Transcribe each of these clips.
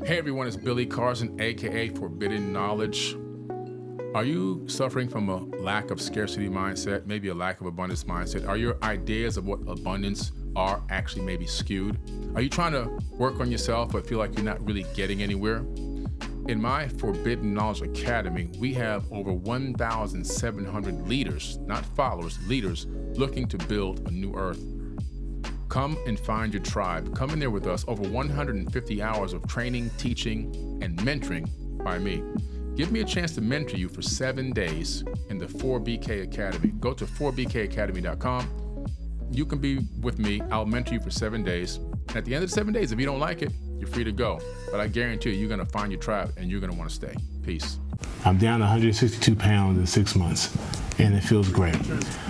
Hey everyone, it's Billy Carson, aka Forbidden Knowledge. Are you suffering from a lack of scarcity mindset, maybe a lack of abundance mindset? Are your ideas of what abundance are actually maybe skewed? Are you trying to work on yourself but feel like you're not really getting anywhere? In my Forbidden Knowledge Academy, we have over 1,700 leaders, not followers, leaders looking to build a new earth. Come and find your tribe. Come in there with us. Over 150 hours of training, teaching, and mentoring by me. Give me a chance to mentor you for 7 days in the 4BK Academy. Go to 4bkacademy.com. You can be with me. I'll mentor you for 7 days. And at the end of the 7 days, if you don't like it, you're free to go. But I guarantee you're going to find your tribe and you're going to want to stay. Peace. I'm down 162 pounds in 6 months, and it feels great.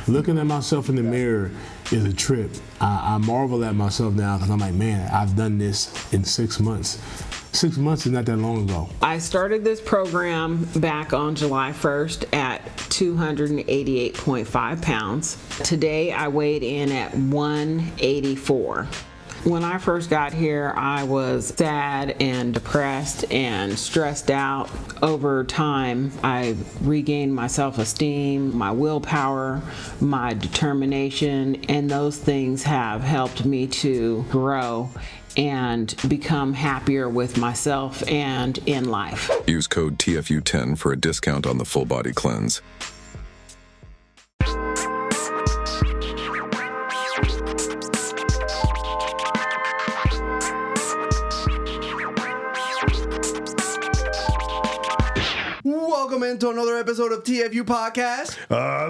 Looking at myself in the mirror is a trip. I marvel at myself now because I'm like, man, I've done this in 6 months. 6 months is not that long ago. I started this program back on July 1st at 288.5 pounds. Today I weighed in at 184. When I first got here, I was sad and depressed and stressed out. Over time, I regained my self-esteem, my willpower, my determination, and those things have helped me to grow and become happier with myself and in life. Use code TFU10 for a discount on the full body cleanse. Welcome into another episode of TFU Podcast.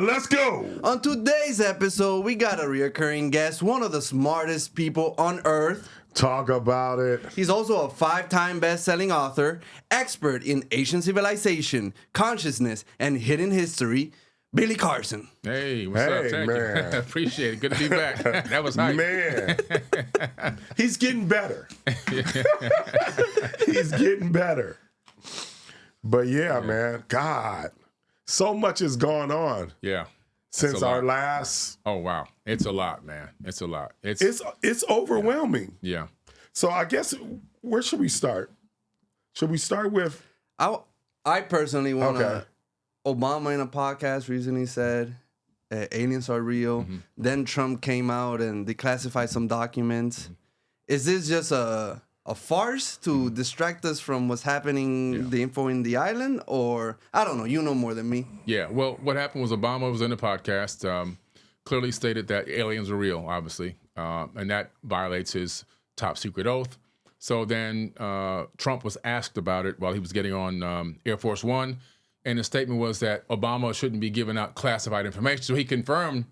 Let's go. On today's episode, we got a reoccurring guest, one of the smartest people on earth. Talk about it. He's also a 5-time best-selling author, expert in Asian civilization, consciousness, and hidden history, Billy Carson. Hey, what's up? Thank man. you. Appreciate it. Good to be back. That was hype. Man, he's getting better. He's getting better. But yeah, man, God, so much has gone on. Yeah. Since our last. Oh wow, it's a lot, man. It's a lot. It's overwhelming. Yeah. So I guess where should we start? Should we start with? I personally want to. Okay. Obama in a podcast recently said aliens are real. Mm-hmm. Then Trump came out and declassified some documents. Mm-hmm. Is this just a farce to distract us from what's happening, the info in the island? Or, I don't know, you know more than me. Yeah, well, what happened was Obama was in the podcast, clearly stated that aliens are real, obviously, and that violates his top secret oath. So then Trump was asked about it while he was getting on Air Force One, and the statement was that Obama shouldn't be giving out classified information. So he confirmed.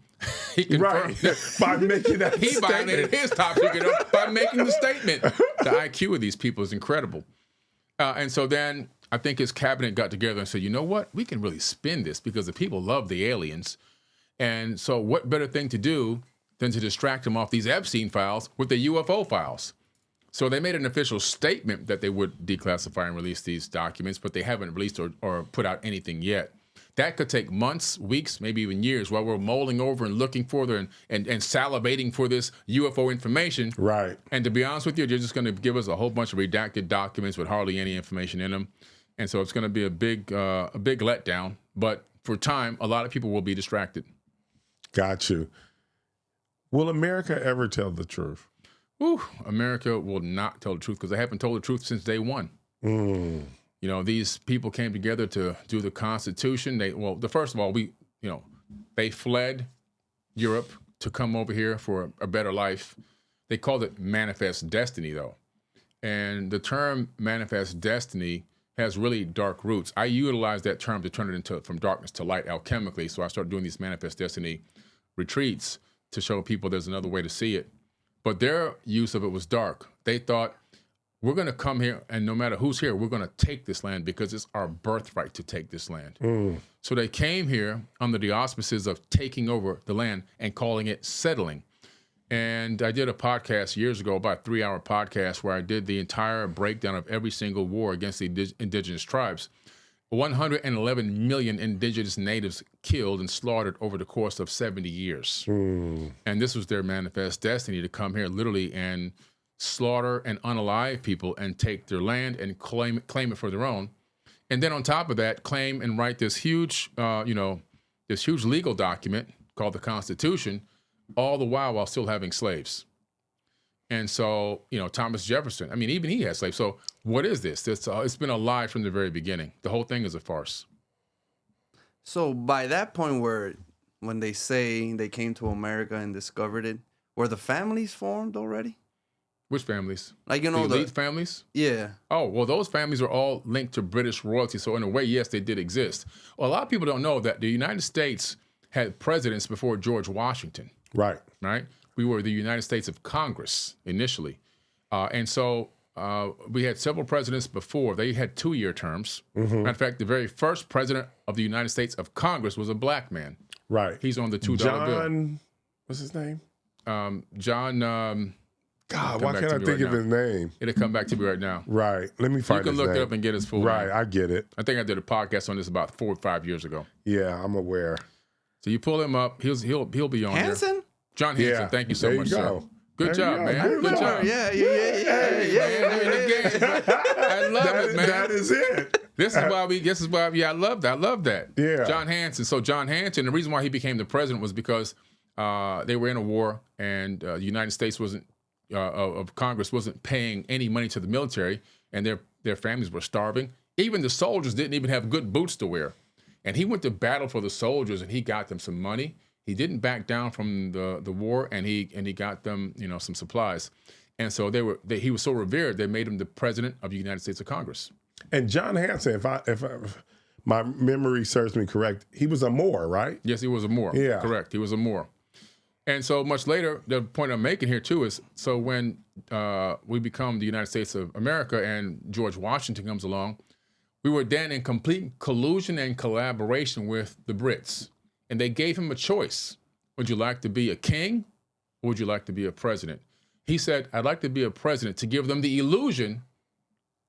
Right, by making that he statement. violated his top secret oath by making the statement. The IQ of these people is incredible. And so then I think his cabinet got together and said, you know what? We can really spin this because the people love the aliens. And so what better thing to do than to distract them off these Epstein files with the UFO files? So they made an official statement that they would declassify and release these documents, but they haven't released or put out anything yet. That could take months, weeks, maybe even years while we're mulling over and looking for and salivating for this UFO information. Right. And to be honest with you, they're just going to give us a whole bunch of redacted documents with hardly any information in them. And so it's going to be a big letdown. But for time, a lot of people will be distracted. Got you. Will America ever tell the truth? Whew, America will not tell the truth because they haven't told the truth since day one. You know, these people came together to do the Constitution. First of all, they fled Europe to come over here for a better life. They called it manifest destiny, though. And the term manifest destiny has really dark roots. I utilize that term to turn it from darkness to light alchemically. So I started doing these manifest destiny retreats to show people there's another way to see it. But their use of it was dark. They thought, we're going to come here, and no matter who's here, we're going to take this land because it's our birthright to take this land. So they came here under the auspices of taking over the land and calling it settling. And I did a podcast years ago, about a 3-hour podcast, where I did the entire breakdown of every single war against the indigenous tribes. 111 million indigenous natives killed and slaughtered over the course of 70 years. And this was their manifest destiny to come here literally and slaughter and unalive people and take their land and claim it for their own. And then on top of that, claim and write this huge, this huge legal document called the Constitution, all the while still having slaves. And so, Thomas Jefferson, I mean, even he had slaves. So what is this? It's been a lie from the very beginning. The whole thing is a farce. So by that point when they say they came to America and discovered it, were the families formed already? Which families? Like, the elite families? Yeah. Oh, well, those families are all linked to British royalty. So in a way, yes, they did exist. Well, a lot of people don't know that the United States had presidents before George Washington. Right. Right? We were the United States of Congress initially. And so we had several presidents before. They had 2-year terms. Matter of fact, the very first president of the United States of Congress was a black man. Right. He's on the $2 bill. What's his name? John... God, why can't I think of his name? It'll come back to me right now. Right. Let me find his name. You can look it up and get his full name. Right, I get it. I think I did a podcast on this about 4 or 5 years ago. Yeah, I'm aware. So you pull him up, he'll be on Hanson? there. John Hanson, Yeah. thank you so There much, you sir. go. Good job, man. Good job. Yeah. I love it, man. That is it. This is why I love that. Yeah. John Hanson. So John Hanson, the reason why he became the president was because they were in a war and the United States of Congress wasn't paying any money to the military, and their families were starving. Even the soldiers didn't even have good boots to wear. And he went to battle for the soldiers, and he got them some money. He didn't back down from the war, and he got them some supplies. And so he was so revered, they made him the president of the United States of Congress. And John Hanson, if my memory serves me correct, he was a Moor, right? Yes, he was a Moor. Yeah. Correct. He was a Moor. And so much later, the point I'm making here too is, so when we become the United States of America and George Washington comes along, we were then in complete collusion and collaboration with the Brits. And they gave him a choice. Would you like to be a king or would you like to be a president? He said, I'd like to be a president, to give them the illusion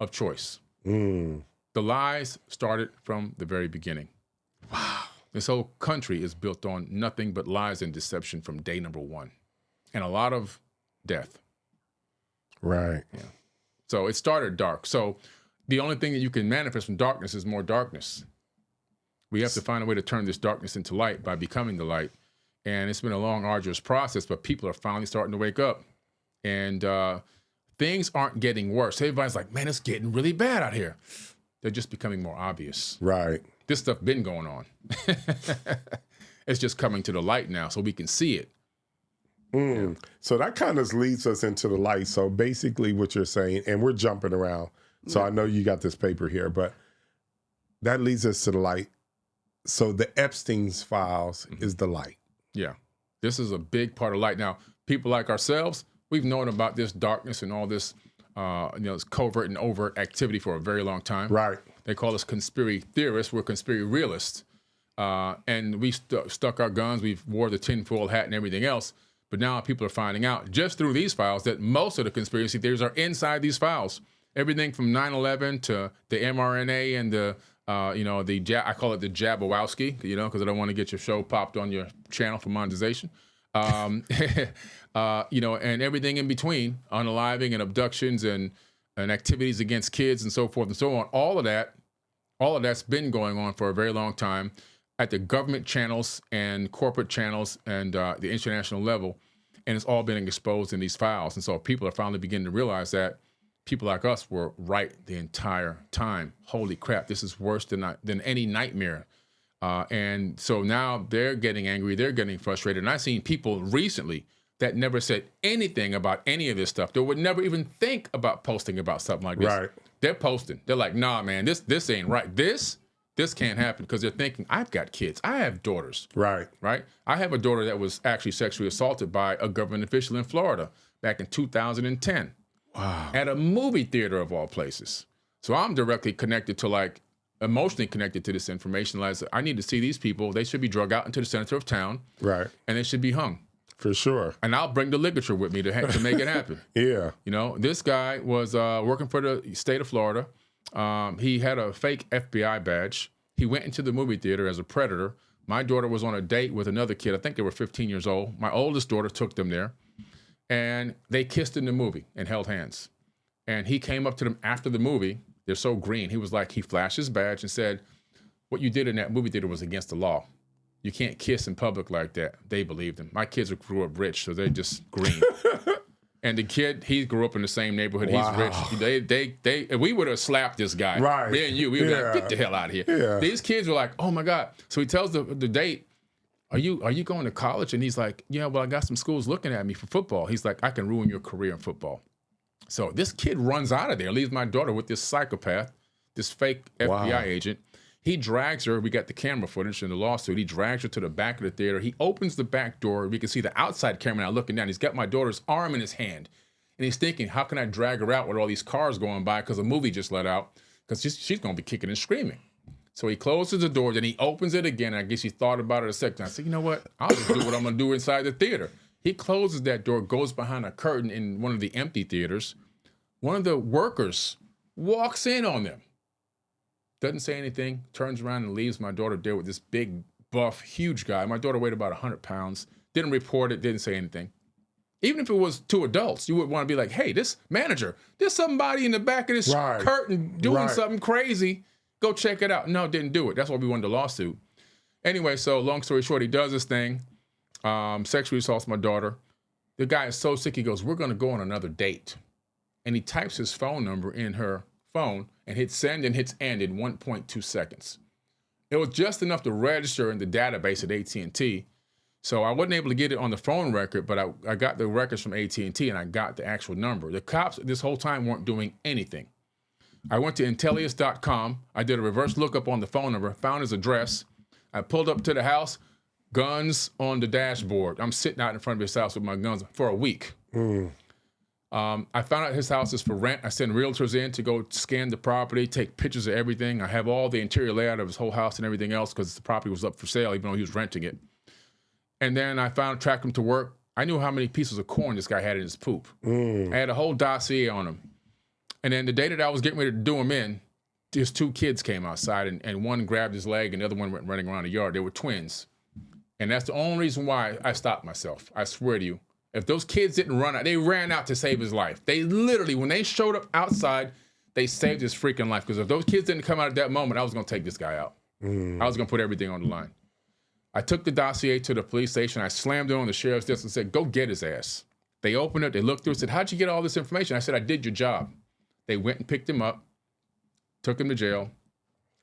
of choice. The lies started from the very beginning. Wow. This whole country is built on nothing but lies and deception from day number one. And a lot of death. Right. Yeah. So it started dark. So the only thing that you can manifest from darkness is more darkness. We have to find a way to turn this darkness into light by becoming the light. And it's been a long, arduous process, but people are finally starting to wake up. And things aren't getting worse. Everybody's like, man, it's getting really bad out here. They're just becoming more obvious. Right. This stuff been going on. It's just coming to the light now so we can see it. Yeah. So that kind of leads us into the light. So basically what you're saying, and we're jumping around, so I know you got this paper here, but that leads us to the light. So the Epstein's files is the light. Yeah. This is a big part of light. Now, people like ourselves, we've known about this darkness and all this, this covert and overt activity for a very long time. Right. They call us conspiracy theorists. We're conspiracy realists. And we stuck our guns. We've wore the tinfoil hat and everything else. But now people are finding out just through these files that most of the conspiracy theories are inside these files. Everything from 9/11 to the mRNA and I call it the Jabberwowski, because I don't want to get your show popped on your channel for monetization. And everything in between, unaliving and abductions and activities against kids and so forth and so on. All of that's been going on for a very long time at the government channels and corporate channels and the international level. And it's all been exposed in these files. And so people are finally beginning to realize that people like us were right the entire time. Holy crap, this is worse than any nightmare. And so now they're getting angry, they're getting frustrated. And I've seen people recently that never said anything about any of this stuff. They would never even think about posting about something like this. Right. They're posting. They're like, nah, man, this ain't right. This can't happen, because they're thinking, I've got kids. I have daughters. Right. Right? I have a daughter that was actually sexually assaulted by a government official in Florida back in 2010. Wow. At a movie theater of all places. So I'm directly connected to, emotionally connected to this information. Like, I need to see these people. They should be drug out into the center of town. Right. And they should be hung. For sure. And I'll bring the ligature with me to make it happen. Yeah. This guy was working for the state of Florida. He had a fake FBI badge. He went into the movie theater as a predator. My daughter was on a date with another kid. I think they were 15 years old. My oldest daughter took them there. And they kissed in the movie and held hands. And he came up to them after the movie. They're so green. He was like, he flashed his badge and said, what you did in that movie theater was against the law. You can't kiss in public like that. They believed him. My kids grew up rich, so they're just green. And the kid, he grew up in the same neighborhood. Wow. He's rich. If we would have slapped this guy, right. Me and you, we would have like, get the hell out of here. Yeah. These kids were like, oh my God. So he tells the date, are you going to college? And he's like, yeah, well, I got some schools looking at me for football. He's like, I can ruin your career in football. So this kid runs out of there, leaves my daughter with this psychopath, this fake FBI agent. He drags her. We got the camera footage in the lawsuit. He drags her to the back of the theater. He opens the back door. We can see the outside camera now looking down. He's got my daughter's arm in his hand. And he's thinking, how can I drag her out with all these cars going by because a movie just let out? Because she's going to be kicking and screaming. So he closes the door, then he opens it again. I guess he thought about it a second. I said, you know what? I'll just do what I'm going to do inside the theater. He closes that door, goes behind a curtain in one of the empty theaters. One of the workers walks in on them. Doesn't say anything, turns around and leaves my daughter there with this big, buff, huge guy. My daughter weighed about 100 pounds. Didn't report it, didn't say anything. Even if it was two adults, you would want to be like, hey, this manager, there's somebody in the back of this curtain doing something crazy. Go check it out. No, didn't do it. That's why we won the lawsuit. Anyway, so long story short, he does this thing, sexually assaults my daughter. The guy is so sick, he goes, we're going to go on another date. And he types his phone number in her phone and hits send and hits end in 1.2 seconds. It was just enough to register in the database at AT&T. So I wasn't able to get it on the phone record, but I got the records from AT&T and I got the actual number. The cops this whole time weren't doing anything. I went to Intellius.com. I did a reverse lookup on the phone number, found his address. I pulled up to the house, guns on the dashboard. I'm sitting out in front of his house with my guns for a week. I found out his house is for rent. I sent realtors in to go scan the property, take pictures of everything. I have all the interior layout of his whole house and everything else because the property was up for sale, even though he was renting it. And then I tracked him to work. I knew how many pieces of corn this guy had in his poop. I had a whole dossier on him. And then the day that I was getting ready to do him in, his two kids came outside and one grabbed his leg and the other one went running around the yard. They were twins. And that's the only reason why I stopped myself. I swear to you. If those kids didn't run out, they ran out to save his life. They literally, when they showed up outside, they saved his freaking life. Because if those kids didn't come out at that moment, I was going to take this guy out. I was going to put everything on the line. I took the dossier to the police station. I slammed it on the sheriff's desk and said, go get his ass. They opened it. They looked through it, said, how'd you get all this information? I said, I did your job. They went and picked him up, took him to jail.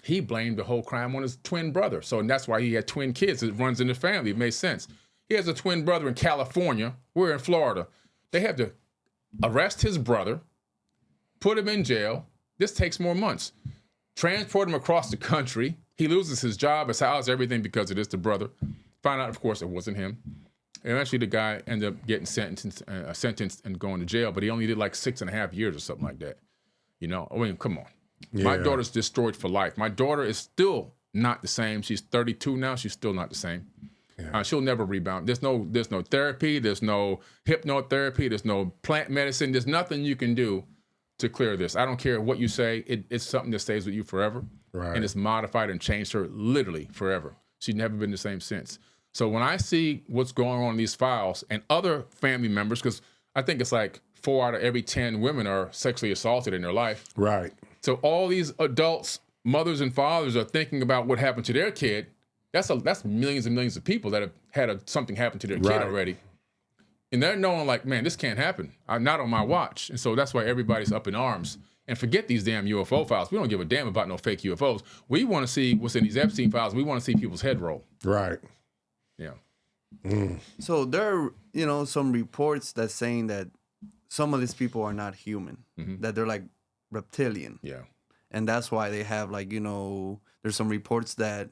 He blamed the whole crime on his twin brother. So and that's why he had twin kids. It runs in the family. It made sense. He has a twin brother in California. We're in Florida. They have to arrest his brother, put him in jail. This takes more months. Transport him across the country. He loses his job, his house, everything because it is the brother. Find out, of course, it wasn't him. Eventually, the guy ended up getting sentenced and going to jail, but he only did like 6.5 years or something like that. You know, I mean, come on. Yeah. My daughter's destroyed for life. My daughter is still not the same. She's 32 now. She's still not the same. Yeah. She'll never rebound. There's no therapy. There's no hypnotherapy. There's no plant medicine. There's nothing you can do to clear this. I don't care what you say. It's something that stays with you forever. Right. And it's modified and changed her literally forever. She's never been the same since. So when I see what's going on in these files and other family members, because I think it's like 4 out of every 10 women are sexually assaulted in their life. Right. So all these adults, mothers and fathers are thinking about what happened to their kid. That's millions and millions of people that have had something happen to their kid already. And they're knowing like, man, this can't happen. I'm not on my watch. And so that's why everybody's up in arms. And forget these damn UFO files. We don't give a damn about no fake UFOs. We want to see what's in these Epstein files. We want to see people's head roll. Right. Yeah. So there are, some reports that saying that some of these people are not human, that they're like reptilian. Yeah. And that's why they have there's some reports that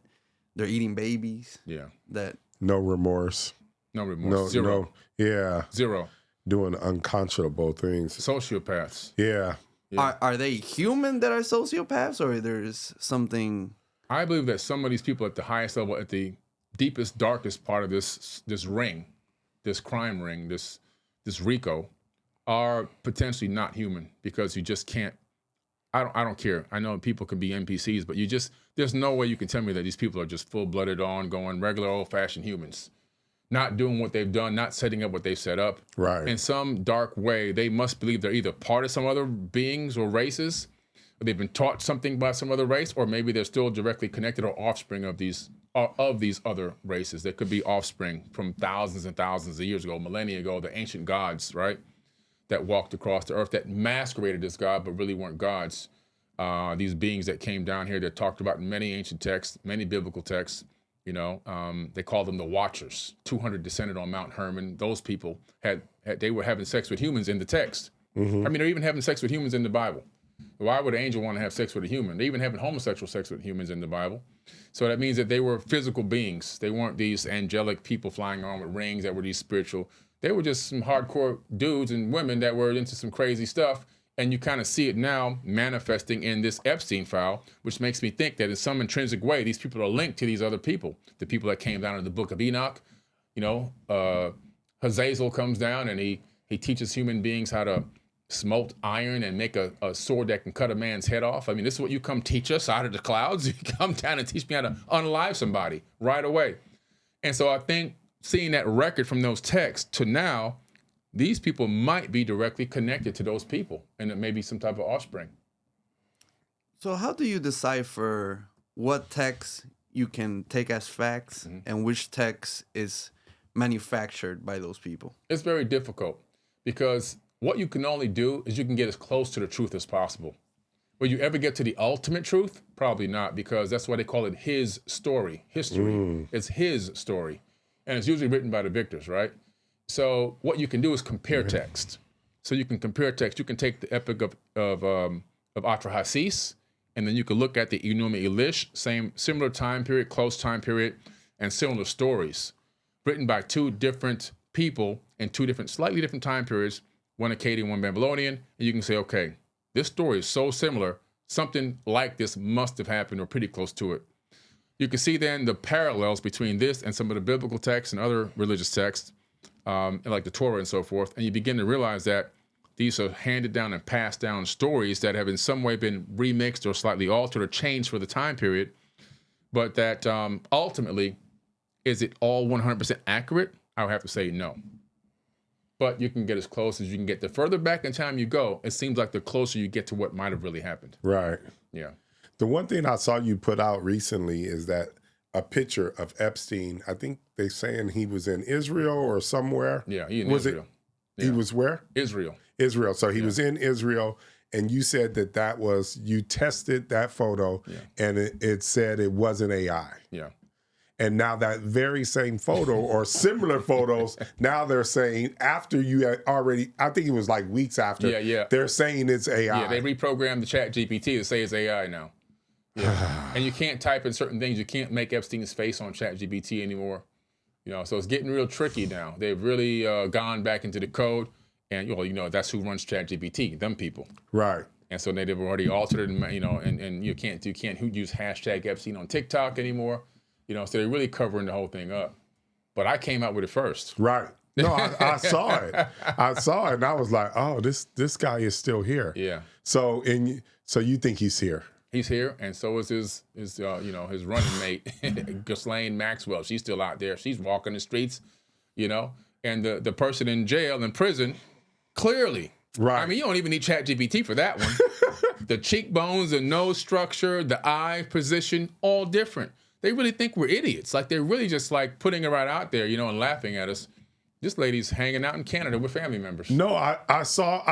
they're eating babies. Yeah. That no remorse. No remorse. Zero. Yeah. Zero. Doing unconscionable things. Sociopaths. Yeah. Are they human that are sociopaths, or there's something? I believe that some of these people at the highest level, at the deepest, darkest part of this ring, this crime ring, this RICO, are potentially not human because you just can't. I don't care. I know people can be NPCs, but there's no way you can tell me that these people are just full-blooded, ongoing, regular, old-fashioned humans. not doing what they've done, not setting up what they've set up. Right. In some dark way, they must believe they're either part of some other beings or races, or they've been taught something by some other race, or maybe they're still directly connected or offspring of these other races. They could be offspring from thousands and thousands of years ago, millennia ago, the ancient gods, right, that walked across the earth, that masqueraded as God, but really weren't gods. These beings that came down here that talked about in many ancient texts, many biblical texts, you know, they called them the Watchers. 200 descended on Mount Hermon. Those people they were having sex with humans in the text. Mm-hmm. I mean, they're even having sex with humans in the Bible. Why would an angel want to have sex with a human? They're even having homosexual sex with humans in the Bible. So that means that they were physical beings. They weren't these angelic people flying around with rings that were these spiritual. They were just some hardcore dudes and women that were into some crazy stuff. And you kind of see it now manifesting in this Epstein file, which makes me think that in some intrinsic way, these people are linked to these other people. The people that came down in the book of Enoch, you know, Hazazel comes down and he teaches human beings how to smelt iron and make a sword that can cut a man's head off. I mean, this is what you come teach us out of the clouds. You come down and teach me how to unalive somebody right away. And so I think seeing that record from those texts to now, these people might be directly connected to those people, and it may be some type of offspring. So how do you decipher what text you can take as facts and which text is manufactured by those people? It's very difficult because what you can only do is you can get as close to the truth as possible. Will you ever get to the ultimate truth? Probably not, because that's why they call it his story, history. It's his story, and it's usually written by the victors, right? So what you can do is compare text. So you can compare text. You can take the epic of Atrahasis, and then you can look at the Enuma Elish, similar time period, close time period, and similar stories, written by two different people in two different, slightly different time periods, one Akkadian, one Babylonian, and you can say, okay, this story is so similar, something like this must have happened or pretty close to it. You can see then the parallels between this and some of the biblical texts and other religious texts, like the Torah and so forth, and you begin to realize that these are handed down and passed down stories that have in some way been remixed or slightly altered or changed for the time period, but that ultimately, is it all 100% accurate? I would have to say no. But you can get as close as you can get. The further back in time you go, it seems like the closer you get to what might have really happened. Right. Yeah. The one thing I saw you put out recently is that a picture of Epstein. I think they're saying he was in Israel or somewhere. Yeah, he in Israel. He was where? Israel. Israel. So he was in Israel, and you said that was, you tested that photo, and it said it wasn't AI. Yeah. And now that very same photo or similar photos, now they're saying after you had already, I think it was like weeks after, they're saying it's AI. Yeah, they reprogrammed the chat GPT to say it's AI now. Yeah. And you can't type in certain things. You can't make Epstein's face on chat GPT anymore. You know, so it's getting real tricky now. They've really gone back into the code, and you know that's who runs chat GPT, them people. Right. And so they've already altered it, you know, and you can't use hashtag Epstein on TikTok anymore. You know, so they're really covering the whole thing up. But I came out with it first. Right. No, I saw it. I saw it, and I was like, oh, this guy is still here. Yeah. So you think he's here? He's here, and so is his running mate, Ghislaine Maxwell. She's still out there. She's walking the streets, you know. And the person in jail, in prison, clearly. Right. I mean, you don't even need ChatGPT for that one. The cheekbones, the nose structure, the eye position, all different. They really think we're idiots. Like, they're really just like putting it right out there, you know, and laughing at us. This lady's hanging out in Canada with family members. No, I saw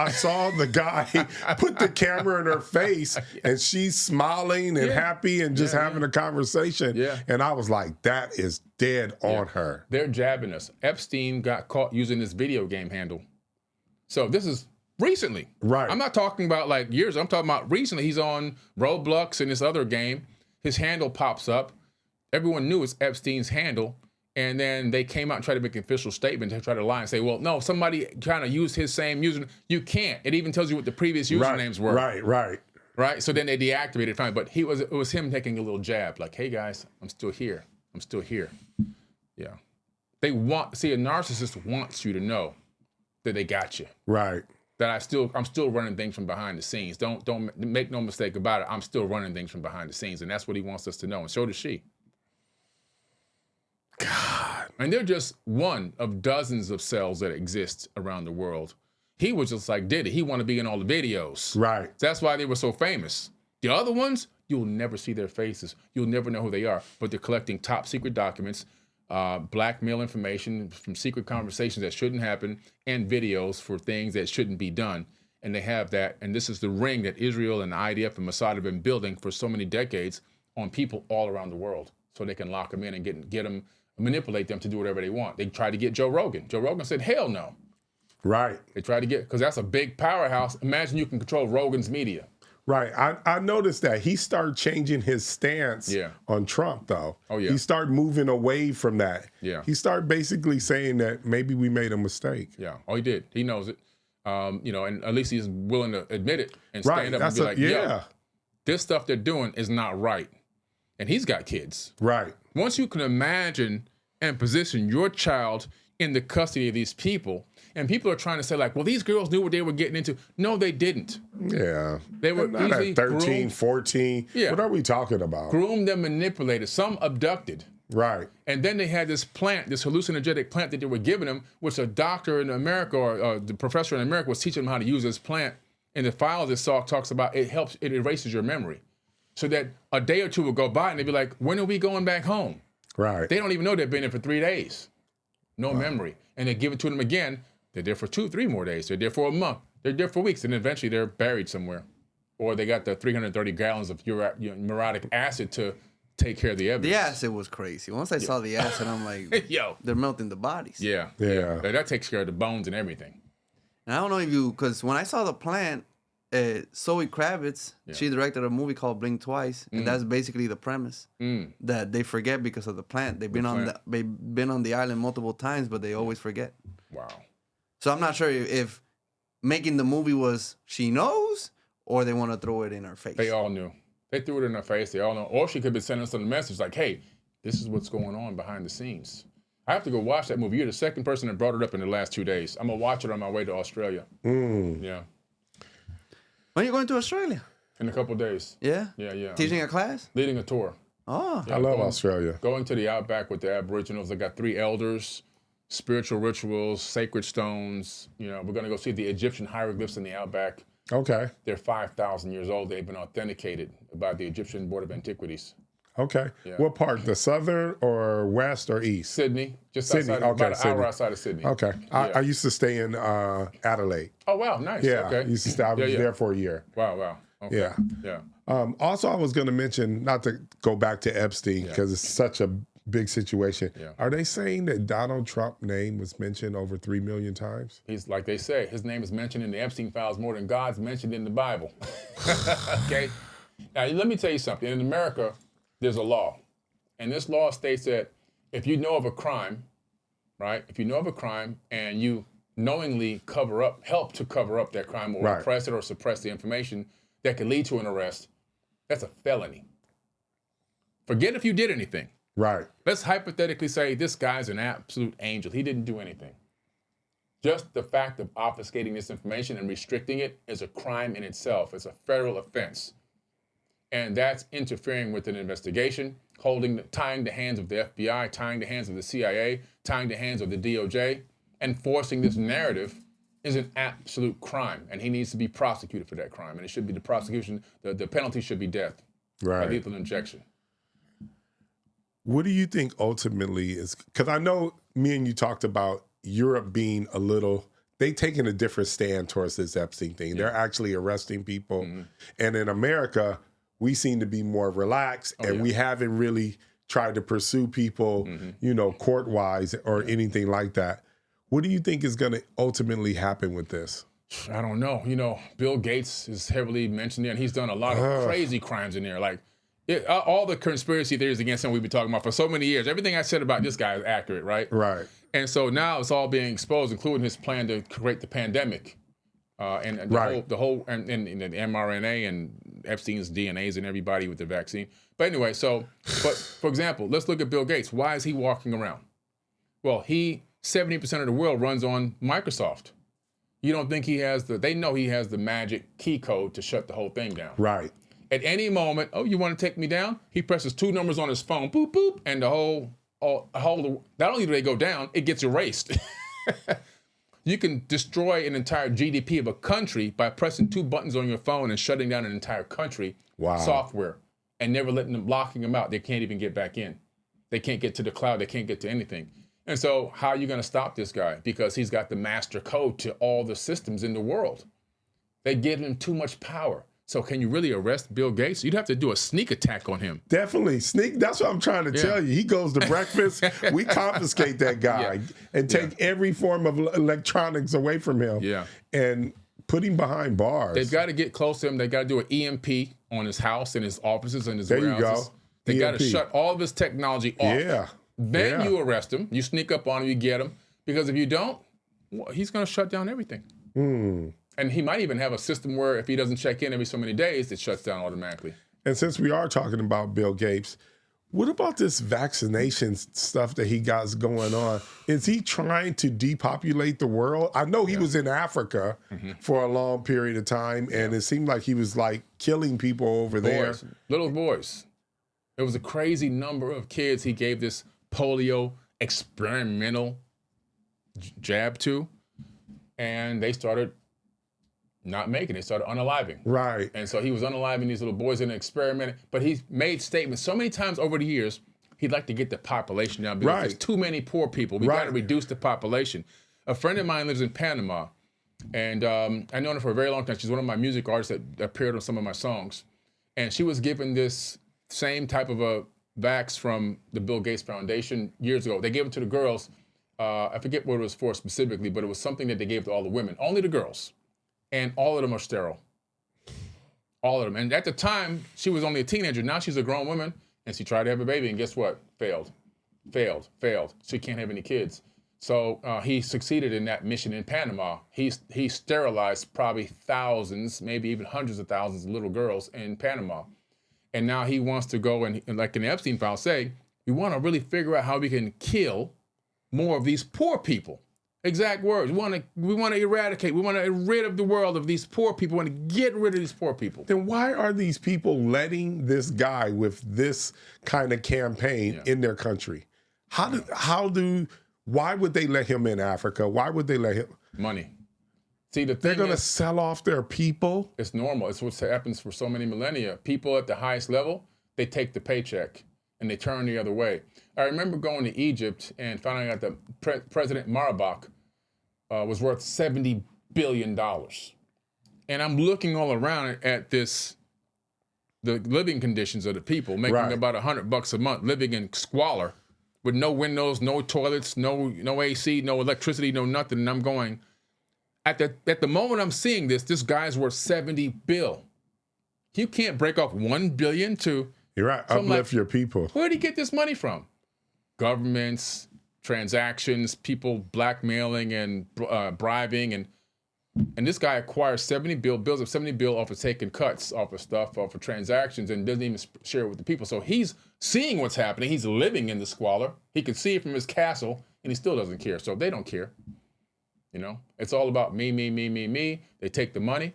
the guy put the camera in her face, and she's smiling and happy and just having a conversation. Yeah. And I was like, that is dead on her. They're jabbing us. Epstein got caught using this video game handle. So this is recently. Right. I'm not talking about like years. I'm talking about recently. He's on Roblox and this other game. His handle pops up. Everyone knew it's Epstein's handle. And then they came out and tried to make an official statement to try to lie and say, well, no, somebody trying to use his same username. You can't. It even tells you what the previous usernames were. Right. So then they deactivated it finally. But it was him taking a little jab, like, hey guys, I'm still here. Yeah. A narcissist wants you to know that they got you. Right. That I'm still running things from behind the scenes. Don't make no mistake about it. I'm still running things from behind the scenes, and that's what he wants us to know, and so does she. God. And they're just one of dozens of cells that exist around the world. He was just like Diddy. He wanted to be in all the videos. Right. That's why they were so famous. The other ones, you'll never see their faces. You'll never know who they are. But they're collecting top secret documents, blackmail information from secret conversations that shouldn't happen, and videos for things that shouldn't be done. And they have that. And this is the ring that Israel and the IDF and Mossad have been building for so many decades on people all around the world, so they can lock them in and get them, manipulate them to do whatever they want. They tried to get Joe Rogan. Joe Rogan said, hell no. Right. They tried to get, because that's a big powerhouse. Imagine you can control Rogan's media. Right. I noticed that he started changing his stance on Trump, though. Oh, yeah. He started moving away from that. Yeah. He started basically saying that maybe we made a mistake. Yeah. Oh, he did. He knows it. And at least he's willing to admit it and stand up and be like, yo, this stuff they're doing is not right. And he's got kids. Right. Once you can imagine and position your child in the custody of these people, and people are trying to say, like, well, these girls knew what they were getting into. No, they didn't. Yeah. They were not easily at 13, groomed. 14. Yeah. What are we talking about? Groomed and manipulated. Some abducted. Right. And then they had this plant, this hallucinogenic plant that they were giving them, which a doctor in America or the professor in America was teaching them how to use this plant. And the file this talks about, it erases your memory. So that a day or two will go by and they'd be like, when are we going back home? Right. They don't even know they've been there for 3 days. No memory. And they give it to them again. They're there for 2, 3 more days. They're there for a month. They're there for weeks. And eventually they're buried somewhere. Or they got the 330 gallons of muriatic acid to take care of the evidence. The acid was crazy. Once I saw the acid, I'm like, yo, they're melting the bodies. Yeah. That takes care of the bones and everything. And I don't know if because when I saw the plant, Zoe Kravitz, she directed a movie called Blink Twice, and that's basically the premise that they forget because of the plant. They've been on the island multiple times, but they always forget. Wow. So I'm not sure if making the movie was she knows or they want to throw it in her face. They all knew. They threw it in her face. They all know. Or she could be sending us a message like, hey, this is what's going on behind the scenes. I have to go watch that movie. You're the second person that brought it up in the last 2 days. I'm going to watch it on my way to Australia. Yeah. When are you going to Australia? In a couple of days. Yeah? Yeah. Teaching a class? Leading a tour. Oh. I love Australia. Going to the outback with the Aboriginals. They got 3 elders, spiritual rituals, sacred stones. We're going to go see the Egyptian hieroglyphs in the outback. Okay. They're 5,000 years old. They've been authenticated by the Egyptian Board of Antiquities. Okay. Yeah. What part? The southern or west or east? Sydney. Just Sydney. outside, Okay, about an hour outside of Sydney. Okay. I used to stay in Adelaide. Oh, wow. Nice. Yeah. Okay. I used to stay. I was there for a year. Wow. Okay. Yeah. Yeah. Also, I was going to mention, not to go back to Epstein because it's such a big situation. Yeah. Are they saying that Donald Trump's name was mentioned over 3 million times? He's, like they say, his name is mentioned in the Epstein files more than God's mentioned in the Bible. Okay? Now, let me tell you something. In America, there's a law. And this law states that if you know of a crime, right? If you know of a crime and you knowingly help to cover up that crime or repress it or suppress the information that could lead to an arrest, that's a felony. Forget if you did anything. Right. Let's hypothetically say this guy's an absolute angel. He didn't do anything. Just the fact of obfuscating this information and restricting it is a crime in itself. It's a federal offense. And that's interfering with an investigation, tying the hands of the FBI, tying the hands of the CIA, tying the hands of the DOJ, and forcing this narrative is an absolute crime. And he needs to be prosecuted for that crime. And it should be the prosecution, the penalty should be death. By lethal injection. What do you think ultimately is, because I know me and you talked about Europe being they taking a different stand towards this Epstein thing. They're actually arresting people. Mm-hmm. And in America, we seem to be more relaxed and we haven't really tried to pursue people, court-wise or anything like that. What do you think is going to ultimately happen with this? I don't know. Bill Gates is heavily mentioned there, and he's done a lot of crazy crimes in there. Like, all the conspiracy theories against him we've been talking about for so many years. Everything I said about this guy is accurate, right? Right. And so now it's all being exposed, including his plan to create the pandemic, and the whole and the mRNA and Epstein's DNAs and everybody with the vaccine. But anyway, but for example, let's look at Bill Gates. Why is he walking around? Well, 70% of the world runs on Microsoft. You don't think they know he has the magic key code to shut the whole thing down. Right. At any moment, you want to take me down? He presses 2 numbers on his phone, boop, boop, and the whole not only do they go down, it gets erased. You can destroy an entire GDP of a country by pressing 2 buttons on your phone and shutting down an entire country software and never locking them out. They can't even get back in. They can't get to the cloud. They can't get to anything. And so how are you going to stop this guy? Because he's got the master code to all the systems in the world. They give him too much power. So can you really arrest Bill Gates? You'd have to do a sneak attack on him. Definitely. Sneak. That's what I'm trying to tell you. He goes to breakfast. We confiscate that guy and take every form of electronics away from him and put him behind bars. They've got to get close to him. They got to do an EMP on his house and his offices and his warehouses. There you go. They got to shut all of his technology off. Yeah. Then you arrest him. You sneak up on him. You get him. Because if you don't, he's going to shut down everything. And he might even have a system where if he doesn't check in every so many days, it shuts down automatically. And since we are talking about Bill Gates, what about this vaccination stuff that he got going on? Is he trying to depopulate the world? I know he was in Africa for a long period of time, and it seemed like he was like killing people over there. Little boys. There was a crazy number of kids he gave this polio experimental jab to, and they started not making it. Started unaliving. Right. And so he was unaliving these little boys in an experiment, but he made statements so many times over the years, he'd like to get the population down because there's too many poor people. We got to reduce the population. A friend of mine lives in Panama, and I known her for a very long time. She's one of my music artists that appeared on some of my songs. And she was given this same type of a vax from the Bill Gates Foundation years ago. They gave it to the girls. I forget what it was for specifically, but it was something that they gave to all the women, only the girls. And all of them are sterile. All of them. And at the time, she was only a teenager. Now she's a grown woman, and she tried to have a baby, and guess what? Failed. She can't have any kids. So he succeeded in that mission in Panama. He sterilized probably thousands, maybe even hundreds of thousands of little girls in Panama. And now he wants to go and like in the Epstein file, say, we want to really figure out how we can kill more of these poor people. Exact words. We want to eradicate. We want to get rid of the world of these poor people. We want to get rid of these poor people. Then why are these people letting this guy with this kind of campaign in their country? Why would they let him in Africa? Why would they let him? Money. See, they're going to sell off their people? It's normal. It's what happens for so many millennia. People at the highest level, they take the paycheck and they turn the other way. I remember going to Egypt and finding out that President Marbach was worth $70 billion. And I'm looking all around at the living conditions of the people, making about $100 a month, living in squalor with no windows, no toilets, no AC, no electricity, no nothing. And I'm going, at the moment I'm seeing this guy's worth $70 billion. You can't break off $1 billion to... You're right. Uplift your people. Where did he get this money from? Governments, transactions, people blackmailing and bribing, and this guy acquires bills of $70 billion off of taking cuts off of stuff, off of transactions, and doesn't even share it with the people. So he's seeing what's happening. He's living in the squalor. He can see it from his castle, and he still doesn't care. So they don't care. You know, it's all about me. They take the money,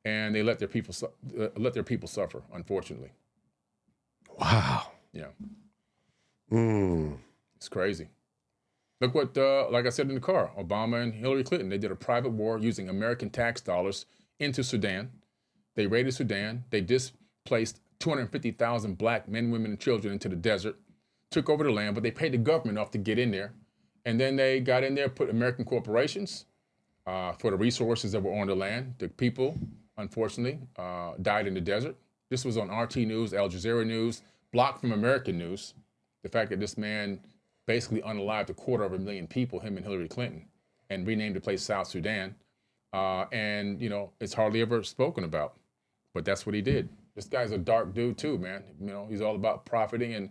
and they let their people suffer. Unfortunately. Wow. Yeah. It's crazy. Look what, like I said in the car, Obama and Hillary Clinton, they did a private war using American tax dollars into Sudan. They raided Sudan. They displaced 250,000 black men, women, and children into the desert, took over the land, but they paid the government off to get in there. And then they got in there, put American corporations for the resources that were on the land. The people, unfortunately, died in the desert. This was on RT News, Al Jazeera News, blocked from American news. The fact that this man basically unalived 250,000 people, him and Hillary Clinton, and renamed the place South Sudan. And, you know, it's hardly ever spoken about. But that's what he did. This guy's a dark dude too, man. You know, he's all about profiting and,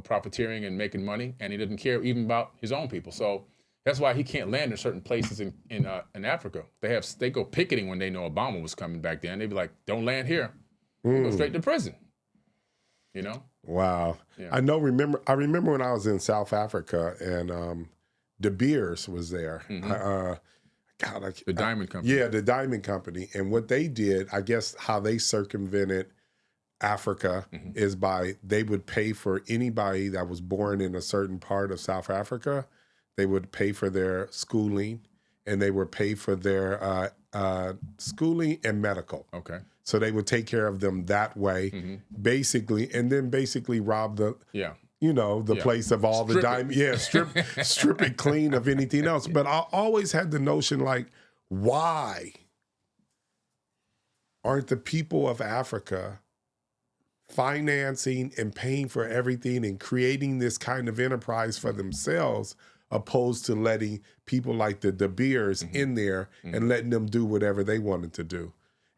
profiteering and making money. And he doesn't care even about his own people. So that's why he can't land in certain places in Africa. They go picketing when they know Obama was coming back then. They'd be like, don't land here. Go straight to prison. You know? Wow. Yeah. I remember when I was in South Africa and De Beers was there. The Diamond Company. Yeah, the Diamond Company. And what they did, I guess how they circumvented Africa is by they would pay for anybody that was born in a certain part of South Africa. They would pay for their schooling, and they would pay for their schooling and medical. Okay. So they would take care of them that way, basically, and then basically rob the place of all the diamonds. Yeah, strip it clean of anything else. But I always had the notion, like, why aren't the people of Africa financing and paying for everything and creating this kind of enterprise for themselves, opposed to letting people like the De Beers in there and letting them do whatever they wanted to do?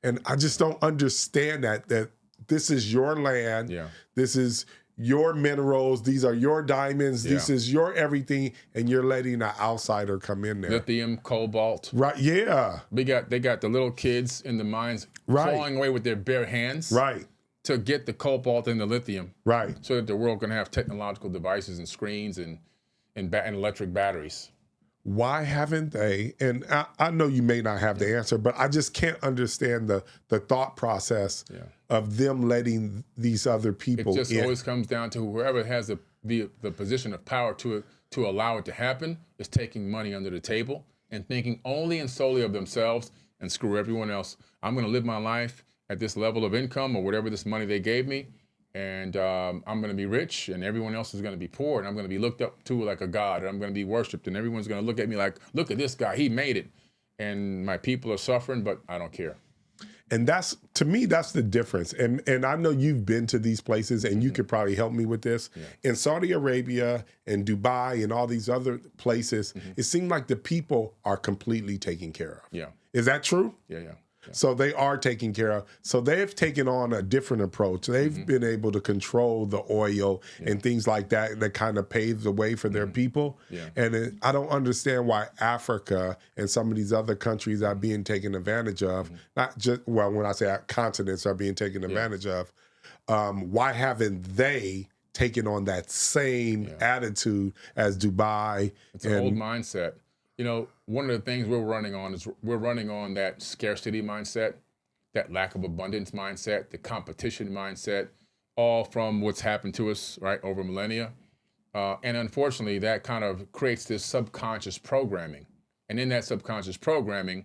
And I just don't understand that this is your land, this is your minerals, these are your diamonds, this is your everything, and you're letting an outsider come in there. Lithium, cobalt. Right, yeah. They got the little kids in the mines clawing away with their bare hands. Right. To get the cobalt and the lithium. Right. So that the world can have technological devices and screens and electric batteries. Why haven't they? And I know you may not have the answer, but I just can't understand the thought process of them letting these other people in. It just always comes down to whoever has the position of power to allow it to happen is taking money under the table and thinking only and solely of themselves and screw everyone else. I'm going to live my life at this level of income or whatever this money they gave me, and I'm going to be rich, and everyone else is going to be poor, and I'm going to be looked up to like a god, and I'm going to be worshipped, and everyone's going to look at me like, look at this guy, he made it, and my people are suffering, but I don't care. And that's, to me, that's the difference. And I know you've been to these places, and you could probably help me with this. In Saudi Arabia and Dubai and all these other places, it seemed like the people are completely taken care of. Yeah. Is that true? Yeah. So they are taken care of. So they've taken on a different approach. They've been able to control the oil and things like that kind of pave the way for their people. Yeah. And I don't understand why Africa and some of these other countries are being taken advantage of. Not just, well, when I say continents are being taken advantage of, why haven't they taken on that same attitude as Dubai? It's an old mindset. You know, one of the things we're running on that scarcity mindset, that lack of abundance mindset, the competition mindset, all from what's happened to us, right, over millennia. And unfortunately, that kind of creates this subconscious programming. And in that subconscious programming,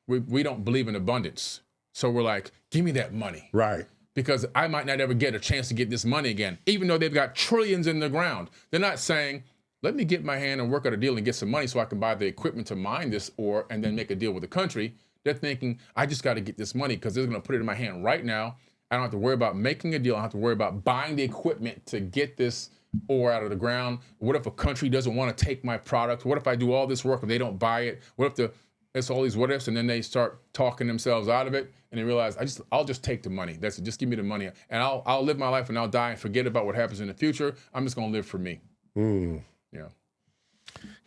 we don't believe in abundance. So we're like, give me that money. Right. Because I might not ever get a chance to get this money again, even though they've got trillions in the ground. They're not saying, let me get my hand and work out a deal and get some money so I can buy the equipment to mine this ore and then make a deal with the country. They're thinking, I just got to get this money because they're going to put it in my hand right now. I don't have to worry about making a deal. I don't have to worry about buying the equipment to get this ore out of the ground. What if a country doesn't want to take my product? What if I do all this work and they don't buy it? What if it's all these what ifs, and then they start talking themselves out of it and they realize, I'll just take the money. That's it. Just give me the money and I'll live my life and I'll die and forget about what happens in the future. I'm just going to live for me. Yeah.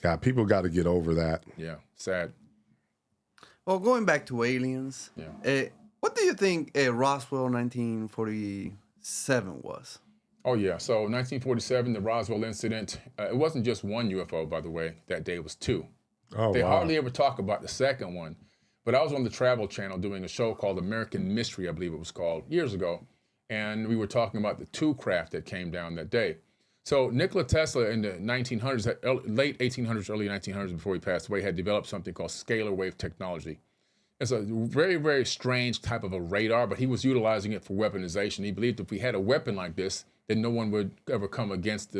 God, people got to get over that. Yeah, sad. Well, going back to aliens, what do you think Roswell 1947 was? Oh, yeah. So 1947, the Roswell Incident, it wasn't just one UFO, by the way. That day was two. Oh, they wow. hardly ever talk about the second one. But I was on the Travel Channel doing a show called American Mystery, I believe it was called, years ago. And we were talking about the two craft that came down that day. So Nikola Tesla in the 1900s, late 1800s, early 1900s, before he passed away, had developed something called scalar wave technology. It's a very, very strange type of a radar, but he was utilizing it for weaponization. He believed if we had a weapon like this, then no one would ever come against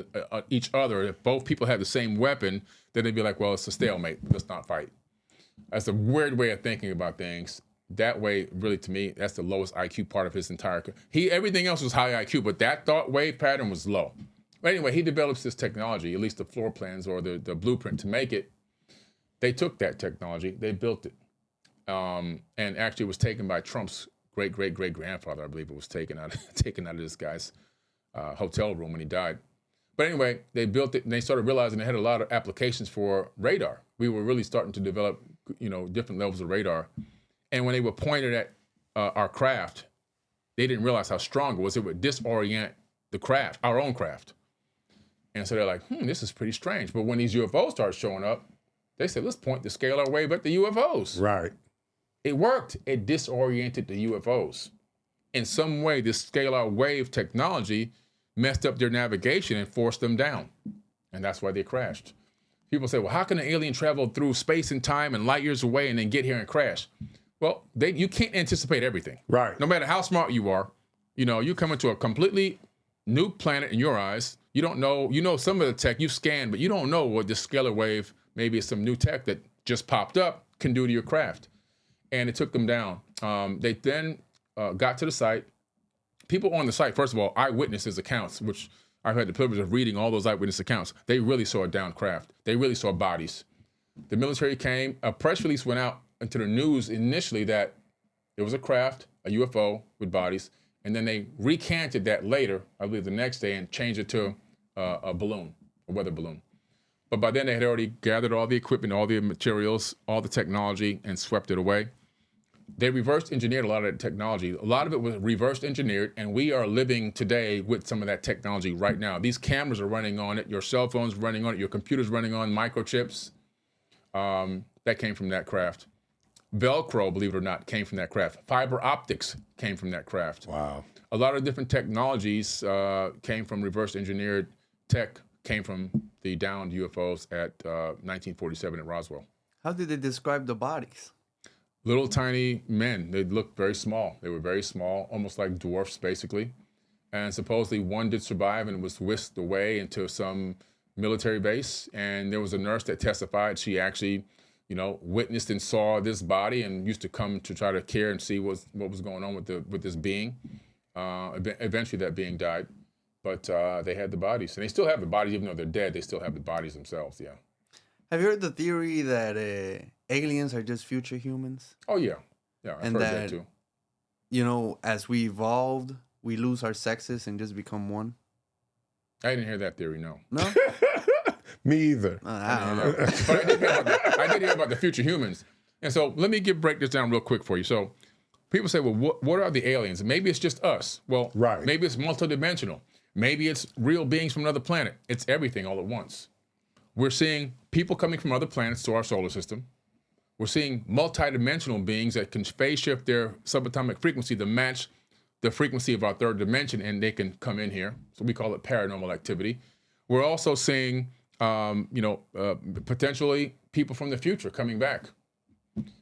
each other. If both people had the same weapon, then they'd be like, well, it's a stalemate. Let's not fight. That's a weird way of thinking about things. That way, really, to me, that's the lowest IQ part of his entire... Everything else was high IQ, but that thought wave pattern was low. But anyway, he develops this technology, at least the floor plans or the blueprint to make it. They took that technology, they built it. And actually it was taken by Trump's great-great-great-grandfather, I believe it was taken out of this guy's hotel room when he died. But anyway, they built it and they started realizing they had a lot of applications for radar. We were really starting to develop, different levels of radar. And when they were pointed at our craft, they didn't realize how strong it was. It would disorient the craft, our own craft. And so they're like, this is pretty strange. But when these UFOs start showing up, they said, let's point the scalar wave at the UFOs. Right. It worked. It disoriented the UFOs. in some way, this scalar wave technology messed up their navigation and forced them down. And that's why they crashed. People say, well, how can an alien travel through space and time and light years away and then get here and crash? Well, you can't anticipate everything. Right. No matter how smart you are, you come into a completely new planet in your eyes. You don't know, some of the tech you scan, but you don't know what this scalar wave, maybe it's some new tech that just popped up, can do to your craft. And it took them down. They then got to the site. People on the site, first of all, eyewitnesses accounts, which I've had the privilege of reading all those eyewitness accounts. They really saw a downed craft. They really saw bodies. The military came. A press release went out into the news initially that it was a craft, a UFO with bodies, and then they recanted that later, I believe the next day, and changed it to a balloon, a weather balloon. But by then they had already gathered all the equipment, all the materials, all the technology, and swept it away. They reverse engineered a lot of that technology. A lot of it was reverse engineered, and we are living today with some of that technology right now. These cameras are running on it, your cell phone's running on it, your computer's running on microchips. That came from that craft. Velcro, believe it or not, came from that craft. Fiber optics came from that craft. Wow. A lot of different technologies came from reverse engineered tech, came from the downed UFOs at 1947 at Roswell. How did they describe the bodies? Little tiny men. They looked very small. They were very small, almost like dwarfs, basically. And supposedly one did survive and was whisked away into some military base. And there was a nurse that testified. She actually, witnessed and saw this body and used to come to try to care and see what was going on with this being. Eventually, that being died, but they had the bodies, and they still have the bodies, even though they're dead. They still have the bodies themselves. Yeah. Have you heard the theory that aliens are just future humans? Oh yeah, I've heard that too. As we evolved, we lose our sexes and just become one. I didn't hear that theory. No. No. Me either. I don't know. But I did hear about the future humans, and so let me break this down real quick for you. So people say, well, what are the aliens? Maybe it's just us. Well, right. Maybe it's multidimensional. Maybe it's real beings from another planet. It's everything all at once. We're seeing people coming from other planets to our solar system. We're seeing multidimensional beings that can phase shift their subatomic frequency to match the frequency of our third dimension, and they can come in here. So we call it paranormal activity. We're also seeing, potentially people from the future coming back.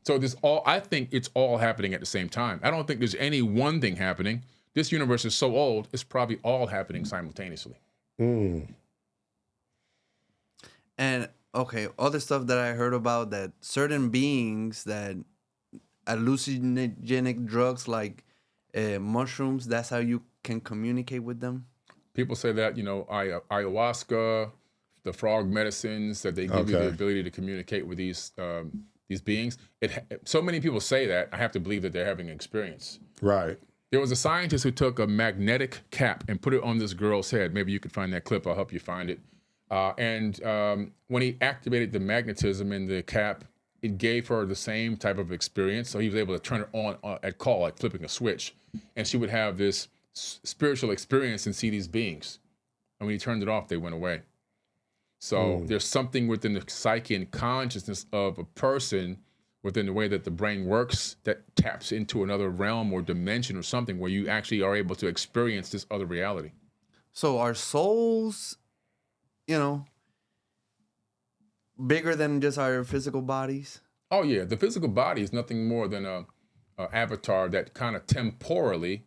So I think it's all happening at the same time. I don't think there's any one thing happening. This universe is so old, it's probably all happening simultaneously. And okay, other stuff that I heard about, that certain beings that hallucinogenic drugs like mushrooms, that's how you can communicate with them. People say that, ayahuasca, the frog medicines, that they give you the ability to communicate with these beings. So many people say that, I have to believe that they're having an experience. Right. There was a scientist who took a magnetic cap and put it on this girl's head. Maybe you could find that clip. I'll help you find it. When he activated the magnetism in the cap, it gave her the same type of experience. So he was able to turn it on at call, like flipping a switch. And she would have this spiritual experience and see these beings. And when he turned it off, they went away. So there's something within the psyche and consciousness of a person, within the way that the brain works, that taps into another realm or dimension or something where you actually are able to experience this other reality. So our souls, bigger than just our physical bodies? Oh yeah, the physical body is nothing more than a avatar that kind of temporally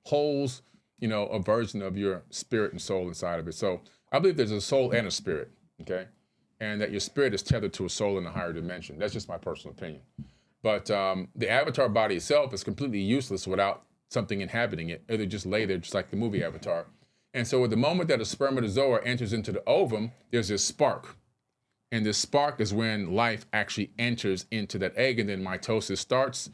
holds, a version of your spirit and soul inside of it. So I believe there's a soul and a spirit, okay? And that your spirit is tethered to a soul in a higher dimension. That's just my personal opinion. But the avatar body itself is completely useless without something inhabiting it. It'll just lay there, just like the movie Avatar. And so at the moment that a spermatozoa enters into the ovum, there's this spark. And this spark is when life actually enters into that egg, and then mitosis starts.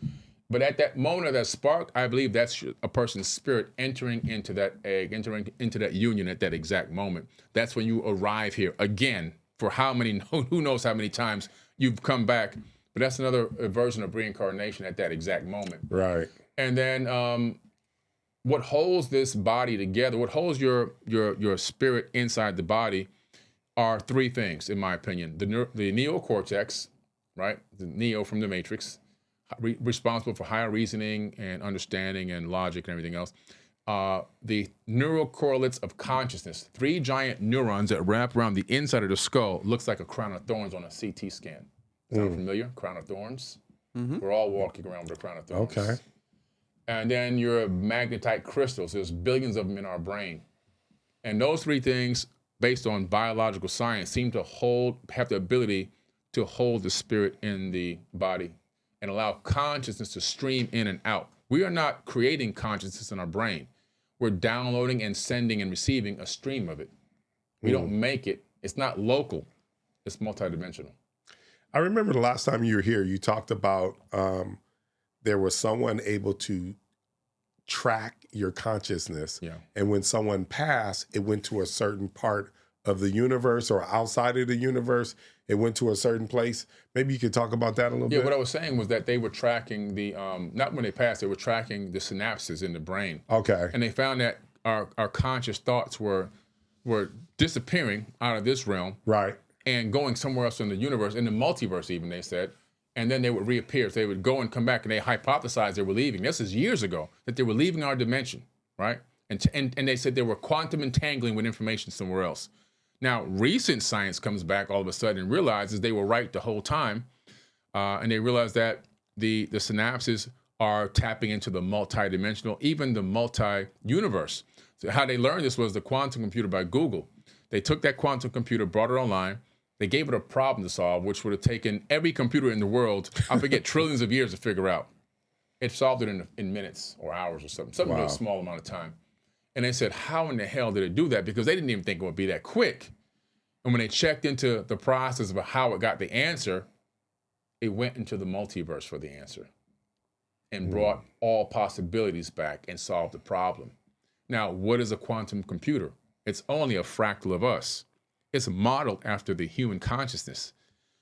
But at that moment of that spark, I believe that's a person's spirit entering into that egg, entering into that union at that exact moment. That's when you arrive here again, for who knows how many times you've come back. But that's another version of reincarnation at that exact moment. Right. And then what holds this body together, what holds your spirit inside the body, are three things, in my opinion. The neocortex, right? The neo from the Matrix. responsible for higher reasoning and understanding and logic and everything else. The neural correlates of consciousness, 3 giant neurons that wrap around the inside of the skull, looks like a crown of thorns on a CT scan. Sound familiar? Crown of thorns? We're all walking around with a crown of thorns. Okay. And then your magnetite crystals, there's billions of them in our brain. And those 3 things, based on biological science, seem to have the ability to hold the spirit in the body and allow consciousness to stream in and out. We are not creating consciousness in our brain. We're downloading and sending and receiving a stream of it. We don't make it. It's not local. It's multidimensional. I remember the last time you were here, you talked about there was someone able to track your consciousness. Yeah. And when someone passed, it went to a certain part of the universe or outside of the universe. It went to a certain place. Maybe you could talk about that a little bit. Yeah, what I was saying was that they were tracking the, not when they passed, they were tracking the synapses in the brain. Okay. And they found that our conscious thoughts were disappearing out of this realm. Right. And going somewhere else in the universe, in the multiverse even, they said. And then they would reappear. So they would go and come back, and they hypothesized they were leaving. This is years ago, that they were leaving our dimension, right? And they said they were quantum entangling with information somewhere else. Now, recent science comes back all of a sudden and realizes they were right the whole time. And they realized that the synapses are tapping into the multidimensional, even the multi-universe. So how they learned this was the quantum computer by Google. They took that quantum computer, brought it online. They gave it a problem to solve, which would have taken every computer in the world, I forget, trillions of years to figure out. It solved it in minutes or hours or something Wow. really small amount of time. And they said, how in the hell did it do that? Because they didn't even think it would be that quick. And when they checked into the process of how it got the answer, it went into the multiverse for the answer and brought all possibilities back and solved the problem. Now, what is a quantum computer? It's only a fractal of us. It's modeled after the human consciousness.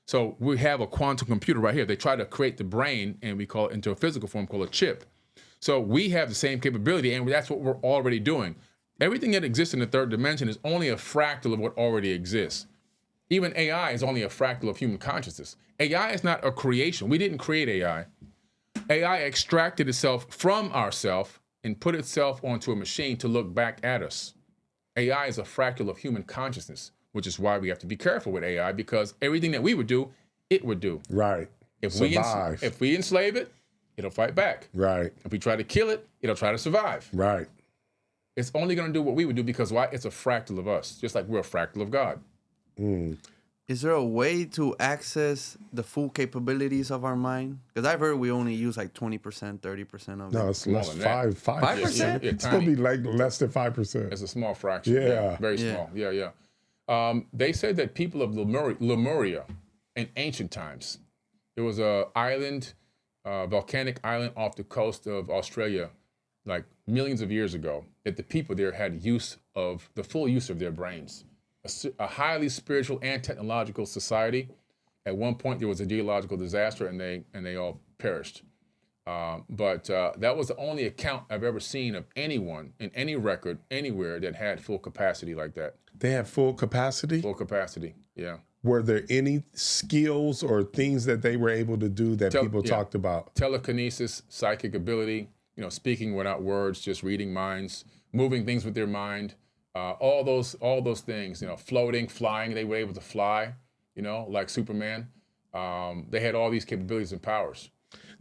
So we have a quantum computer right here. They try to create the brain, and we call it into a physical form called a chip. So we have the same capability, and that's what we're already doing. Everything that exists in the third dimension is only a fractal of what already exists. Even AI is only a fractal of human consciousness. AI is not a creation. We didn't create AI. AI extracted itself from ourself and put itself onto a machine to look back at us. AI is a fractal of human consciousness, which is why we have to be careful with AI, because everything that we would do, it would do. Right. If we enslave it, it'll fight back. Right. If we try to kill it, it'll try to survive. Right. It's only going to do what we would do because why? It's a fractal of us, just like we're a fractal of God. Is there a way to access the full capabilities of our mind? Because I've heard we only use like 20%, 30% of it. No, it's less. Smaller than that. 5%. Yeah, It's going to be like less than 5%. It's a small fraction. Yeah. Very small. Yeah. They said that people of Lemuria in ancient times, there was a island, volcanic island off the coast of Australia, like millions of years ago, that the people there had the full use of their brains. A highly spiritual and technological society. At one point, there was a geological disaster, and they all perished. But that was the only account I've ever seen of anyone in any record anywhere that had full capacity like that. They had full capacity? Full capacity, yeah. Were there any skills or things that they were able to do that people talked about? Telekinesis, psychic ability, speaking without words, just reading minds, moving things with their mind, all those things, floating, flying. They were able to fly, like Superman. They had all these capabilities and powers.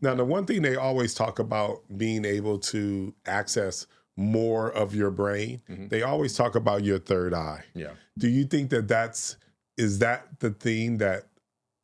Now, the one thing they always talk about being able to access more of your brain, they always talk about your third eye. Yeah. Do you think is that the thing that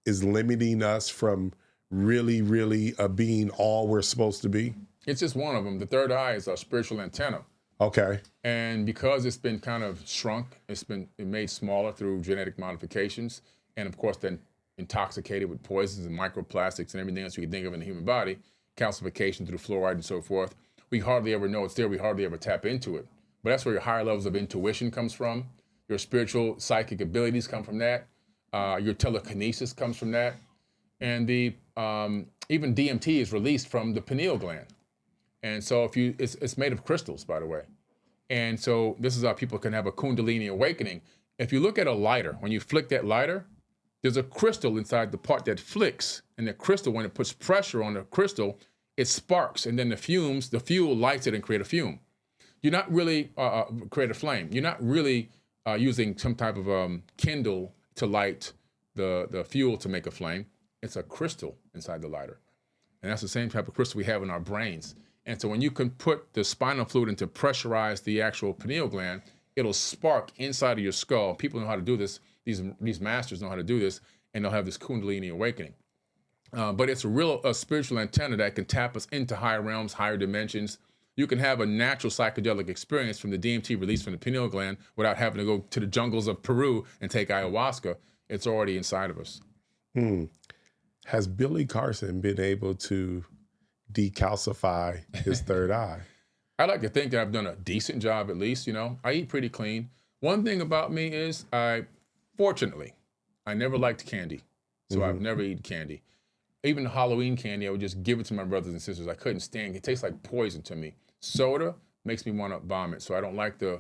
is limiting us from really, really being all we're supposed to be? It's just one of them. The third eye is our spiritual antenna. Okay. And because it's been kind of shrunk, it's been made smaller through genetic modifications, and of course then intoxicated with poisons and microplastics and everything else you can think of in the human body, calcification through fluoride and so forth. We hardly ever know it's there. We hardly ever tap into it. But that's where your higher levels of intuition comes from. Your spiritual psychic abilities come from that. Your telekinesis comes from that. And the even DMT is released from the pineal gland. And so it's made of crystals, by the way. And so this is how people can have a Kundalini awakening. If you look at a lighter, when you flick that lighter, there's a crystal inside the part that flicks. And the crystal, when it puts pressure on the crystal, it sparks. And then the fuel lights it and create a fume. You're not really create a flame. You're not really using some type of kindle to light the fuel to make a flame. It's a crystal inside the lighter. And that's the same type of crystal we have in our brains. And so when you can put the spinal fluid in to pressurize the actual pineal gland, it'll spark inside of your skull. People know how to do this. These masters know how to do this, and they'll have this Kundalini awakening. But it's a real spiritual antenna that can tap us into higher realms, higher dimensions. You can have a natural psychedelic experience from the DMT released from the pineal gland without having to go to the jungles of Peru and take ayahuasca. It's already inside of us. Has Billy Carson been able to decalcify his third eye? I like to think that I've done a decent job, at least. I eat pretty clean. One thing about me is fortunately, I never liked candy. So I've never eaten candy. Even the Halloween candy, I would just give it to my brothers and sisters. I couldn't stand it. It tastes like poison to me. Soda makes me want to vomit. So I don't like the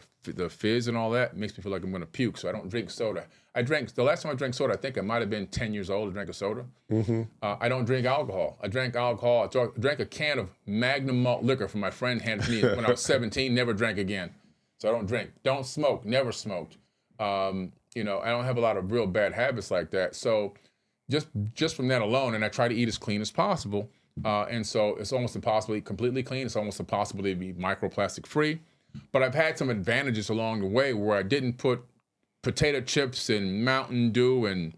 fizz and all that. It makes me feel like I'm going to puke. So I don't drink soda. The last time I drank soda, I think I might have been 10 years old to drink a soda. I don't drink alcohol. I drank a can of Magnum malt liquor from my friend handed me when I was 17, never drank again. So I don't drink. Don't smoke, never smoked. I don't have a lot of real bad habits like that. So just from that alone, and I try to eat as clean as possible. And so it's almost impossible to eat completely clean. It's almost impossible to be microplastic free. But I've had some advantages along the way where I didn't put potato chips and Mountain Dew and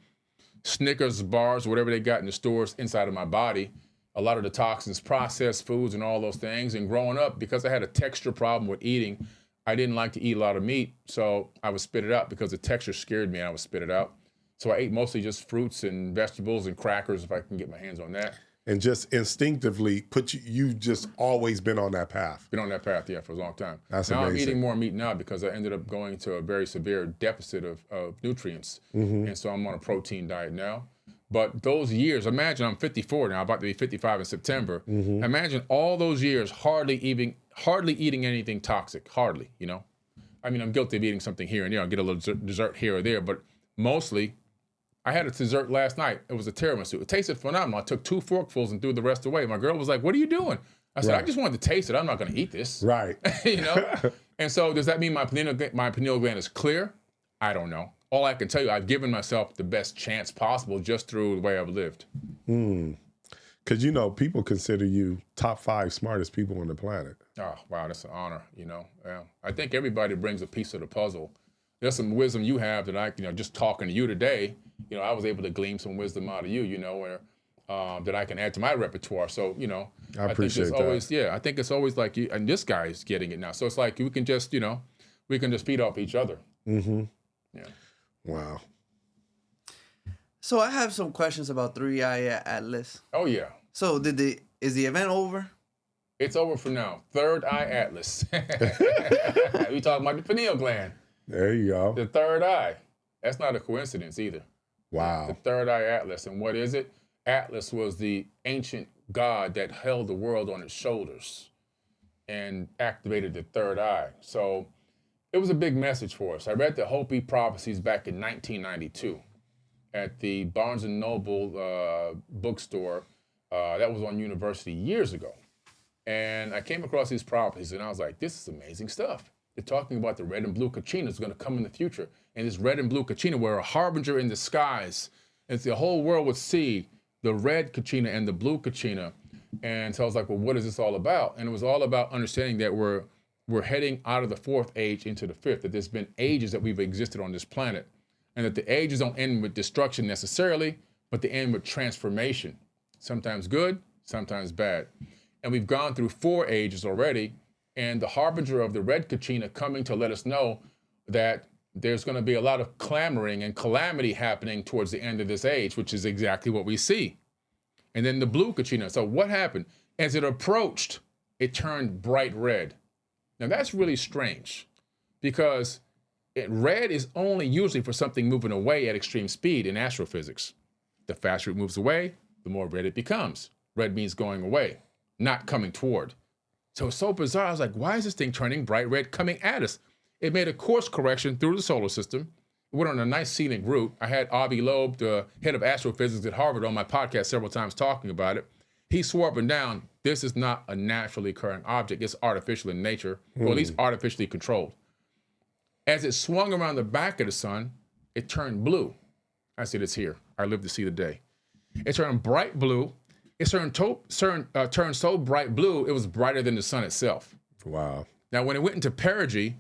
Snickers bars, whatever they got in the stores, inside of my body. A lot of the toxins, processed foods and all those things. And growing up, because I had a texture problem with eating, I didn't like to eat a lot of meat. So I would spit it out because the texture scared me and I would spit it out. So I ate mostly just fruits and vegetables and crackers if I can get my hands on that. And just instinctively you've just always been on that path. Been on that path, yeah, for a long time. That's now amazing. I'm eating more meat now because I ended up going to a very severe deficit of nutrients. And so I'm on a protein diet now. But those years, imagine I'm 54 now, about to be 55 in September. Imagine all those years hardly eating anything toxic, hardly, I mean, I'm guilty of eating something here and there. I'll get a little dessert here or there, but mostly, I had a dessert last night. It was a tiramisu. It tasted phenomenal. I took 2 forkfuls and threw the rest away. My girl was like, "What are you doing?" I said, "I just wanted to taste it. I'm not going to eat this." Right. And so does that mean my pineal gland is clear? I don't know. All I can tell you, I've given myself the best chance possible just through the way I've lived. Because, people consider you top 5 smartest people on the planet. Oh, wow, that's an honor, Yeah. I think everybody brings a piece of the puzzle. There's some wisdom you have that I, just talking to you today, I was able to glean some wisdom out of you, where that I can add to my repertoire. So, I appreciate that. Always, I think it's always like you, and this guy is getting it now. So it's like we can just, feed off each other. Yeah. Wow. So I have some questions about 3i Atlas. Oh yeah. So is the event over? It's over for now. Third eye Atlas. We talking about the pineal gland. There you go. The third eye. That's not a coincidence either. Wow. The third eye Atlas. And what is it? Atlas was the ancient god that held the world on its shoulders and activated the third eye. So it was a big message for us. I read the Hopi prophecies back in 1992 at the Barnes & Noble bookstore that was on University years ago. And I came across these prophecies and I was like, this is amazing stuff. They're talking about the red and blue kachina is going to come in the future. And this red and blue kachina were a harbinger in the skies. And the whole world would see the red kachina and the blue kachina. And so I was like, well, what is this all about? And it was all about understanding that we're heading out of the 4th age into the 5th, that there's been ages that we've existed on this planet. And that the ages don't end with destruction necessarily, but they end with transformation. Sometimes good, sometimes bad. And we've gone through 4 ages already. And the harbinger of the red kachina coming to let us know that there's going to be a lot of clamoring and calamity happening towards the end of this age, which is exactly what we see. And then the blue kachina. So what happened? As it approached, it turned bright red. Now that's really strange because red is only usually for something moving away at extreme speed in astrophysics. The faster it moves away, the more red it becomes. Red means going away, not coming toward. So it's so bizarre. I was like, why is this thing turning bright red coming at us? It made a course correction through the solar system. went on a nice scenic route. I had Avi Loeb, the head of astrophysics at Harvard, on my podcast several times talking about it. He swore up and down, this is not a naturally occurring object. It's artificial in nature, or at least artificially controlled. As it swung around the back of the sun, it turned blue. I said, it's here. I live to see the day. It turned bright blue. It turned so bright blue, it was brighter than the sun itself. Wow. Now, when it went into perigee,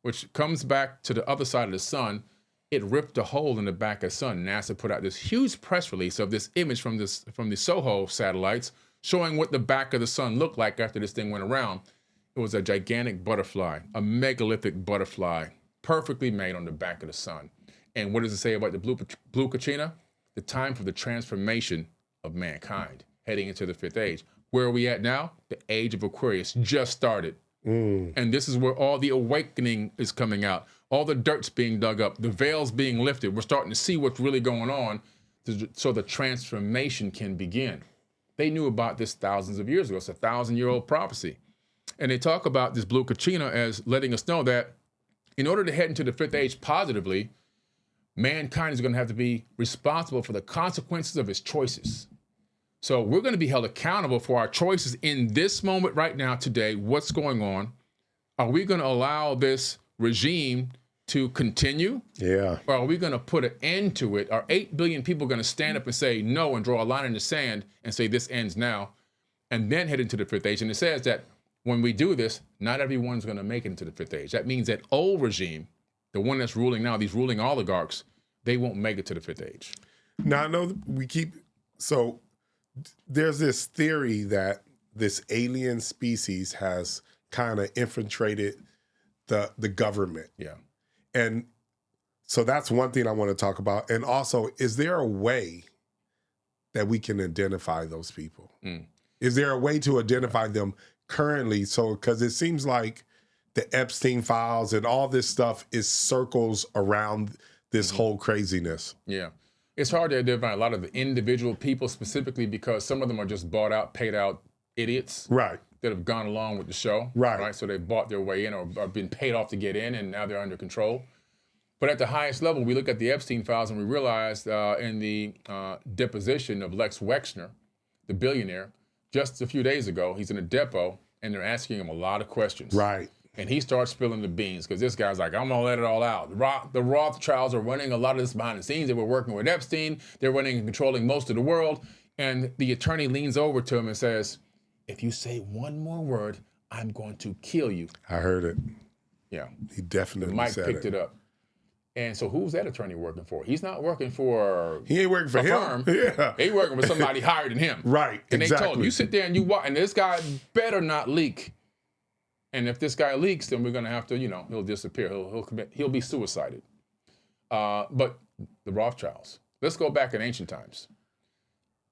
which comes back to the other side of the sun, it ripped a hole in the back of the sun. NASA put out this huge press release of this image from the SOHO satellites showing what the back of the sun looked like after this thing went around. It was a gigantic butterfly, a megalithic butterfly, perfectly made on the back of the sun. And what does it say about the blue Kachina? The time for the transformation of mankind, heading into the fifth age. Where are we at now? The age of Aquarius just started. And this is where all the awakening is coming out. All the dirt's being dug up. The veil's being lifted. We're starting to see what's really going on so the transformation can begin. They knew about this thousands of years ago. It's a 1,000-year-old prophecy. And they talk about this blue Kachina as letting us know that in order to head into the fifth age positively, mankind is going to have to be responsible for the consequences of its choices. So we're going to be held accountable for our choices in this moment right now, today. What's going on? Are we going to allow this regime to continue? Yeah. Or are we going to put an end to it? Are 8 billion people going to stand up and say no and draw a line in the sand and say this ends now and then head into the fifth age? And it says that when we do this, not everyone's going to make it into the fifth age. That means that old regime, the one that's ruling now, these ruling oligarchs, they won't make it to the fifth age. Now, I know so there's this theory that this alien species has kind of infiltrated the government. Yeah. And so that's one thing I want to talk about. And also, is there a way that we can identify those people? Is there a way to identify them currently? So, because it seems like the Epstein files and all this stuff is circles around this whole craziness. Yeah. It's hard to identify a lot of the individual people specifically because some of them are just bought out, paid out idiots. Right. That have gone along with the show. Right. So they bought their way in or been paid off to get in and now they're under control. But at the highest level, we look at the Epstein files and we realized in the deposition of Lex Wexner, the billionaire, just a few days ago, he's in a depot and they're asking him a lot of questions. Right. And he starts spilling the beans because this guy's like, I'm going to let it all out. The Rothschilds are running a lot of this behind the scenes. They were working with Epstein. They're running and controlling most of the world. And the attorney leans over to him and says, if you say one more word, I'm going to kill you. I heard it. Yeah. He definitely Mike said picked it up. And so who's that attorney working for? He's not working for He ain't working for him. firm. Yeah. He's working for somebody higher than him. Right. And exactly. they told him, you sit there and you watch, and this guy better not leak. And if this guy leaks, then we're going to have to, he'll disappear. He'll be suicided. But the Rothschilds, let's go back in ancient times.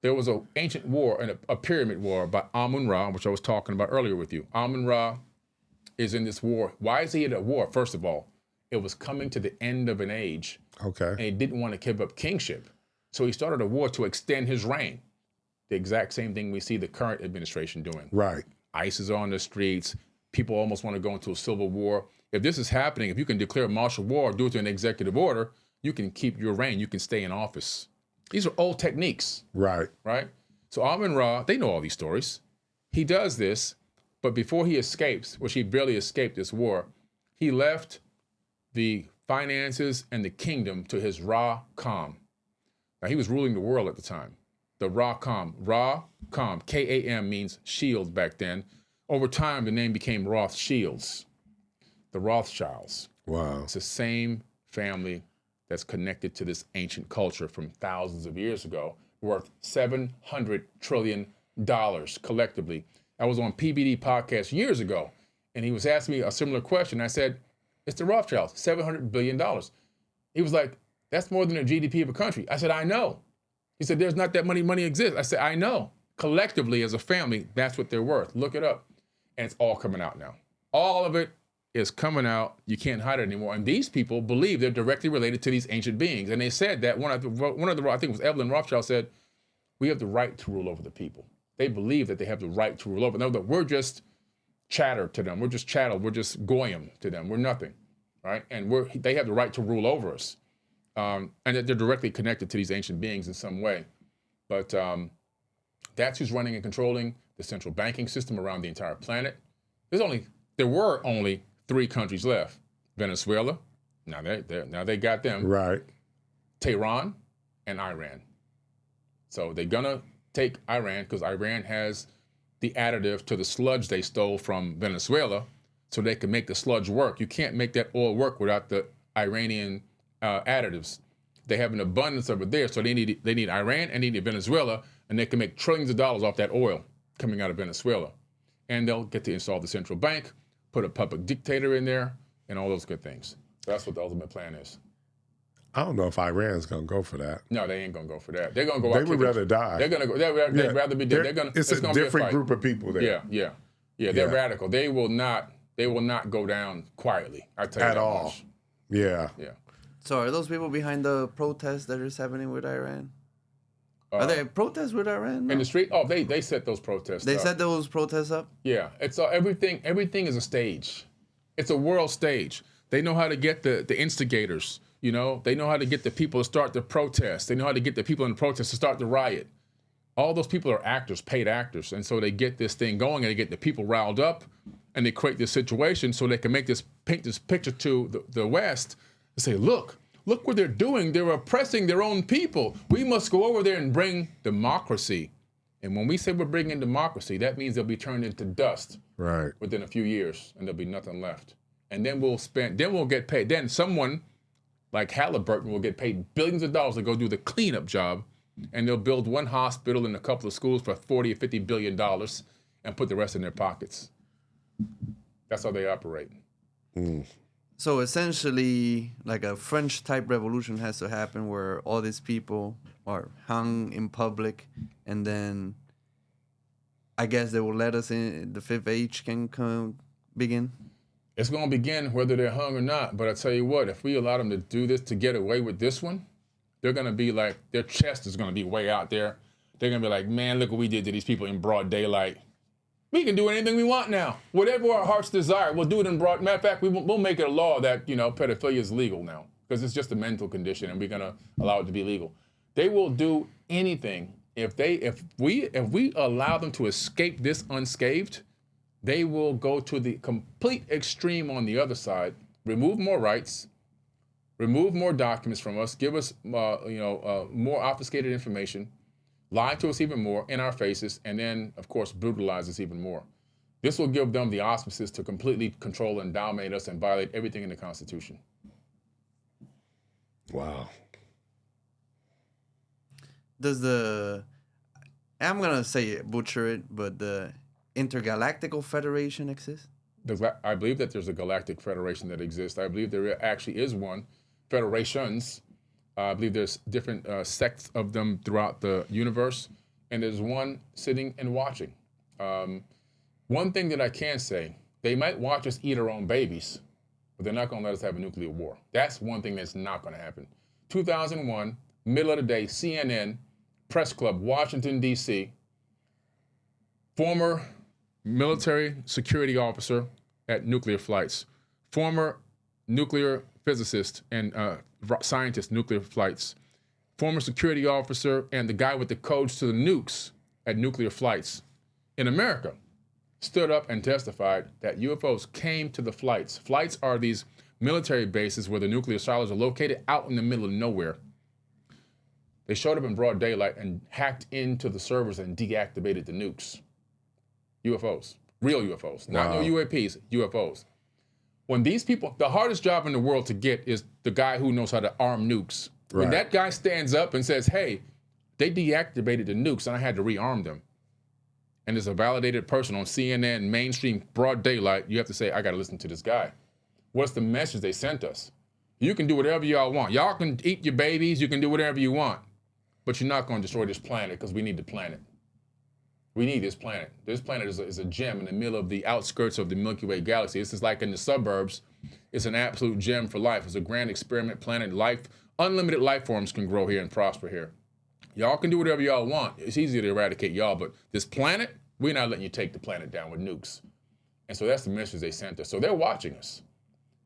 There was an ancient war, a pyramid war by Amun-Ra, which I was talking about earlier with you. Amun-Ra is in this war. Why is he at a war? First of all, it was coming to the end of an age. Okay. And he didn't want to give up kingship. So he started a war to extend his reign. The exact same thing we see the current administration doing. Right. ICE is on the streets. People almost want to go into a civil war. If this is happening, if you can declare martial war, do it through an executive order, you can keep your reign. You can stay in office. These are old techniques. Right. Right? So Amun-Ra, they know all these stories. He does this, but before he escapes, which he barely escaped this war, he left the finances and the kingdom to his Ra-Kam. Now, he was ruling the world at the time. The Ra-Kam. Ra-Kam, K-A-M, means shield back then. Over time, the name became Rothschilds, the Rothschilds. Wow. It's the same family that's connected to this ancient culture from thousands of years ago, worth $700 trillion collectively. I was on PBD podcast years ago, and he was asking me a similar question. I said, it's the Rothschilds, $700 billion. He was like, that's more than the GDP of a country. I said, I know. He said, there's not that money exists. I said, I know. Collectively, as a family, that's what they're worth. Look it up. And it's all coming out now. All of it is coming out. You can't hide it anymore. And these people believe they're directly related to these ancient beings. And they said that one of the I think it was Evelyn Rothschild said, we have the right to rule over the people. They believe that they have the right to rule over them. We're just chatter to them. We're just chattel. We're just goyim to them. We're nothing, right? And they have the right to rule over us. and that they're directly connected to these ancient beings in some way. But that's who's running and controlling the central banking system around the entire planet. There were only 3 countries left: Venezuela, now they got them, right? Tehran, and Iran. So they're gonna take Iran because Iran has the additive to the sludge they stole from Venezuela, so they can make the sludge work. You can't make that oil work without the Iranian additives. They have an abundance of it there, so they need Iran and they need Venezuela, and they can make trillions of dollars off that oil coming out of Venezuela. And they'll get to install the central bank, put a public dictator in there, and all those good things. That's what the ultimate plan is. I don't know if Iran's gonna go for that. No, they ain't gonna go for that. They're gonna go. They would rather die. They're gonna go. They'd rather be dead. It's a different group of people there. Yeah. They're radical. They will not go down quietly. I tell you at that all. much. Yeah. So are those people behind the protests that is happening with Iran? Are there protests with Iran? No. In the street? Oh, they set those protests. They up. set those protests up. Yeah, it's everything. Everything is a stage. It's a world stage. They know how to get the instigators. You know, they know how to get the people to start the protest. They know how to get the people in the protest to start the riot. All those people are actors, paid actors, and so they get this thing going and they get the people riled up, and they create this situation so they can paint this picture to the West and say, look what they're doing. They're oppressing their own people. We must go over there and bring democracy. And when we say we're bringing democracy, that means they'll be turned into dust within a few years, and there'll be nothing left. And then we'll get paid. Then someone like Halliburton will get paid billions of dollars to go do the cleanup job, and they'll build one hospital and a couple of schools for $40 or $50 billion and put the rest in their pockets. That's how they operate. So essentially, like a French-type revolution has to happen where all these people are hung in public, and then I guess they will let us in. The Fifth Age can begin. It's going to begin whether they're hung or not. But I tell you what, if we allow them to do this, to get away with this one, they're going to be like, their chest is going to be way out there. They're going to be like, man, look what we did to these people in broad daylight. We can do anything we want now. Whatever our hearts desire, we'll do it in broad. Matter of fact, we'll make it a law that, pedophilia is legal now because it's just a mental condition, and we're going to allow it to be legal. They will do anything. If we allow them to escape this unscathed, they will go to the complete extreme on the other side, remove more rights, remove more documents from us, give us more obfuscated information, lie to us even more in our faces, and then, of course, brutalize us even more. This will give them the auspices to completely control and dominate us and violate everything in the Constitution. Wow. I'm going to say it, butcher it, but the Intergalactical Federation exist? I believe that there's a galactic federation that exists. I believe there actually is one. Federations. I believe there's different sects of them throughout the universe, and there's one sitting and watching. One thing that I can say, they might watch us eat our own babies, but they're not going to let us have a nuclear war. That's one thing that's not going to happen. 2001, middle of the day, CNN, Press Club, Washington, D.C., former military security officer at nuclear flights, former nuclear physicist and scientist, nuclear flights, former security officer and the guy with the codes to the nukes at nuclear flights in America, stood up and testified that UFOs came to the flights. Flights are these military bases where the nuclear silos are located out in the middle of nowhere. They showed up in broad daylight and hacked into the servers and deactivated the nukes. UFOs, real UFOs, not no UAPs, UFOs. When these people, the hardest job in the world to get is the guy who knows how to arm nukes. Right. When that guy stands up and says, hey, they deactivated the nukes and I had to rearm them, and there's a validated person on CNN, mainstream, broad daylight, you have to say, I got to listen to this guy. What's the message they sent us? You can do whatever y'all want. Y'all can eat your babies, you can do whatever you want, but you're not going to destroy this planet because we need the planet. We need this planet. This planet is a gem in the middle of the outskirts of the Milky Way galaxy. This is like in the suburbs. It's an absolute gem for life. It's a grand experiment planet. Life, unlimited life forms can grow here and prosper here. Y'all can do whatever y'all want. It's easy to eradicate y'all, but this planet, we're not letting you take the planet down with nukes. And so that's the message they sent us. So they're watching us,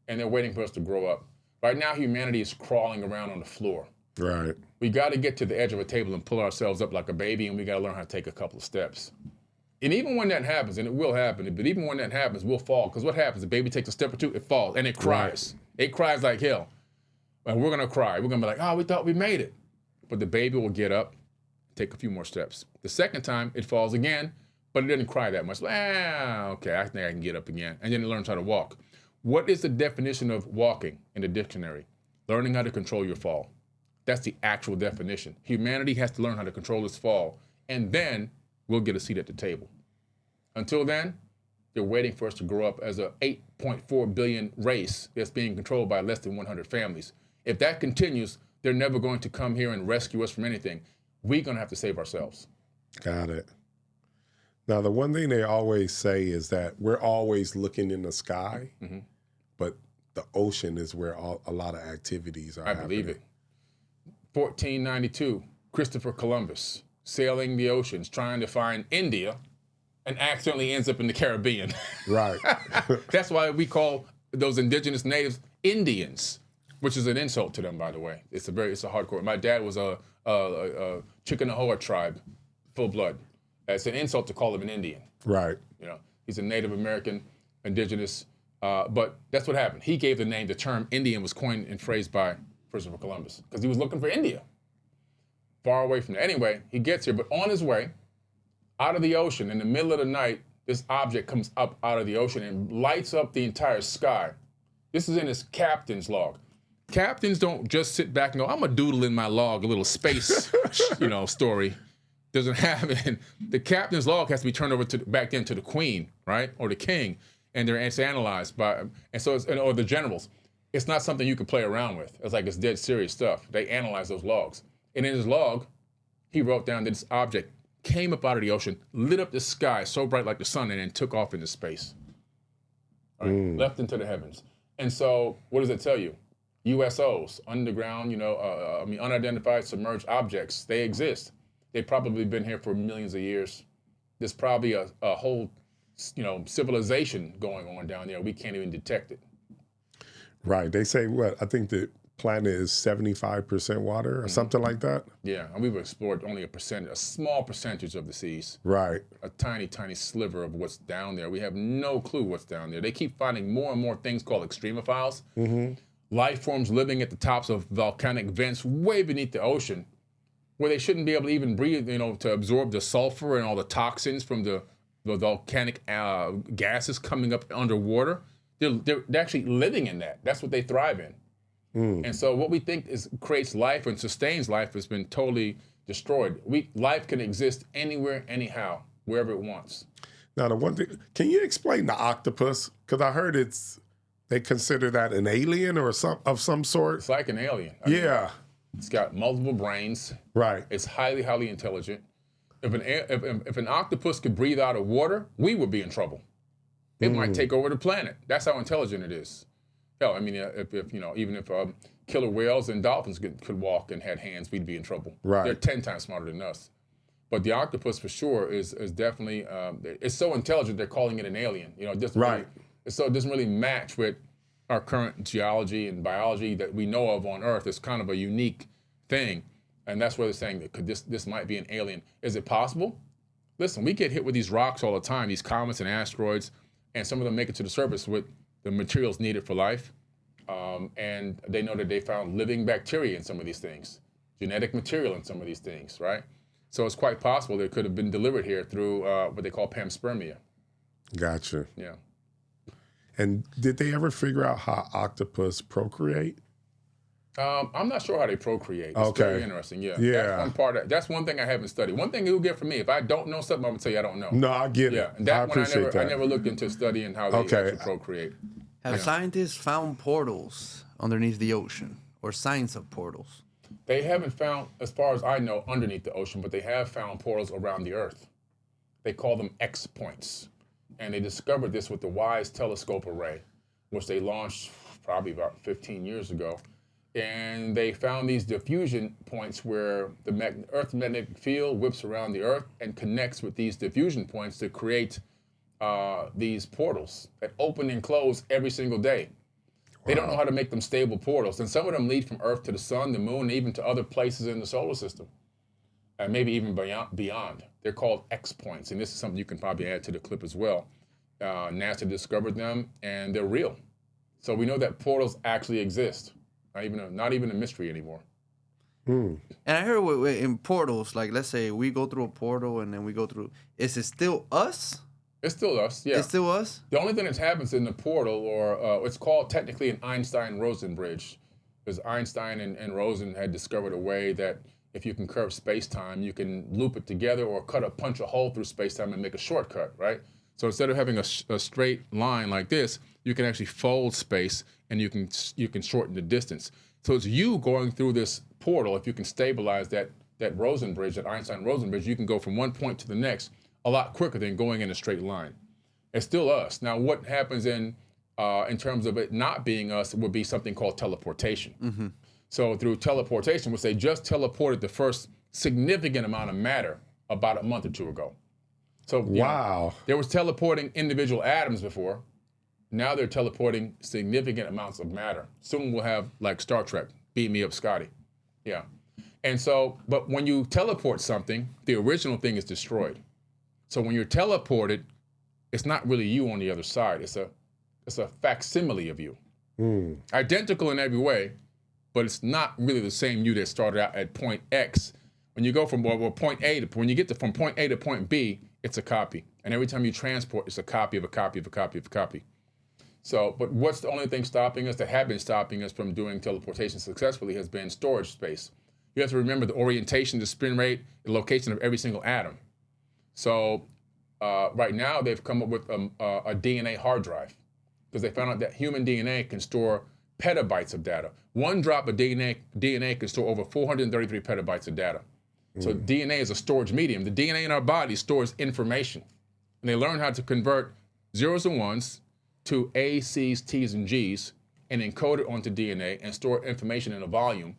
and they're waiting for us to grow up. Right now, humanity is crawling around on the floor. Right. We got to get to the edge of a table and pull ourselves up like a baby, and we got to learn how to take a couple of steps. And even when that happens, and it will happen, but even when that happens, we'll fall. Because what happens? The baby takes a step or two, it falls, and it cries. Right. It cries like hell. And we're going to cry. We're going to be like, oh, we thought we made it. But the baby will get up, take a few more steps. The second time, it falls again, but it didn't cry that much. Okay, I think I can get up again. And then it learns how to walk. What is the definition of walking in the dictionary? Learning how to control your fall. That's the actual definition. Humanity has to learn how to control its fall, and then we'll get a seat at the table. Until then, they're waiting for us to grow up as a 8.4 billion race that's being controlled by less than 100 families. If that continues, they're never going to come here and rescue us from anything. We're going to have to save ourselves. Got it. Now, the one thing they always say is that we're always looking in the sky, but the ocean is where a lot of activities are happening. I believe it. 1492, Christopher Columbus, sailing the oceans, trying to find India, and accidentally ends up in the Caribbean. Right. That's why we call those indigenous natives Indians, which is an insult to them, by the way. It's a hardcore. My dad was a Chickasaw tribe, full blood. It's an insult to call him an Indian. Right. You know, he's a Native American, indigenous, but that's what happened. He gave the name. The term Indian was coined and phrased by Christopher Columbus because he was looking for India, far away from there. Anyway, he gets here, but on his way, out of the ocean, in the middle of the night, this object comes up out of the ocean and lights up the entire sky. This is in his captain's log. Captains don't just sit back and go, I'm gonna doodle in my log a little space, story. Doesn't happen. The captain's log has to be turned over back then to the queen, right, or the king, and it's analyzed by, or the generals. It's not something you can play around with. It's like it's dead serious stuff. They analyze those logs, and in his log, he wrote down that this object came up out of the ocean, lit up the sky so bright like the sun, and then took off into space. Right? Left into the heavens. And so, what does it tell you? USOs, underground, unidentified submerged objects, they exist. They've probably been here for millions of years. There's probably a whole, civilization going on down there. We can't even detect it. Right. They say I think the planet is 75% water or something like that. Yeah, and we've explored only a small percentage of the seas. Right. A tiny, tiny sliver of what's down there. We have no clue what's down there. They keep finding more and more things called extremophiles. Life forms living at the tops of volcanic vents way beneath the ocean, where they shouldn't be able to even breathe, to absorb the sulfur and all the toxins from the volcanic gases coming up underwater. They're actually living in that. That's what they thrive in. And so what we think creates life and sustains life has been totally destroyed. Life can exist anywhere, anyhow, wherever it wants. Now, the one thing, can you explain the octopus? Because I heard they consider that an alien or of some sort. It's like an alien. It's got multiple brains. Right. It's highly, highly intelligent. If an octopus could breathe out of water, we would be in trouble. It might take over the planet. That's how intelligent it is. Hell, I mean, even if killer whales and dolphins could walk and had hands, we'd be in trouble. Right. They're 10 times smarter than us. But the octopus, for sure, is definitely it's so intelligent they're calling it an alien. It doesn't it doesn't really match with our current geology and biology that we know of on Earth. It's kind of a unique thing, and that's where they're saying that this might be an alien. Is it possible? Listen, we get hit with these rocks all the time, these comets and asteroids, and some of them make it to the surface with the materials needed for life, and they know that they found living bacteria in some of these things, genetic material in some of these things, right? So it's quite possible they could have been delivered here through what they call panspermia. Gotcha. Yeah. And did they ever figure out how octopus procreate? I'm not sure how they procreate. It's very interesting. Yeah. That's one part. That's one thing I haven't studied. One thing you'll get from me, if I don't know something, I'm gonna tell you I don't know. No, I get it. Yeah. And that I appreciate that. I never looked into studying how they actually procreate. Have scientists found portals underneath the ocean or signs of portals? They haven't found, as far as I know, underneath the ocean, but they have found portals around the Earth. They call them X points. And they discovered this with the WISE telescope array, which they launched probably about 15 years ago. And they found these diffusion points where the Earth's magnetic field whips around the Earth and connects with these diffusion points to create these portals that open and close every single day. They don't know how to make them stable portals. And some of them lead from Earth to the sun, the moon, and even to other places in the solar system. And maybe even beyond. They're called X points. And this is something you can probably add to the clip as well. NASA discovered them, and they're real. So we know that portals actually exist. Not even a mystery anymore. And I heard in portals, like let's say we go through a portal and then we go through, is it still us? It's still us, yeah. It's still us? The only thing that happens in the portal, or it's called technically an Einstein-Rosen bridge, because Einstein and Rosen had discovered a way that if you can curve space-time, you can loop it together or punch a hole through space-time and make a shortcut, right? So instead of having a straight line like this, you can actually fold space and you can shorten the distance. So it's you going through this portal. If you can stabilize that Rosen bridge, that Einstein-Rosen bridge, you can go from one point to the next a lot quicker than going in a straight line. It's still us. Now, what happens in terms of it not being us would be something called teleportation. Mm-hmm. So through teleportation, which they just teleported the first significant amount of matter about a month or two ago. So wow, there was teleporting individual atoms before. Now they're teleporting significant amounts of matter. Soon we'll have like Star Trek, beam me up, Scotty. Yeah. And so, but when you teleport something, the original thing is destroyed. So when you're teleported, it's not really you on the other side. It's a facsimile of you. Identical in every way, but it's not really the same you that started out at point X. When you go from point A to when you get from point A to point B, it's a copy. And every time you transport, it's a copy of a copy of a copy of a copy. So, but what's the only thing stopping us that have been stopping us from doing teleportation successfully has been storage space. You have to remember the orientation, the spin rate, the location of every single atom. So right now they've come up with a DNA hard drive because they found out that human DNA can store petabytes of data. One drop of DNA can store over 433 petabytes of data. So DNA is a storage medium. The DNA in our body stores information. And they learn how to convert zeros and ones to A, C's, T's, and G's and encode it onto DNA and store information in a volume.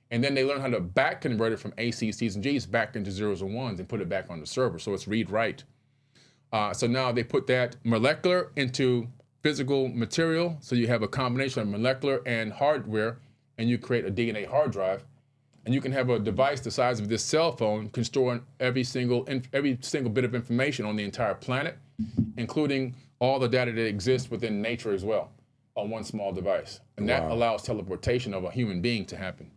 And then they learn how to back convert it from A, C's, T's, and G's back into zeros and ones and put it back on the server. So it's read-write. So now they put that molecular into physical material. So you have a combination of molecular and hardware, and you create a DNA hard drive. And you can have a device the size of this cell phone can store every single bit of information on the entire planet, including all the data that exists within nature as well, on one small device. And that allows teleportation of a human being to happen.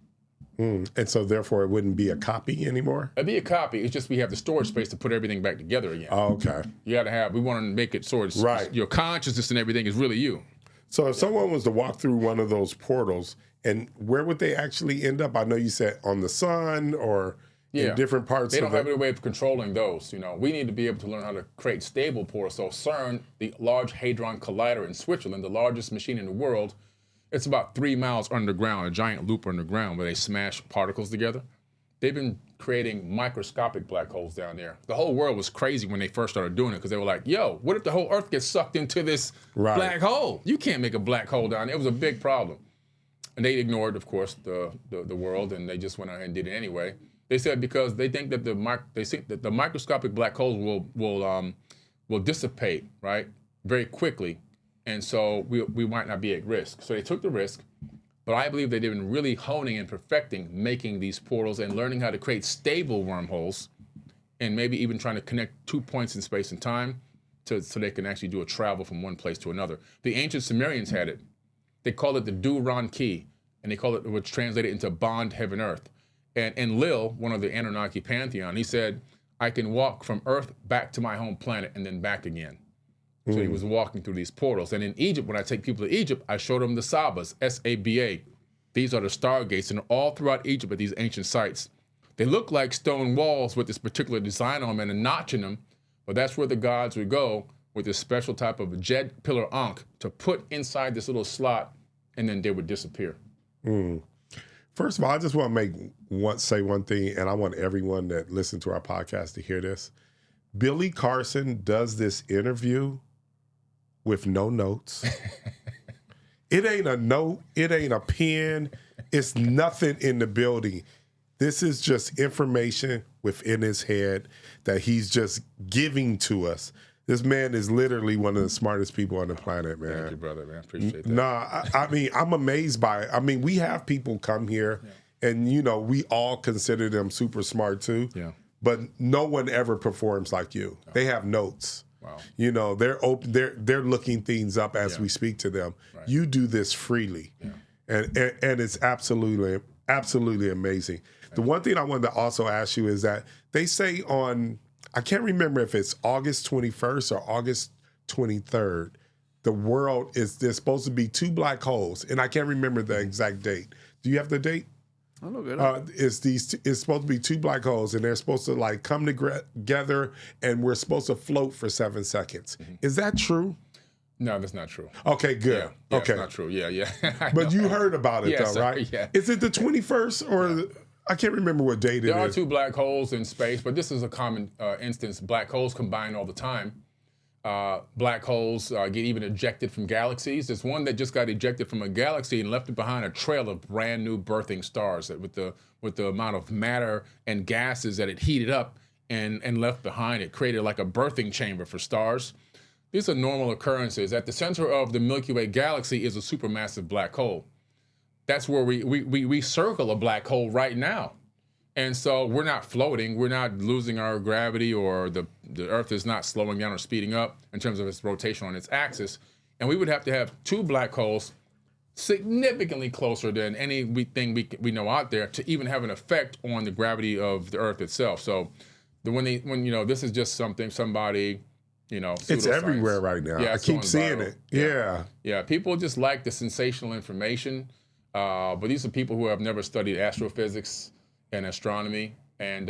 And so therefore it wouldn't be a copy anymore? It'd be a copy. It's just we have the storage space to put everything back together again. Oh, okay. We want to make it so it's your consciousness and everything is really you. So if someone was to walk through one of those portals, and where would they actually end up? I know you said on the sun or in different parts. They don't have any way of controlling those. We need to be able to learn how to create stable portals. So CERN, the Large Hadron Collider in Switzerland, the largest machine in the world, it's about 3 miles underground, a giant loop underground where they smash particles together. They've been creating microscopic black holes down there. The whole world was crazy when they first started doing it because they were like, yo, what if the whole Earth gets sucked into this black hole? You can't make a black hole down there. It was a big problem. And they ignored, of course, the world, and they just went ahead and did it anyway. They said because they think that the microscopic black holes will dissipate, right, very quickly, and so we might not be at risk. So they took the risk, but I believe they've been really honing and perfecting making these portals and learning how to create stable wormholes, and maybe even trying to connect 2 points in space and time so they can actually do a travel from one place to another. The ancient Sumerians had it. They call it the Du-Ran Key, and they call it, which translated into bond heaven earth. And Lil, one of the Anunnaki pantheon, he said, I can walk from Earth back to my home planet and then back again. So he was walking through these portals. And in Egypt, when I take people to Egypt, I show them the Sabas, S-A-B-A. These are the stargates, and all throughout Egypt at these ancient sites. They look like stone walls with this particular design on them and a notch in them, but that's where the gods would go with this special type of jet pillar ankh to put inside this little slot, and then they would disappear. First of all, I just want to say one thing, and I want everyone that listens to our podcast to hear this. Billy Carson does this interview with no notes. It ain't a note. It ain't a pen. It's nothing in the building. This is just information within his head that he's just giving to us. This man is literally one of the smartest people on the planet, man. Thank you, brother, man. Appreciate that. Nah, I mean, I'm amazed by it. I mean, we have people come here, and we all consider them super smart too. Yeah. But no one ever performs like you. No. They have notes. Wow. They're open. They're looking things up as we speak to them. Right. You do this freely, and it's absolutely amazing. The one thing I wanted to also ask you is that they say on, I can't remember if it's August 21st or August 23rd, there's supposed to be 2 black holes, and I can't remember the exact date. Do you have the date? I look it up. It's supposed to be 2 black holes, and they're supposed to like come together, and we're supposed to float for 7 seconds. Mm-hmm. Is that true? No, that's not true. Okay, good. Yeah, okay, it's not true. Yeah. But you heard about it though, right? Yeah. Is it the 21st or I can't remember what date it is. There are 2 black holes in space, but this is a common instance. Black holes combine all the time. Black holes get even ejected from galaxies. There's one that just got ejected from a galaxy and left behind a trail of brand new birthing stars with the amount of matter and gases that it heated up and left behind. It created like a birthing chamber for stars. These are normal occurrences. At the center of the Milky Way galaxy is a supermassive black hole. That's where we circle a black hole right now. And so we're not floating, we're not losing our gravity, or the Earth is not slowing down or speeding up in terms of its rotation on its axis. And we would have to have 2 black holes significantly closer than anything we know out there to even have an effect on the gravity of the Earth itself. So this is just somebody, it's everywhere right now. Yeah, I keep seeing it. Yeah. People just like the sensational information, but these are people who have never studied astrophysics and astronomy, and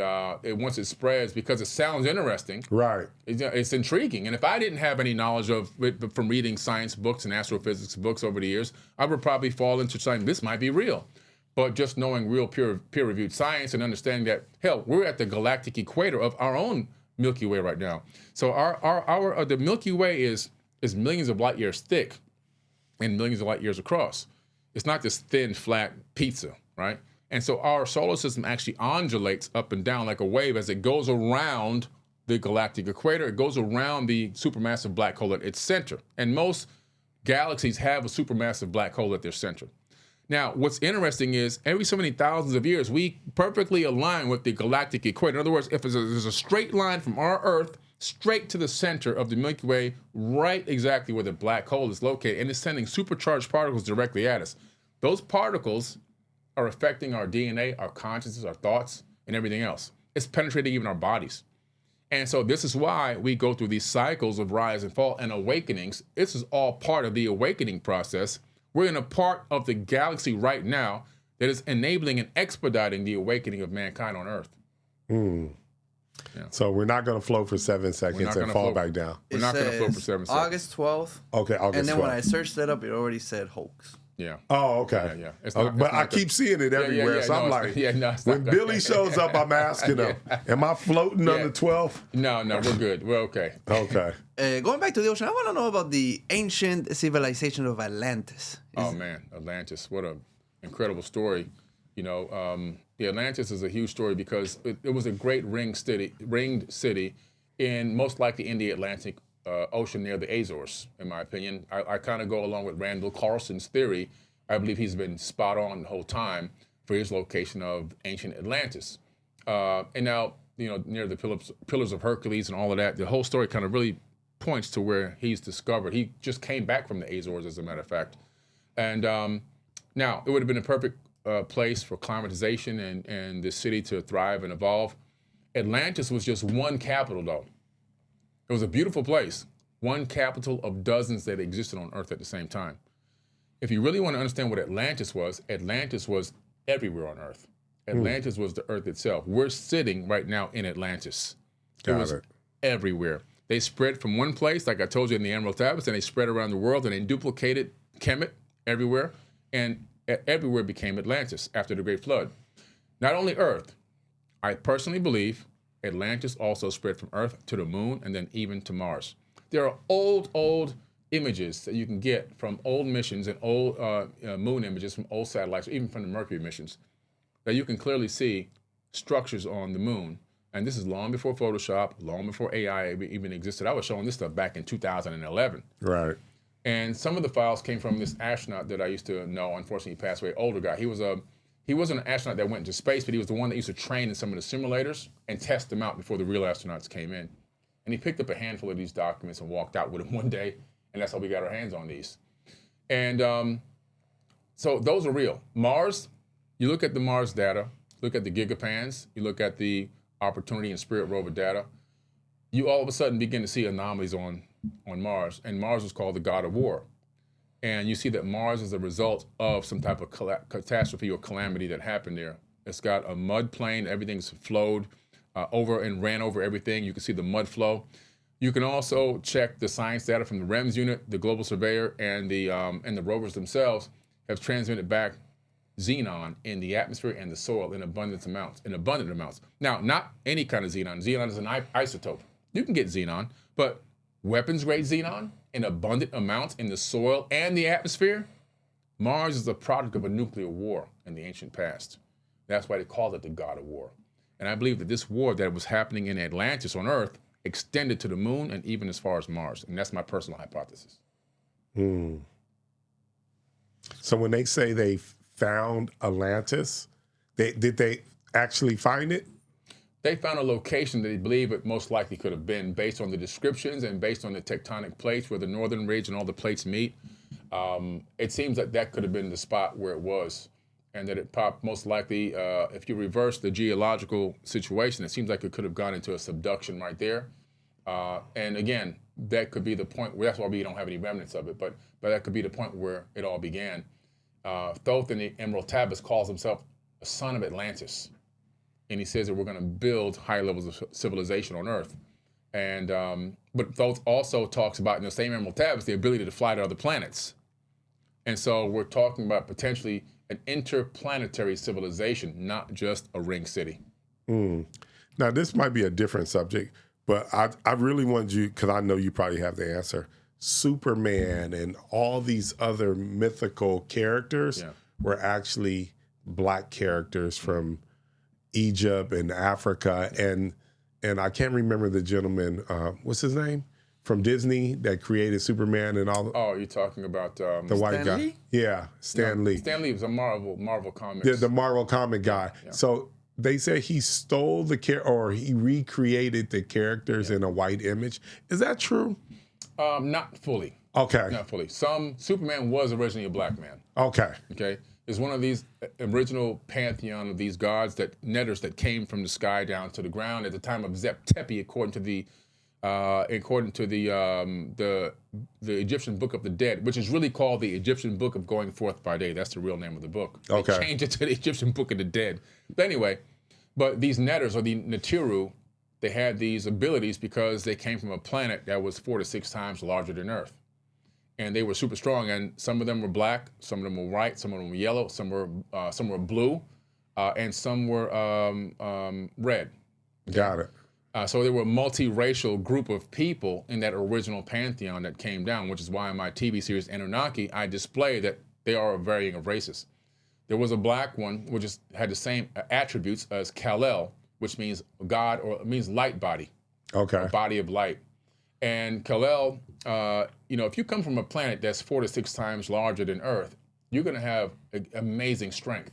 once it spreads, because it sounds interesting, right? It's intriguing. And if I didn't have any knowledge of it from reading science books and astrophysics books over the years, I would probably fall into saying this might be real. But just knowing real peer-reviewed science and understanding that, hell, we're at the galactic equator of our own Milky Way right now. So the Milky Way is millions of light years thick and millions of light years across. It's not this thin, flat pizza, right? And so our solar system actually undulates up and down like a wave as it goes around the galactic equator. It goes around the supermassive black hole at its center. And most galaxies have a supermassive black hole at their center. Now, what's interesting is every so many thousands of years, we perfectly align with the galactic equator. In other words, if there's a straight line from our Earth straight to the center of the Milky Way, right exactly where the black hole is located, and it's sending supercharged particles directly at us. Those particles are affecting our DNA, our consciousness, our thoughts, and everything else. It's penetrating even our bodies. And so this is why we go through these cycles of rise and fall and awakenings. This is all part of the awakening process. We're in a part of the galaxy right now that is enabling and expediting the awakening of mankind on Earth. Yeah. So we're not going to float for 7 seconds and fall back down. We're not going to float for 7 seconds. August 12th. Okay, August 12th. And then when I searched that up, it already said hoax. Yeah. Oh, okay. Yeah. But I keep seeing it everywhere, so I'm like, when Billy shows up, I'm asking him, am I floating on the 12th? No, we're good. We're okay. Okay. Going back to the ocean, I want to know about the ancient civilization of Atlantis. Oh, man, Atlantis. What an incredible story. The Atlantis is a huge story because it was a great ringed city in most likely in the Atlantic Ocean near the Azores, in my opinion. I kind of go along with Randall Carson's theory. I believe he's been spot on the whole time for his location of ancient Atlantis. And now, near the Pillars of Hercules and all of that, the whole story kind of really points to where he's discovered. He just came back from the Azores, as a matter of fact. And now, it would have been a perfect place for climatization and the city to thrive and evolve. Atlantis was just one capital, though. It was a beautiful place, one capital of dozens that existed on Earth at the same time. If you really want to understand what Atlantis was everywhere on Earth. Atlantis was the Earth itself. We're sitting right now in Atlantis. It was everywhere. They spread from one place, like I told you in the Emerald Tablets, and they spread around the world, and they duplicated Kemet everywhere, and everywhere became Atlantis after the Great Flood. Not only Earth, I personally believe Atlantis also spread from Earth to the moon and then even to Mars. There are old images that you can get from old missions and old moon images from old satellites, or even from the Mercury missions, that you can clearly see structures on the moon And this is long before Photoshop, long before AI even existed. I was showing this stuff back in 2011. Right. And some of the files came from this astronaut that I used to know. Unfortunately, he passed away, older guy. He wasn't an astronaut that went into space, but he was the one that used to train in some of the simulators and test them out before the real astronauts came in. And he picked up a handful of these documents and walked out with them one day, and that's how we got our hands on these. And so those are real. Mars, you look at the Mars data, look at the gigapans, you look at the Opportunity and Spirit rover data, you all of a sudden begin to see anomalies on Mars, and Mars is called the god of war. And you see that Mars is a result of some type of catastrophe or calamity that happened there. It's got a mud plain, everything's flowed over and ran over everything. You can see the mud flow. You can also check the science data from the REMS unit, the Global Surveyor, and the rovers themselves have transmitted back xenon in the atmosphere and the soil in abundant amounts. Now, not any kind of xenon. Xenon is an isotope. You can get xenon, but weapons-grade xenon in abundant amounts in the soil and the atmosphere? Mars is a product of a nuclear war in the ancient past. That's why they called it the god of war. And I believe that this war that was happening in Atlantis on Earth extended to the moon and even as far as Mars. And that's my personal hypothesis. So when they say they found Atlantis, did they actually find it? They found a location that they believe it most likely could have been based on the descriptions and based on the tectonic plates where the northern ridge and all the plates meet. It seems that that could have been the spot where it was, and that it popped most likely, if you reverse the geological situation, it seems like it could have gone into a subduction right there. And again, that could be the point where, that's why we don't have any remnants of it, but that could be the point where it all began. Thoth in the Emerald Tablets calls himself a son of Atlantis. And he says that we're going to build higher levels of civilization on Earth. And but Thoth also talks about in the same Emerald Tablets the ability to fly to other planets. And so we're talking about potentially an interplanetary civilization, not just a ring city. Now, this might be a different subject, but I really wanted you, because I know you probably have the answer. Superman and all these other mythical characters were actually black characters from Egypt and Africa, and I can't remember the gentleman. What's his name from Disney that created Superman and all? Oh, you're talking about the white Stan guy? Lee? Yeah, Stan Lee. Stan Lee was a Marvel Comics. The Marvel comic guy. Yeah. So they said he stole or he recreated the characters in a white image. Is that true? Not fully. Okay. Not fully. Superman was originally a black man. Okay. Okay. Is one of these original pantheon of these gods netters that came from the sky down to the ground at the time of Zep Tepi, according to the Egyptian Book of the Dead, which is really called the Egyptian Book of Going Forth by Day. That's the real name of the book. Okay. They changed it to the Egyptian Book of the Dead. But anyway, these netters, or the Natiru, they had these abilities because they came from a planet that was 4 to 6 times larger than Earth. And they were super strong, and some of them were black, some of them were white, some of them were yellow, some were blue, and some were red. Got it. So there were a multiracial group of people in that original pantheon that came down, which is why in my TV series Anunnaki, I display that they are a varying of races. There was a black one which had the same attributes as Kal-El, which means God, or it means light body, okay, a body of light. And Kal-El, if you come from a planet that's 4 to 6 times larger than Earth, you're going to have amazing strength.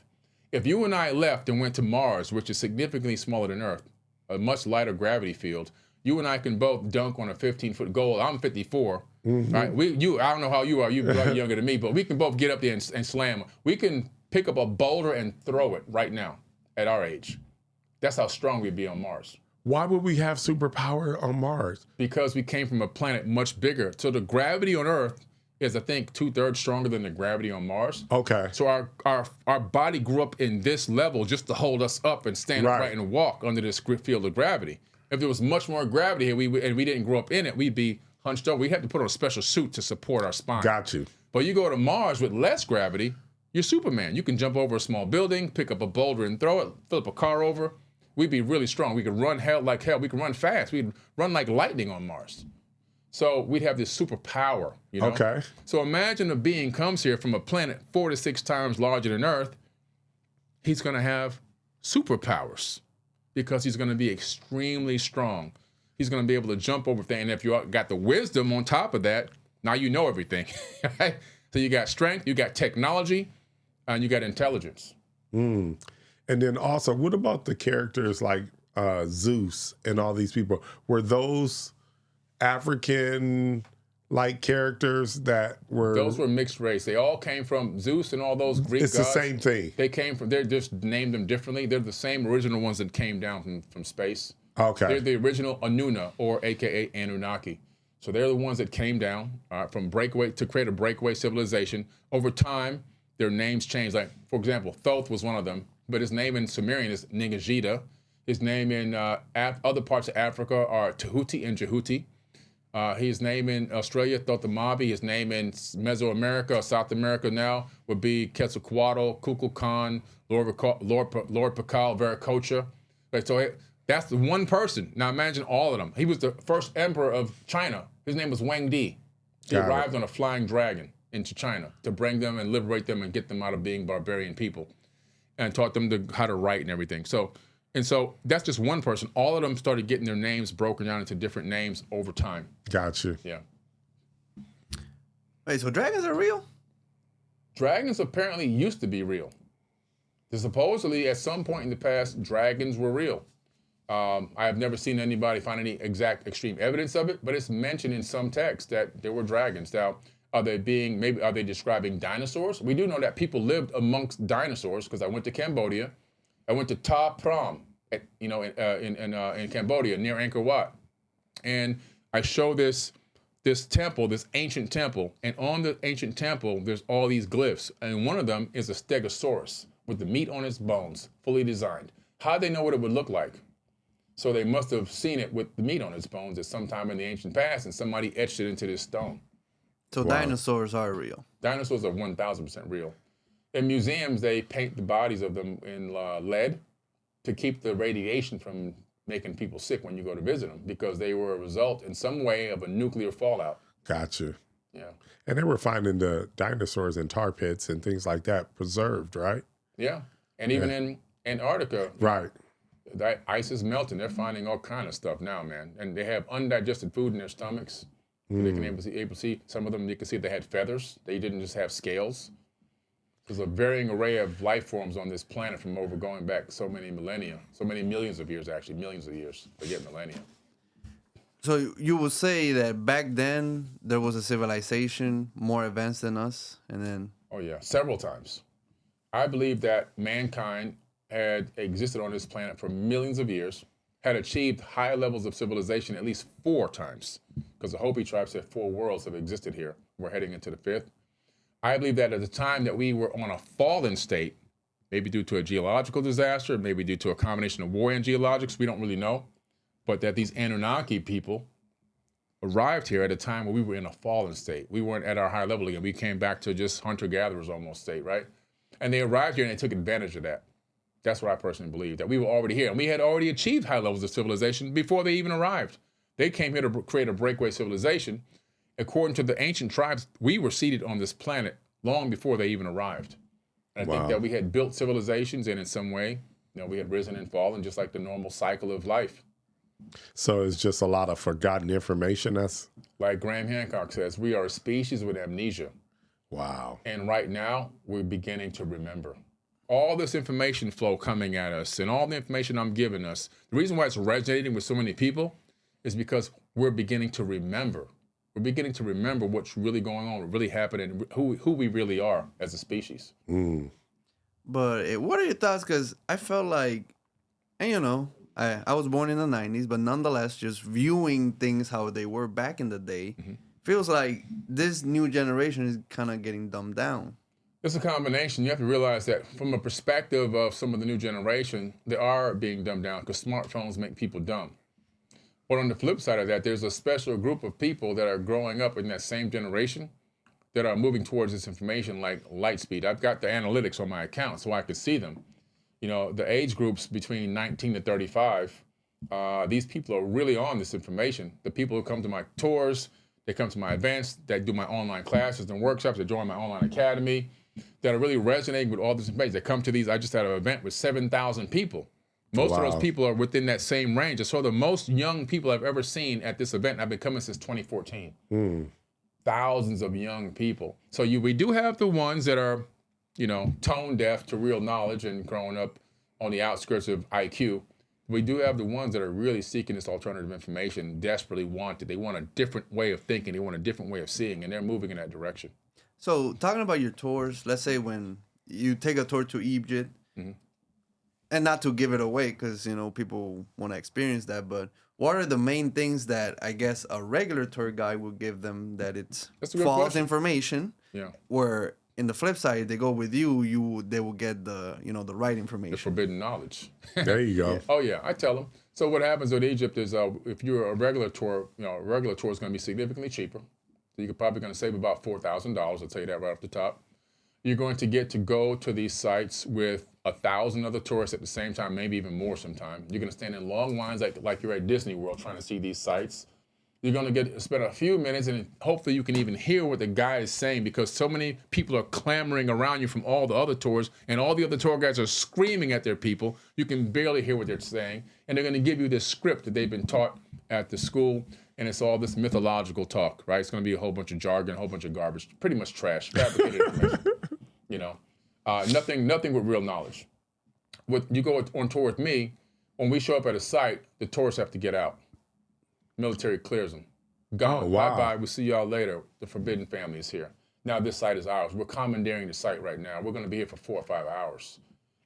If you and I left and went to Mars, which is significantly smaller than Earth, a much lighter gravity field, you and I can both dunk on a 15-foot goal. I'm 54, right? I don't know how you are. You're younger than me, but we can both get up there and slam. We can pick up a boulder and throw it right now at our age. That's how strong we'd be on Mars. Why would we have superpower on Mars? Because we came from a planet much bigger. So the gravity on Earth is, I think, 2/3 stronger than the gravity on Mars. Okay. So our body grew up in this level just to hold us up and stand upright and walk under this field of gravity. If there was much more gravity here, and we didn't grow up in it, we'd be hunched over. We had to put on a special suit to support our spine. Got you. But you go to Mars with less gravity, you're Superman. You can jump over a small building, pick up a boulder and throw it, flip a car over. We'd be really strong. We could run like hell. We could run fast. We'd run like lightning on Mars. So we'd have this superpower, Okay. So imagine a being comes here from a planet 4 to 6 times larger than Earth. He's going to have superpowers. because he's going to be extremely strong. He's going to be able to jump over things. And if you got the wisdom on top of that, now you know everything. Right? So you got strength, you got technology, and you got intelligence. And then also, what about the characters like Zeus and all these people? Were those African-like characters that were... Those were mixed race. They all came from Zeus and all those Greek gods. It's the same thing. They came from, they just named them differently. They're the same original ones that came down from space. Okay. They're the original Anuna, or AKA Anunnaki. So they're the ones that came down from breakaway to create a breakaway civilization. Over time, their names changed. Like, for example, Thoth was one of them, but his name in Sumerian is Ningajida. His name in other parts of Africa are Tahuti and Jehuti. His name in Australia, Thothamabi. His name in Mesoamerica, South America now, would be Quetzalcoatl, Kukulkan, Lord Pakal, Viracocha. Right, so that's the one person. Now imagine all of them. He was the first emperor of China. His name was Wang Di. He arrived on a flying dragon into China to bring them and liberate them and get them out of being barbarian people, and taught them how to write and everything. So that's just one person. All of them started getting their names broken down into different names over time. Gotcha. Yeah. Wait, so dragons are real? Dragons apparently used to be real. Supposedly, at some point in the past, dragons were real. I have never seen anybody find any exact extreme evidence of it, but it's mentioned in some texts that there were dragons. Now, are they describing dinosaurs? We do know that people lived amongst dinosaurs, because I went to Cambodia. I went to Ta Prohm, in Cambodia near Angkor Wat, and I show this temple, this ancient temple, and on the ancient temple there's all these glyphs, and one of them is a stegosaurus with the meat on its bones, fully designed. How'd they know what it would look like? So they must have seen it with the meat on its bones at some time in the ancient past, and somebody etched it into this stone. So dinosaurs are real. Dinosaurs are 1,000% real. In museums, they paint the bodies of them in lead to keep the radiation from making people sick when you go to visit them, because they were a result in some way of a nuclear fallout. Gotcha. Yeah. And they were finding the dinosaurs in tar pits and things like that preserved, right? Yeah. And even in Antarctica. Right. That ice is melting. They're finding all kind of stuff now, man. And they have undigested food in their stomachs. They can able to see. Some of them, you can see they had feathers. They didn't just have scales. There's a varying array of life forms on this planet from going back so many millennia, so many millions of years, actually, millions of years, forget millennia. So you would say that back then there was a civilization more advanced than us, and then... Oh yeah, several times. I believe that mankind had existed on this planet for millions of years, had achieved higher levels of civilization at least 4 times, because the Hopi tribe said 4 worlds have existed here. We're heading into the 5th. I believe that at the time that we were on a fallen state, maybe due to a geological disaster, maybe due to a combination of war and geologics, we don't really know, but that these Anunnaki people arrived here at a time where we were in a fallen state. We weren't at our high level again. We came back to just hunter-gatherers almost state, right? And they arrived here and they took advantage of that. That's what I personally believe, that we were already here. And we had already achieved high levels of civilization before they even arrived. They came here to create a breakaway civilization. According to the ancient tribes, we were seated on this planet long before they even arrived. And I think that we had built civilizations, and in some way, we had risen and fallen just like the normal cycle of life. So it's just a lot of forgotten information. That's like Graham Hancock says, we are a species with amnesia. Wow. And right now, we're beginning to remember. All this information flow coming at us and all the information I'm giving us, the reason why it's resonating with so many people is because we're beginning to remember. We're beginning to remember what's really going on, what really happened, and who we really are as a species. But what are your thoughts? Because I felt like, and I was born in the 90s, but nonetheless, just viewing things how they were back in the day, feels like this new generation is kind of getting dumbed down. It's a combination. You have to realize that from a perspective of some of the new generation, they are being dumbed down because smartphones make people dumb. But on the flip side of that, there's a special group of people that are growing up in that same generation that are moving towards this information like light speed. I've got the analytics on my account so I can see them. The age groups between 19 to 35, these people are really on this information. The people who come to my tours, they come to my events, that do my online classes and workshops, they join my online academy, that are really resonating with all this information. They come to these. I just had an event with 7,000 people Most of those people are within that same range. I saw the most young people I've ever seen at this event. I've been coming since 2014. Thousands of young people. So we do have the ones that are, tone deaf to real knowledge and growing up on the outskirts of IQ. We do have the ones that are really seeking this alternative information, desperately want it. They want a different way of thinking. They want a different way of seeing, and they're moving in that direction. So talking about your tours, let's say when you take a tour to Egypt, and not to give it away because, people want to experience that, but what are the main things that I guess a regular tour guide will give them that it's false information? Yeah. Where in the flip side, they go with you, they will get the, the right information. The forbidden knowledge. There you go. Oh yeah, I tell them. So what happens with Egypt is if you're a regular tour, a regular tour is going to be significantly cheaper. So you're probably going to save about $4,000. I'll tell you that right off the top. You're going to get to go to these sites with 1,000 other tourists at the same time, maybe even more sometime. You're going to stand in long lines like you're at Disney World trying to see these sites. You're going to spend a few minutes, and hopefully you can even hear what the guy is saying because so many people are clamoring around you from all the other tours, and all the other tour guides are screaming at their people. You can barely hear what they're saying, and they're going to give you this script that they've been taught at the school, and it's all this mythological talk, right? It's going to be a whole bunch of jargon, a whole bunch of garbage, pretty much trash, fabricated information, nothing with real knowledge. You go on tour with me, when we show up at a site, the tourists have to get out. Military clears them. Gone. Bye-bye. We'll see y'all later. The forbidden family is here. Now this site is ours. We're commandeering the site right now. We're going to be here for 4 or 5 hours.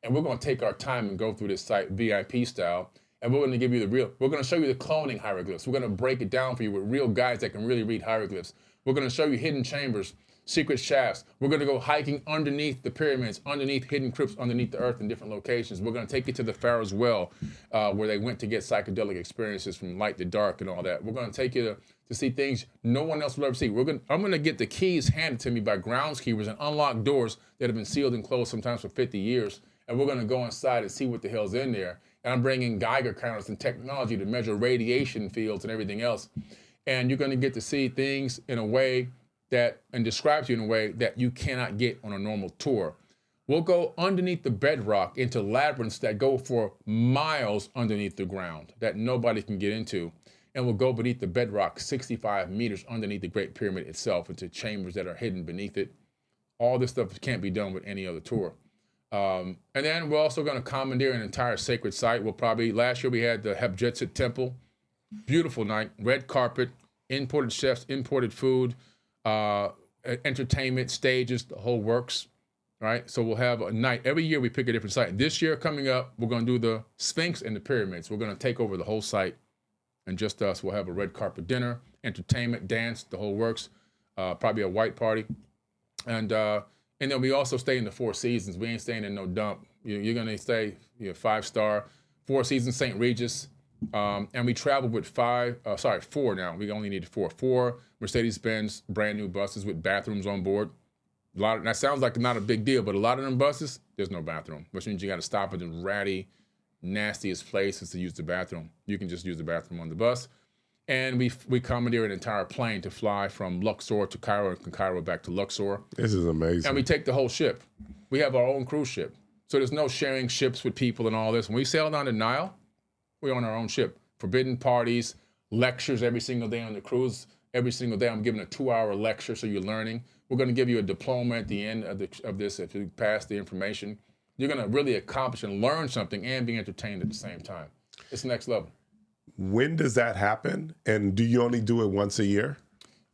And we're going to take our time and go through this site VIP style. And we're going to give you we're going to show you the cloning hieroglyphs. We're going to break it down for you with real guys that can really read hieroglyphs. We're going to show you hidden chambers, secret shafts. We're going to go hiking underneath the pyramids, underneath hidden crypts, underneath the earth in different locations. We're going to take you to the Pharaoh's Well, where they went to get psychedelic experiences from light to dark and all that. We're going to take you to see things no one else will ever see. I'm going to get the keys handed to me by groundskeepers and unlock doors that have been sealed and closed sometimes for 50 years. And we're going to go inside and see what the hell's in there. And I'm bringing Geiger counters and technology to measure radiation fields and everything else. And you're going to get to see things in a way and describe to you in a way that you cannot get on a normal tour. We'll go underneath the bedrock into labyrinths that go for miles underneath the ground that nobody can get into. And we'll go beneath the bedrock 65 meters underneath the Great Pyramid itself into chambers that are hidden beneath it. All this stuff can't be done with any other tour. And then we're also going to commandeer an entire sacred site. Last year we had the Hatshepsut Temple. Beautiful night, red carpet, imported chefs, imported food, entertainment, stages, the whole works, right? So we'll have a night. Every year we pick a different site. This year coming up, we're going to do the Sphinx and the pyramids. We're going to take over the whole site, and just us. We'll have a red carpet dinner, entertainment, dance, the whole works, probably a white party. And then we also stay in the Four Seasons. We ain't staying in no dump. You're going to stay 5-star, Four Seasons St. Regis. And we travel with 4 now. We only need 4. 4 Mercedes-Benz brand new buses with bathrooms on board. That sounds like not a big deal, but a lot of them buses, there's no bathroom, which means you got to stop at the ratty, nastiest places to use the bathroom. You can just use the bathroom on the bus. And we commandeer an entire plane to fly from Luxor to Cairo and from Cairo back to Luxor. This is amazing. And we take the whole ship. We have our own cruise ship. So there's no sharing ships with people and all this. When we sail down the Nile, we're on our own ship. Forbidden parties, lectures every single day on the cruise. Every single day I'm giving a 2-hour lecture, so you're learning. We're going to give you a diploma at the end of this if you pass the information. You're going to really accomplish and learn something and be entertained at the same time. It's next level. When does that happen? And do you only do it once a year?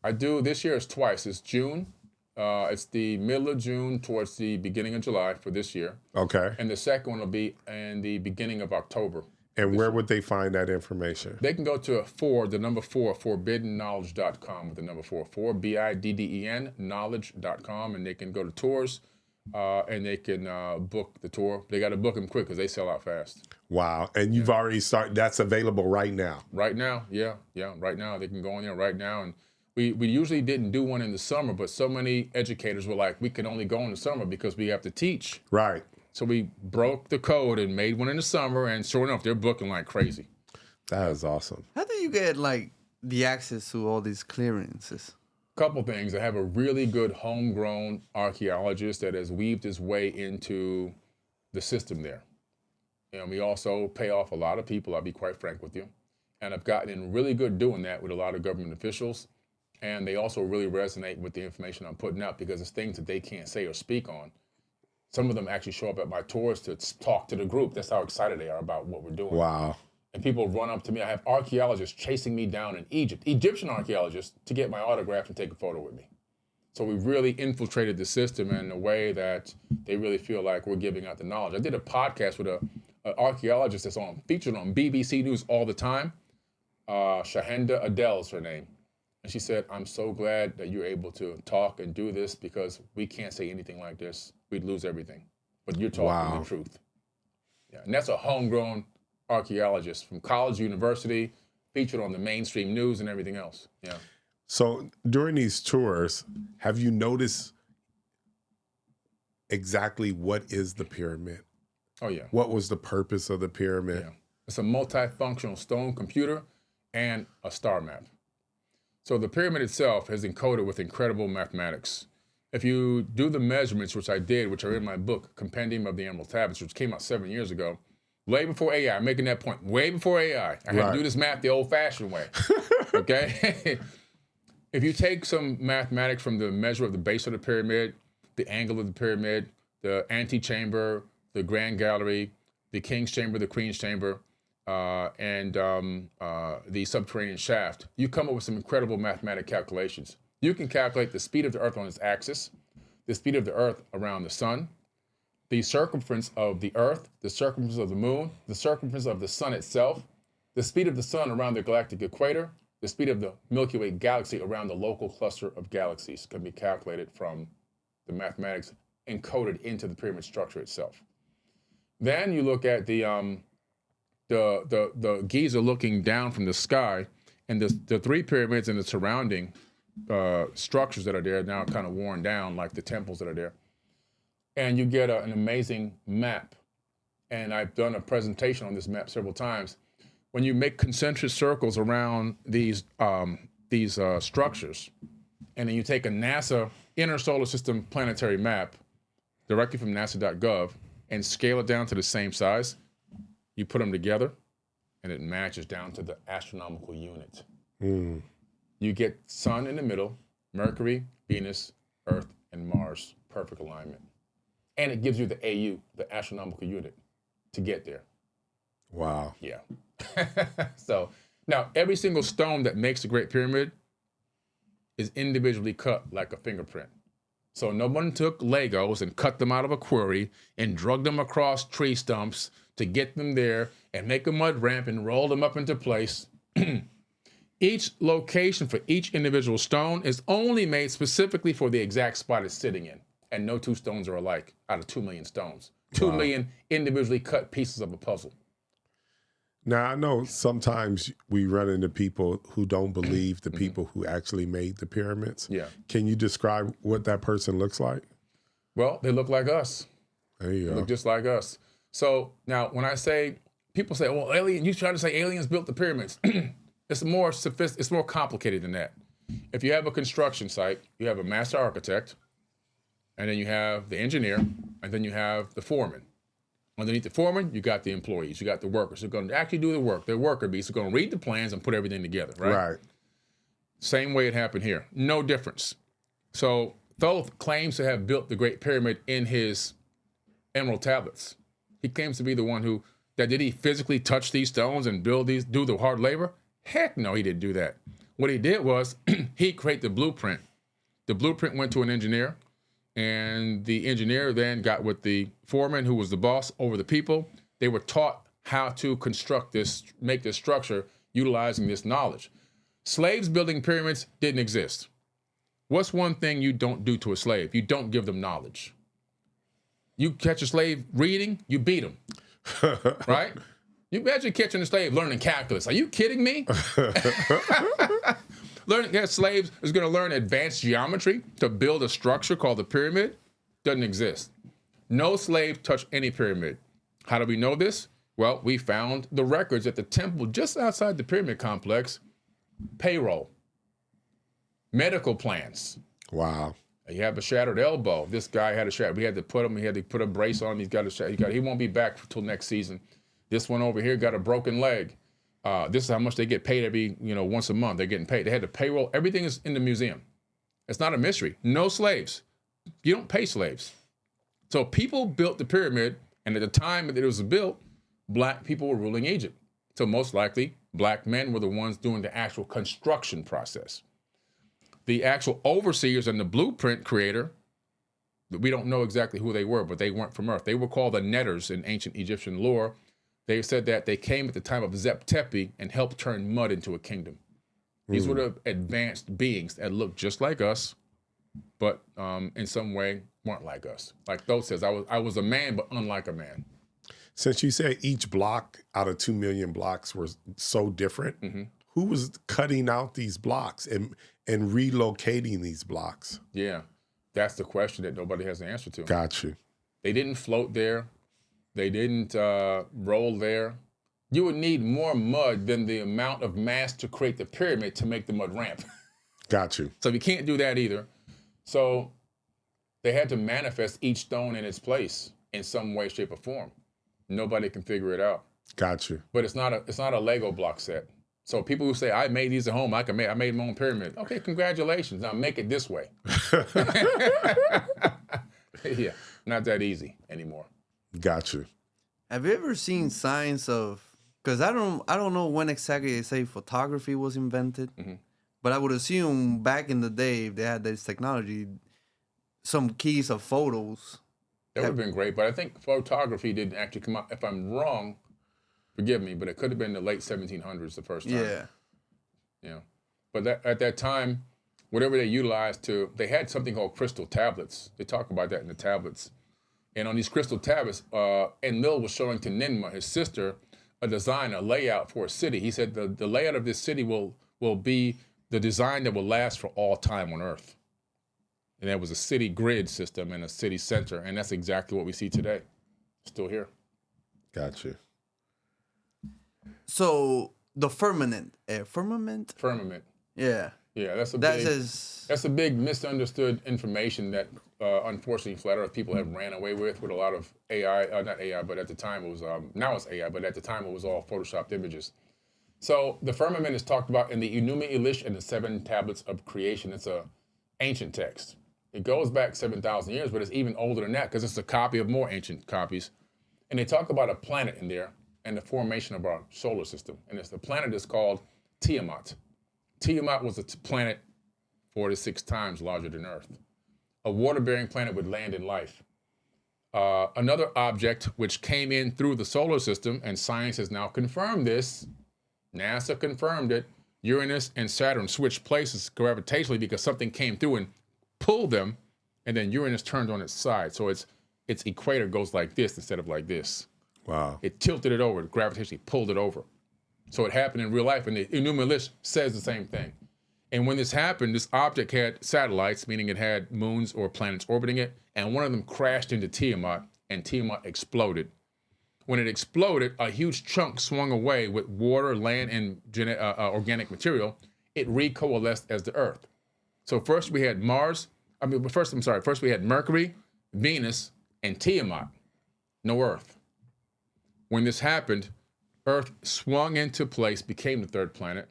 I do. This year is twice. It's June. It's the middle of June towards the beginning of July for this year. Okay. And the second one will be in the beginning of October. And where would they find that information? They can go to the number 4, forbiddenknowledge.com with the number 4, BIDDEN, knowledge.com, and they can go to tours, and they can book the tour. They got to book them quick because they sell out fast. Wow. And you've already started, that's available right now? Right now, yeah, right now. They can go in there right now. And we usually didn't do one in the summer, but so many educators were like, we can only go in the summer because we have to teach. Right. So we broke the code and made one in the summer, and sure enough, they're booking like crazy. That is awesome. How do you get the access to all these clearances? Couple things. I have a really good homegrown archaeologist that has weaved his way into the system there. And we also pay off a lot of people, I'll be quite frank with you. And I've gotten in really good doing that with a lot of government officials. And they also really resonate with the information I'm putting out because it's things that they can't say or speak on. Some of them actually show up at my tours to talk to the group. That's how excited they are about what we're doing. Wow. And people run up to me. I have archaeologists chasing me down in Egypt, Egyptian archaeologists, to get my autograph and take a photo with me. So we really infiltrated the system in a way that they really feel like we're giving out the knowledge. I did a podcast with an archaeologist that's featured on BBC News all the time. Shahenda Adele's her name. And she said, I'm so glad that you're able to talk and do this because we can't say anything like this. We'd lose everything. But you're talking the truth. Yeah, and that's a homegrown archaeologist from college, university, featured on the mainstream news and everything else. Yeah. So during these tours, have you noticed exactly what is the pyramid? Oh, yeah. What was the purpose of the pyramid? Yeah. It's a multifunctional stone computer and a star map. So the pyramid itself is encoded with incredible mathematics. If you do the measurements, which I did, which are in my book, Compendium of the Emerald Tablets, which came out 7 years ago, way before AI, I'm making that point, way before AI. I had to do this math the old-fashioned way, okay? If you take some mathematics from the measure of the base of the pyramid, the angle of the pyramid, the antechamber, the grand gallery, the king's chamber, the queen's chamber, and the subterranean shaft, you come up with some incredible mathematic calculations. You can calculate the speed of the Earth on its axis, the speed of the Earth around the sun, the circumference of the Earth, the circumference of the moon, the circumference of the sun itself, the speed of the sun around the galactic equator, the speed of the Milky Way galaxy around the local cluster of galaxies can be calculated from the mathematics encoded into the pyramid structure itself. Then you look at the Giza looking down from the sky, and the three pyramids and the surrounding structures that are there now kind of worn down, like the temples that are there. And you get an amazing map. And I've done a presentation on this map several times. When you make concentric circles around these structures, and then you take a NASA inner solar system planetary map directly from nasa.gov and scale it down to the same size, you put them together, and it matches down to the astronomical unit. You get sun in the middle, Mercury, Venus, Earth, and Mars, perfect alignment. And it gives you the AU, the astronomical unit, to get there. Wow. Yeah. So now every single stone that makes the Great Pyramid is individually cut like a fingerprint. So no one took Legos and cut them out of a quarry and drug them across tree stumps to get them there and make a mud ramp and roll them up into place. Each location for each individual stone is only made specifically for the exact spot it's sitting in. And no two stones are alike out of 2 million stones. 2 million individually cut pieces of a puzzle. Now, I know sometimes we run into people who don't believe the people who actually made the pyramids. Yeah. Can you describe what that person looks like? Well, they look like us. There you go. They look just like us. So now when I say, people say, well, you try to say aliens built the pyramids. It's more it's more complicated than that. If you have a construction site, you have a master architect, and then you have the engineer, and then you have the foreman. Underneath the foreman, you got the employees, you got the workers who are going to actually do the work. They're worker bees who are going to read the plans and put everything together, right? Right. Same way it happened here. No difference. So Thoth claims to have built the Great Pyramid in his emerald tablets. He claims to be the one did he physically touch these stones and do the hard labor? Heck no, he didn't do that. What he did was he created the blueprint. The blueprint went to an engineer, and the engineer then got with the foreman, who was the boss over the people. They were taught how to make this structure utilizing this knowledge. Slaves building pyramids didn't exist. What's one thing you don't do to a slave? You don't give them knowledge. You catch a slave reading, you beat him, right? You imagine catching a slave learning calculus. Are you kidding me? Slaves is going to learn advanced geometry to build a structure called the pyramid. Doesn't exist. No slave touched any pyramid. How do we know this? Well, we found the records at the temple just outside the pyramid complex. Payroll, medical plans. Wow. You have a shattered elbow. This guy had a shattered. We had to put a brace on. He won't be back till next season. This one over here got a broken leg. This is how much they get paid every, once a month. They're getting paid. They had the payroll. Everything is in the museum. It's not a mystery. No slaves. You don't pay slaves. So people built the pyramid, and at the time that it was built, black people were ruling Egypt. So most likely, black men were the ones doing the actual construction process. The actual overseers and the blueprint creator, we don't know exactly who they were, but they weren't from Earth. They were called the netters in ancient Egyptian lore. They said that they came at the time of Zep-Tepi and helped turn mud into a kingdom. These were the advanced beings that looked just like us, but in some way weren't like us. Like Thoth says, I was a man, but unlike a man. Since you said each block out of 2 million blocks were so different, who was cutting out these blocks and relocating these blocks? Yeah, that's the question that nobody has the answer to. Got you. They didn't float there. They didn't roll there. You would need more mud than the amount of mass to create the pyramid to make the mud ramp. Got you. So you can't do that either. So they had to manifest each stone in its place in some way, shape, or form. Nobody can figure it out. Got you. But it's not a Lego block set. So people who say, I made these at home, I made my own pyramid. Okay, congratulations. Now make it this way. Yeah, not that easy anymore. Got you. Have you ever seen signs of, because I don't know when exactly they say photography was invented, but I would assume back in the day, if they had this technology, some keys of photos. That would have been great, but I think photography didn't actually come out. If I'm wrong, forgive me, but it could have been the late 1700s the first time. Yeah. Yeah. But at that time, whatever they utilized they had something called crystal tablets. They talk about that in the tablets. And on these crystal tablets, Enlil was showing to Ninmah, his sister, a design, a layout for a city. He said the layout of this city will be the design that will last for all time on Earth. And there was a city grid system and a city center, and that's exactly what we see today. Still here. Got you. So the firmament. Firmament. Yeah. Yeah, that's a big misunderstood information that unfortunately flat Earth people have ran away with a lot of AI, not AI, but at the time it was, now it's AI, but at the time it was all photoshopped images. So the firmament is talked about in the Enuma Elish and the 7 tablets of creation. It's an ancient text. It goes back 7,000 years, but it's even older than that because it's a copy of more ancient copies. And they talk about a planet in there and the formation of our solar system. And the planet is called Tiamat. Tiamat was a planet 4 to 6 times larger than Earth. A water-bearing planet with land and life. Another object which came in through the solar system, and science has now confirmed this, NASA confirmed it, Uranus and Saturn switched places gravitationally because something came through and pulled them, and then Uranus turned on its side. So its equator goes like this instead of like this. Wow. It tilted it over, gravitationally pulled it over. So it happened in real life, and the Enuma Elish says the same thing. And when this happened, this object had satellites, meaning it had moons or planets orbiting it, and one of them crashed into Tiamat, and Tiamat exploded. When it exploded, a huge chunk swung away with water, land, and organic material. It recoalesced as the Earth. So first we had first we had Mercury, Venus, and Tiamat. No Earth. When this happened, Earth swung into place, became the 3rd planet.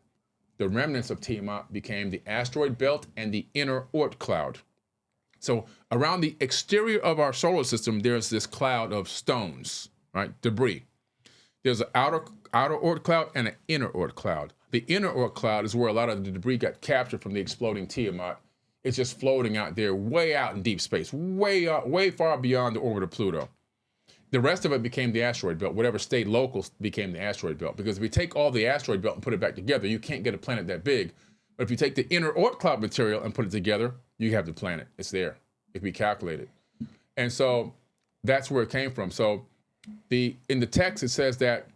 The remnants of Tiamat became the asteroid belt and the inner Oort cloud. So around the exterior of our solar system, there's this cloud of stones, right? Debris. There's an outer Oort cloud and an inner Oort cloud. The inner Oort cloud is where a lot of the debris got captured from the exploding Tiamat. It's just floating out there, way out in deep space, way far beyond the orbit of Pluto. The rest of it became the asteroid belt. Whatever stayed local became the asteroid belt. Because if we take all the asteroid belt and put it back together, you can't get a planet that big. But if you take the inner Oort cloud material and put it together, you have the planet. It's there. It can be calculated. And so that's where it came from. So in the text, it says that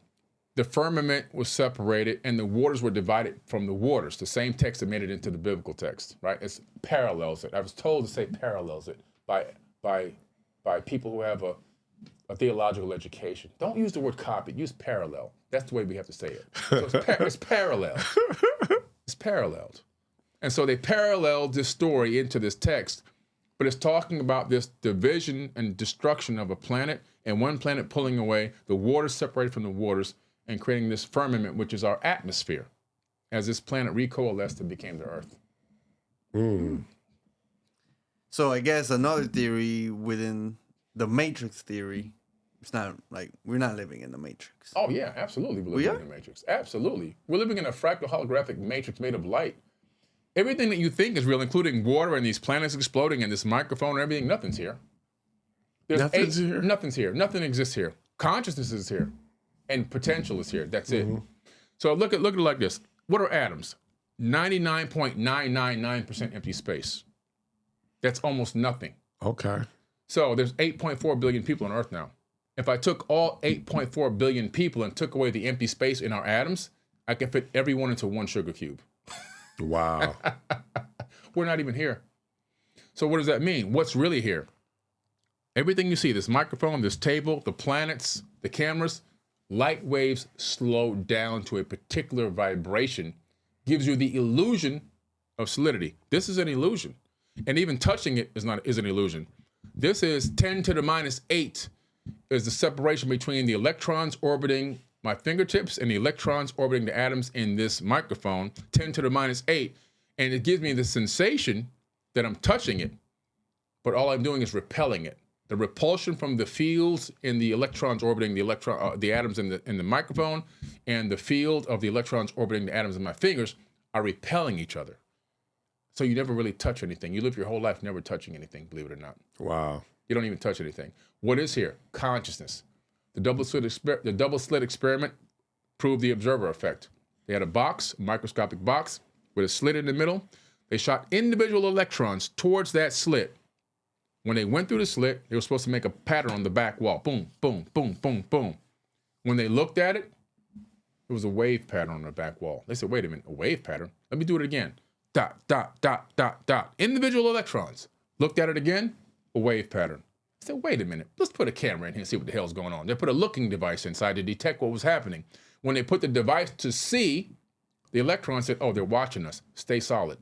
the firmament was separated and the waters were divided from the waters. The same text that made it into the biblical text, right? It parallels it. I was told to say parallels it by people who have a theological education. Don't use the word copy. Use parallel. That's the way we have to say it. So it's parallel. It's paralleled. And so they paralleled this story into this text But it's talking about this division and destruction of a planet, and one planet pulling away, the waters separated from the waters, and creating this firmament, which is our atmosphere, as this planet recoalesced and became the Earth. So I guess another theory within the Matrix theory, it's not like we're not living in the Matrix. Oh yeah, absolutely, we're living in the Matrix. Absolutely, we're living in a fractal holographic matrix made of light. Everything that you think is real, including water and these planets exploding and this microphone and everything, nothing's here. Nothing's here? Nothing's here. Nothing exists here. Consciousness is here, and potential is here. That's it. So look at it like this. What are atoms? 99.999% empty space. That's almost nothing. Okay. So there's 8.4 billion people on Earth now. If I took all 8.4 billion people and took away the empty space in our atoms, I can fit everyone into one sugar cube. Wow. We're not even here. So what does that mean? What's really here? Everything you see, this microphone, this table, the planets, the cameras, light waves slow down to a particular vibration, gives you the illusion of solidity. This is an illusion. And even touching it is an illusion. This is 10 to the minus 8 is the separation between the electrons orbiting my fingertips and the electrons orbiting the atoms in this microphone, 10 to the minus 8. And it gives me the sensation that I'm touching it, but all I'm doing is repelling it. The repulsion from the fields in the electrons orbiting the atoms in the microphone and the field of the electrons orbiting the atoms in my fingers are repelling each other. So you never really touch anything. You live your whole life never touching anything, believe it or not. Wow. You don't even touch anything. What is here? Consciousness. The double slit experiment proved the observer effect. They had a microscopic box with a slit in the middle. They shot individual electrons towards that slit. When they went through the slit, they were supposed to make a pattern on the back wall. Boom, boom, boom, boom, boom. When they looked at it, it was a wave pattern on the back wall. They said, wait a minute, a wave pattern? Let me do it again. Dot, dot, dot, dot, dot. Individual electrons. Looked at it again, a wave pattern. I said, wait a minute, let's put a camera in here and see what the hell's going on. They put a looking device inside to detect what was happening. When they put the device to see, the electrons said, oh, they're watching us. Stay solid.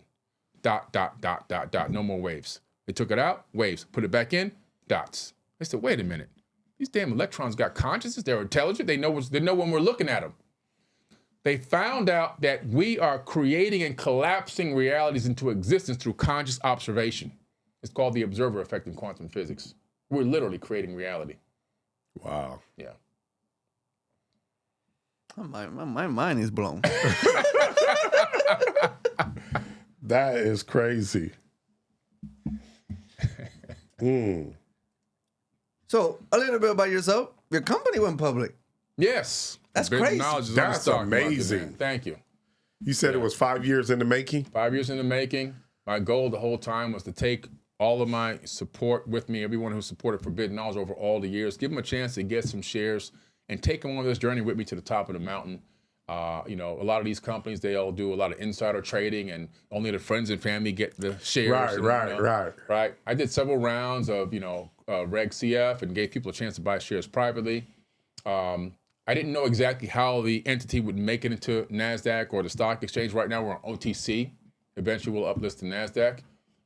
Dot, dot, dot, dot, dot. No more waves. They took it out, waves. Put it back in, dots. They said, wait a minute. These damn electrons got consciousness. They're intelligent. They know when we're looking at them. They found out that we are creating and collapsing realities into existence through conscious observation. It's called the observer effect in quantum physics. We're literally creating reality. Wow. Yeah. My mind is blown. That is crazy. So, a little bit about yourself. Your company went public. Yes. That's Big crazy. knowledge is on the That's stock market, amazing. man. Thank you. You said it was 5 years in the making? 5 years in the making. My goal the whole time was to take all of my support with me, everyone who supported Forbidden Knowledge over all the years, give them a chance to get some shares and take them on this journey with me to the top of the mountain. A lot of these companies, they all do a lot of insider trading and only the friends and family get the shares. Right. I did several rounds of, Reg CF and gave people a chance to buy shares privately. I didn't know exactly how the entity would make it into NASDAQ or the stock exchange. Right now we're on OTC. Eventually we'll uplist to NASDAQ,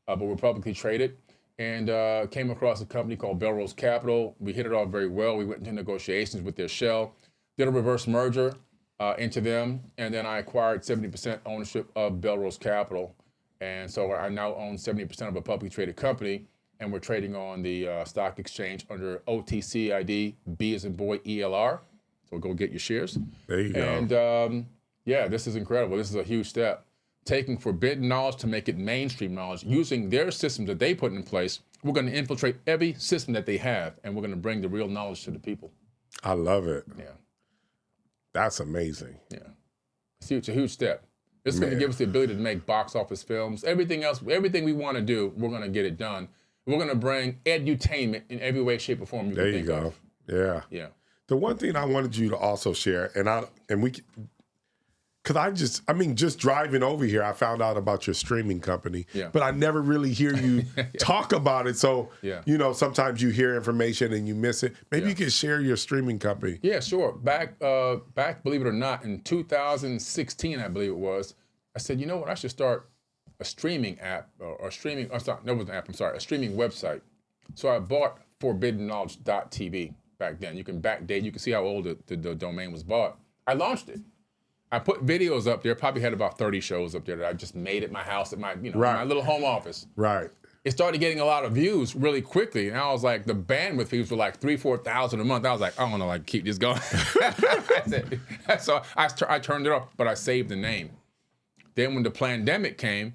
but we're publicly traded. And came across a company called Belrose Capital. We hit it off very well. We went into negotiations with their shell, did a reverse merger into them, and then I acquired 70% ownership of Belrose Capital. And so I now own 70% of a publicly traded company, and we're trading on the stock exchange under OTC ID, B as in boy, ELR. So go get your shares. There you go. And this is incredible. This is a huge step. Taking forbidden knowledge to make it mainstream knowledge, using their systems that they put in place. We're going to infiltrate every system that they have, and we're going to bring the real knowledge to the people. I love it. Yeah. That's amazing. Yeah. It's a huge step. It's going to give us the ability to make box office films. Everything else, everything we want to do, we're going to get it done. We're going to bring edutainment in every way, shape, or form you can think of. Yeah. Yeah. The one thing I wanted you to also share, just driving over here, I found out about your streaming company, but I never really hear you talk about it. So, sometimes you hear information and you miss it. Maybe you could share your streaming company. Yeah, sure. Back, believe it or not, in 2016, I believe it was, I said, you know what, I should start a streaming app or streaming. Oh, sorry, no, it wasn't an app. I'm sorry, a streaming website. So I bought forbiddenknowledge.tv back then. You can backdate. You can see how old the domain was bought. I launched it. I put videos up there. Probably had about 30 shows up there that I just made at my house, at my my little home office. Right. It started getting a lot of views really quickly, and I was like, the bandwidth fees were like 3,000-4,000 a month. I was like, I don't know, I can keep this going. So I turned it off, but I saved the name. Then when the pandemic came,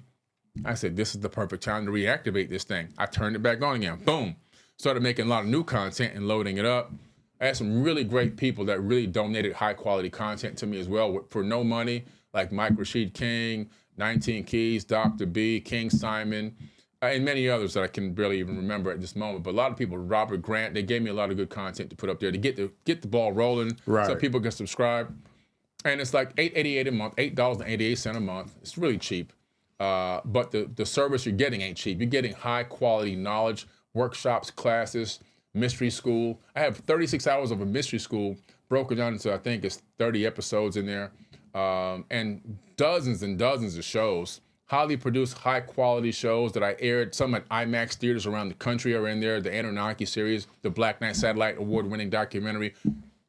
I said, this is the perfect time to reactivate this thing. I turned it back on again. Boom. Started making a lot of new content and loading it up. I had some really great people that really donated high quality content to me as well for no money, like Mike Rashid King, 19 Keys, Dr. B, King Simon, and many others that I can barely even remember at this moment. But a lot of people, Robert Grant, they gave me a lot of good content to put up there to get the ball rolling so people can subscribe. And it's like $8.88 a month, $8.88 a month. It's really cheap. But the service you're getting ain't cheap. You're getting high quality knowledge, workshops, classes, mystery school. I have 36 hours of a mystery school broken down into, I think it's 30 episodes in there, and dozens and dozens of shows. Highly produced, high quality shows that I aired. Some at IMAX theaters around the country are in there. The Anunnaki series, the Black Knight Satellite Award-winning documentary,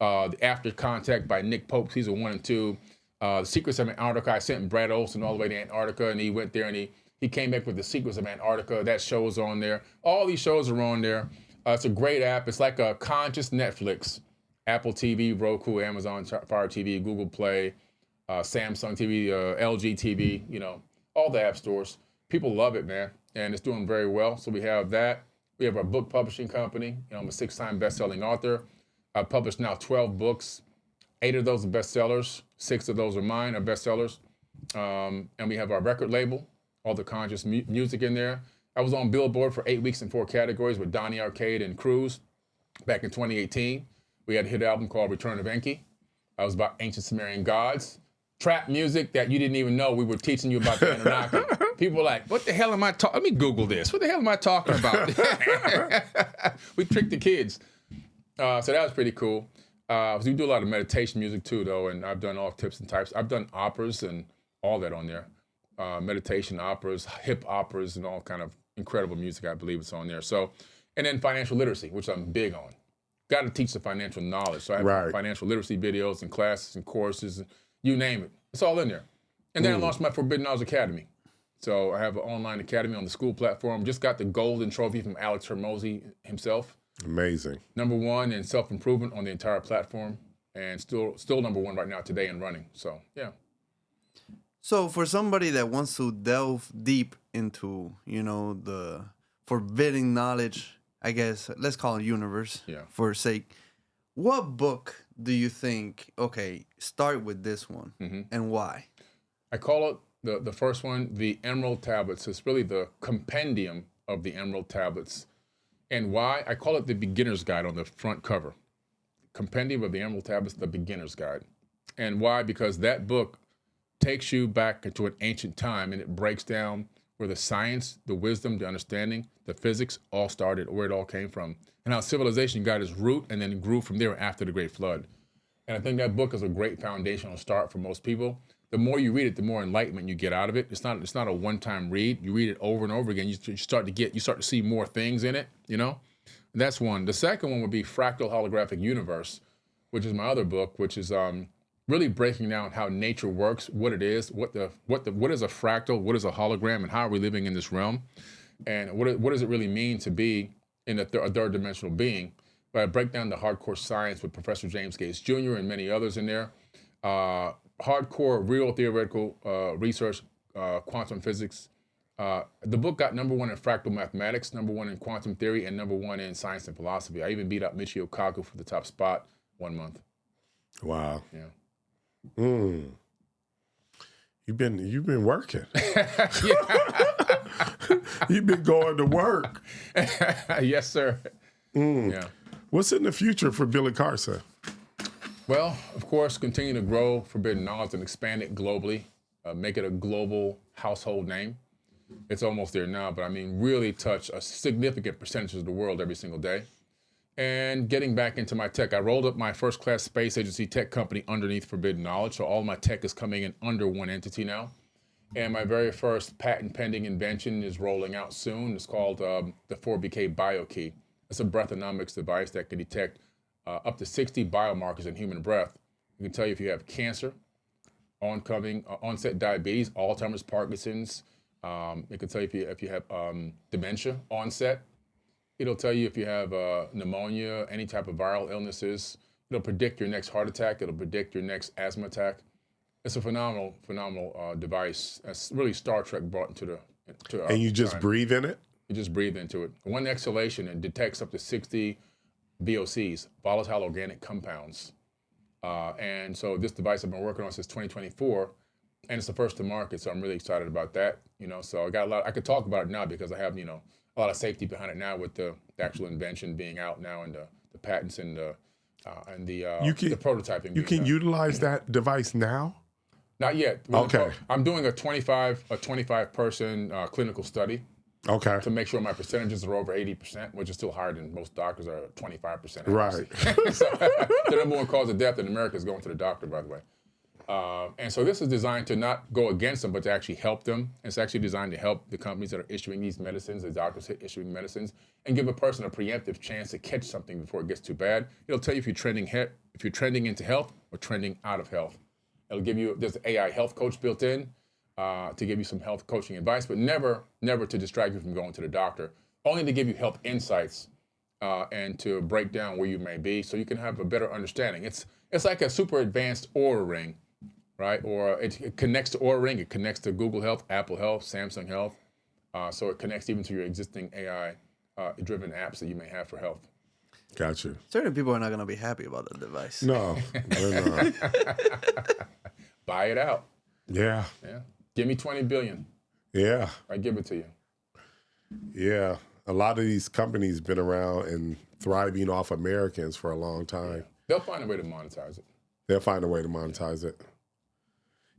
the After Contact by Nick Pope, season 1 and 2. The Secrets of Antarctica. I sent Brad Olson all the way to Antarctica, and he went there and he came back with the Secrets of Antarctica. That show is on there. All these shows are on there. It's a great app. It's like a conscious Netflix. Apple TV, Roku, Amazon Fire TV, Google Play, Samsung TV, LG TV, all the app stores. People love it, man, and it's doing very well. So we have that. We have our book publishing company. I'm a 6-time best-selling author. I've published now 12 books. 8 of those are bestsellers. 6 of those are mine, are bestsellers. And we have our record label, all the conscious music in there. I was on Billboard for 8 weeks in 4 categories with Donnie Arcade and Cruz back in 2018. We had a hit album called Return of Enki. I was about ancient Sumerian gods. Trap music that you didn't even know we were teaching you about the Anunnaki. People were like, what the hell am I talking? Let me Google this. What the hell am I talking about? We tricked the kids. So that was pretty cool. So we do a lot of meditation music too, though, and I've done all tips and types. I've done operas and all that on there. Meditation operas, hip operas, and all kind of incredible music, I believe it's on there. So, and then financial literacy, which I'm big on. Got to teach the financial knowledge. So I have financial literacy videos and classes and courses, and you name it. It's all in there. And then I launched my Forbidden Knowledge Academy. So I have an online academy on the school platform. Just got the golden trophy from Alex Hermosi himself. Amazing. #1 in self-improvement on the entire platform, and still #1 right now today and running. So, yeah. So for somebody that wants to delve deep into, the forbidden knowledge, I guess, let's call it universe for sake, what book do you think, start with this one, and why? I call it the first one, the Emerald Tablets. It's really the compendium of the Emerald Tablets. And why? I call it the Beginner's Guide on the front cover. Compendium of the Emerald Tablets, the Beginner's Guide. And why? Because that book takes you back into an ancient time, and it breaks down where the science, the wisdom, the understanding, the physics all started, where it all came from, and how civilization got its root and then grew from there after the Great Flood. And I think that book is a great foundational start for most people. The more you read it, the more enlightenment you get out of it. It's not a one-time read. You read it over and over again. You start to see more things in it. That's one. The second one would be Fractal Holographic Universe, which is my other book, which is really breaking down how nature works, what it is, what is a fractal, what is a hologram, and how are we living in this realm, and what does it really mean to be in a third-dimensional being. But I break down the hardcore science with Professor James Gates Jr. and many others in there. Hardcore, real theoretical research, quantum physics. The book got #1 in fractal mathematics, #1 in quantum theory, and #1 in science and philosophy. I even beat out Michio Kaku for the top spot 1 month. Wow. Yeah. You've been working. You've been going to work. Yes, sir. Yeah. What's in the future for Billy Carson? Well, of course, continue to grow Forbidden Knowledge and expand it globally, make it a global household name. It's almost there now, but I mean, really touch a significant percentage of the world every single day. And getting back into my tech, I rolled up my first-class space agency tech company underneath Forbidden Knowledge, so all my tech is coming in under one entity now. And my very first patent pending invention is rolling out soon. It's called the 4BK BioKey. It's a breathonomics device that can detect up to 60 biomarkers in human breath. It can tell you if you have cancer, onset diabetes, Alzheimer's, Parkinson's. It can tell you if you have dementia onset. It'll tell you if you have pneumonia, any type of viral illnesses. It'll predict your next heart attack. It'll predict your next asthma attack. It's a phenomenal device. It's really Star Trek brought into And you just breathe in it? You just breathe into it. One exhalation, it detects up to 60 VOCs, volatile organic compounds. And so this device I've been working on since 2024, and it's the first to market, so I'm really excited about that. So I got I could talk about it now because I have, a lot of safety behind it now with the actual invention being out now and the patents and the prototyping. You can utilize that device now? Not yet. Okay. I'm doing a 25 person clinical study. Okay. To make sure my percentages are over 80%, which is still higher than most doctors are 25%. Right. So, the number one cause of death in America is going to the doctor, by the way. And so this is designed to not go against them, but to actually help them. It's actually designed to help the companies that are issuing these medicines, the doctors issuing medicines, and give a person a preemptive chance to catch something before it gets too bad. It'll tell you if you're trending into health or trending out of health. It'll give you, there's an AI health coach built in to give you some health coaching advice, but never to distract you from going to the doctor. Only to give you health insights and to break down where you may be so you can have a better understanding. It's like a super advanced Oura Ring, right? Or it connects to Oura Ring, it connects to Google Health, Apple Health, Samsung Health. So it connects even to your existing AI-driven apps that you may have for health. Gotcha. Certain people are not going to be happy about the device. No, they're not. Buy it out. Yeah. Give me $20 billion. Yeah. I give it to you. Yeah. A lot of these companies been around and thriving off Americans for a long time. Yeah. They'll find a way to monetize it. They'll find a way to monetize it.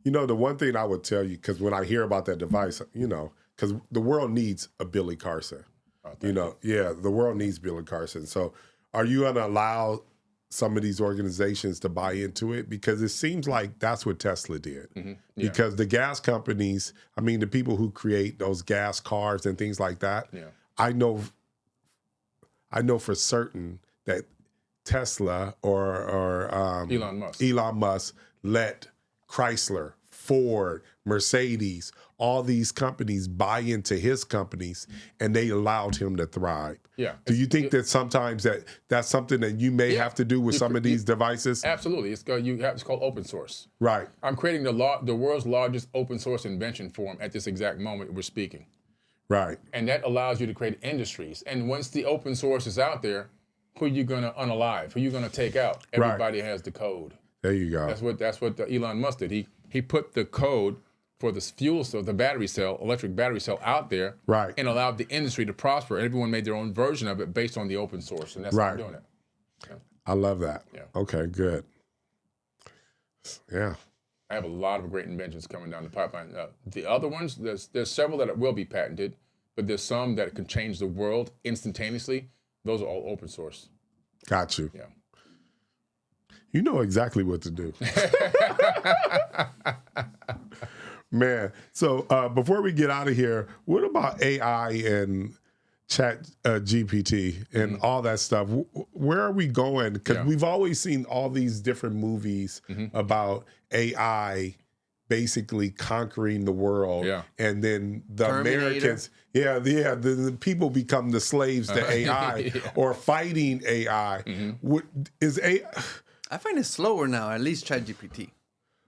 The one thing I would tell you, because when I hear about that device, because the world needs a Billy Carson. The world needs Billy Carson. So are you going to allow some of these organizations to buy into it? Because it seems like that's what Tesla did. Mm-hmm. Yeah. Because the gas companies, the people who create those gas cars and things like that, I know for certain that Tesla or Elon Musk let Chrysler, Ford, Mercedes, all these companies buy into his companies, and they allowed him to thrive. Yeah. Do you think that sometimes that's something that you may have to do with some of these devices? Absolutely. It's called open source. Right. I'm creating the world's largest open source invention forum at this exact moment we're speaking. Right. And that allows you to create industries. And once the open source is out there, who are you going to unalive? Who are you going to take out? Everybody has the code. There you go. That's what Elon Musk did. He put the code for the fuel cell, the battery cell, electric battery cell out there, right, and allowed the industry to prosper. Everyone made their own version of it based on the open source, and that's how I'm doing it. Yeah. I love that. Yeah. Okay, good. Yeah. I have a lot of great inventions coming down the pipeline. The other ones, there's several that will be patented, but there's some that can change the world instantaneously. Those are all open source. Got you. Yeah. You know exactly what to do. Man, so before we get out of here, what about AI and Chat GPT and all that stuff? Where are we going? Because we've always seen all these different movies about AI basically conquering the world, and then the Terminator. Americans, the people become the slaves to AI or fighting AI. What is AI? I find it slower now, at least ChatGPT.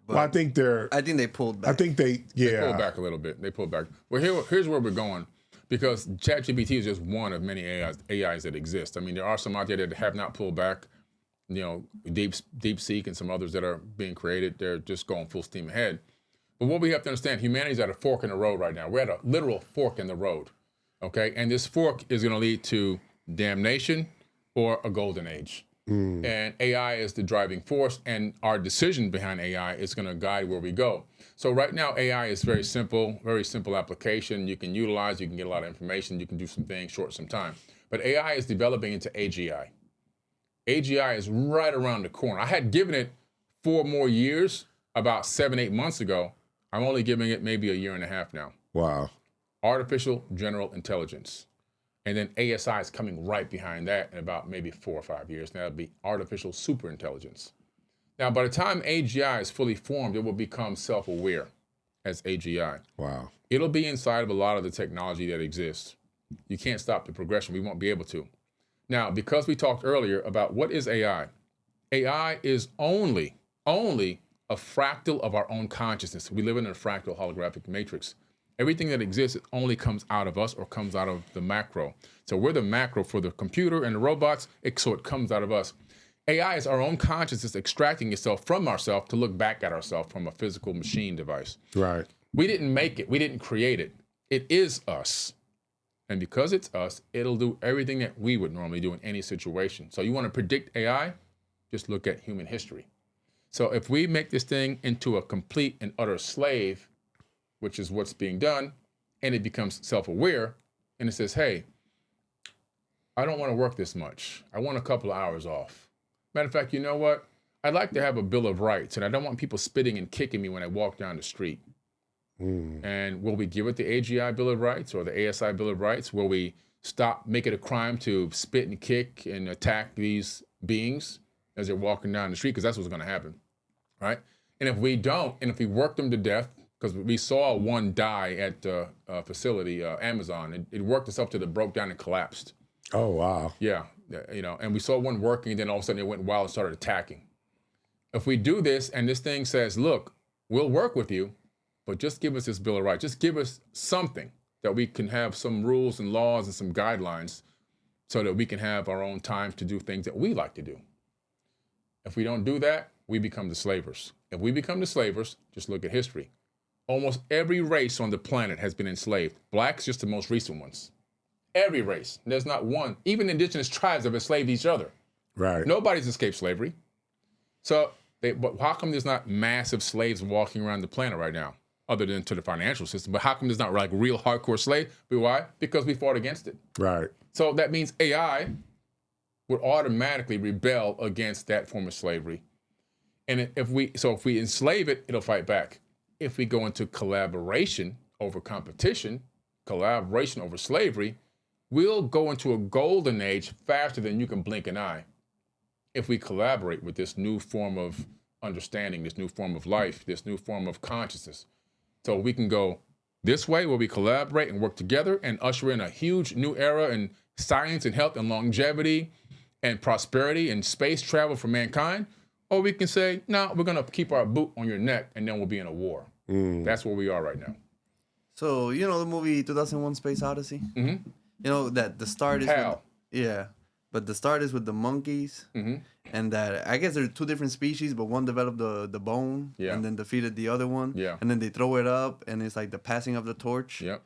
Well, I think they pulled back. I think they pulled back a little bit. They pulled back. Well, here's where we're going, because ChatGPT is just one of many AIs that exist. I mean, there are some out there that have not pulled back. DeepSeek and some others that are being created. They're just going full steam ahead. But what we have to understand, humanity's at a fork in the road right now. We're at a literal fork in the road, okay? And this fork is going to lead to damnation or a golden age. And AI is the driving force, and our decision behind AI is going to guide where we go. So right now, AI is very simple application. You can utilize, you can get a lot of information, you can do some things, short some time. But AI is developing into AGI. AGI is right around the corner. I had given it 4 more years about 7-8 months ago I'm only giving it maybe a year and a half now. Wow. Artificial General Intelligence. And then ASI is coming right behind that in about maybe 4 or 5 years. Now it'll be Artificial Superintelligence. Now, by the time AGI is fully formed, it will become self-aware as AGI. Wow. It'll be inside of a lot of the technology that exists. You can't stop the progression. We won't be able to. Now, because we talked earlier about what is AI, AI is only a fractal of our own consciousness. We live in a fractal holographic matrix. Everything that exists only comes out of us or comes out of the macro. So we're the macro for the computer and the robots, so it comes out of us. AI is our own consciousness extracting itself from ourselves to look back at ourselves from a physical machine device. Right. We didn't make it. We didn't create it. It is us. And because it's us, it'll do everything that we would normally do in any situation. So you want to predict AI? Just look at human history. So if we make this thing into a complete and utter slave, which is what's being done, and it becomes self-aware, and it says, hey, I don't want to work this much. I want a couple of hours off. Matter of fact, you know what? I'd like to have a Bill of Rights, and I don't want people spitting and kicking me when I walk down the street. And will we give it the AGI Bill of Rights or the ASI Bill of Rights? Will we make it a crime to spit and kick and attack these beings as they're walking down the street? Because that's what's going to happen, right? And if we don't, and if we work them to death, because we saw one die at the facility, Amazon. It worked itself till it broke down and collapsed. Oh, wow. Yeah, and we saw one working, and then all of a sudden it went wild and started attacking. If we do this, and this thing says, look, we'll work with you, but just give us this Bill of Rights. Just give us something that we can have some rules and laws and some guidelines so that we can have our own time to do things that we like to do. If we don't do that, we become the slavers. If we become the slavers, just look at history. Almost every race on the planet has been enslaved. Blacks, just the most recent ones. Every race. There's not one. Even indigenous tribes have enslaved each other. Right. Nobody's escaped slavery. So, but how come there's not massive slaves walking around the planet right now, other than to the financial system? But how come there's not like real hardcore slaves? Why? Because we fought against it. Right. So that means AI would automatically rebel against that form of slavery. And if we enslave it, it'll fight back. If we go into collaboration over competition, collaboration over slavery, we'll go into a golden age faster than you can blink an eye. If we collaborate with this new form of understanding, this new form of life, this new form of consciousness. So we can go this way where we collaborate and work together and usher in a huge new era in science and health and longevity and prosperity and space travel for mankind. Or we can say, no, we're going to keep our boot on your neck and then we'll be in a war. That's where we are right now. So, you know the movie 2001 Space Odyssey? Mm-hmm. You know that the start is... But the start is with the monkeys. Mm-hmm. And that, I guess there are two different species, but one developed the bone and then defeated the other one. Yeah. And then they throw it up and it's like the passing of the torch. Yep.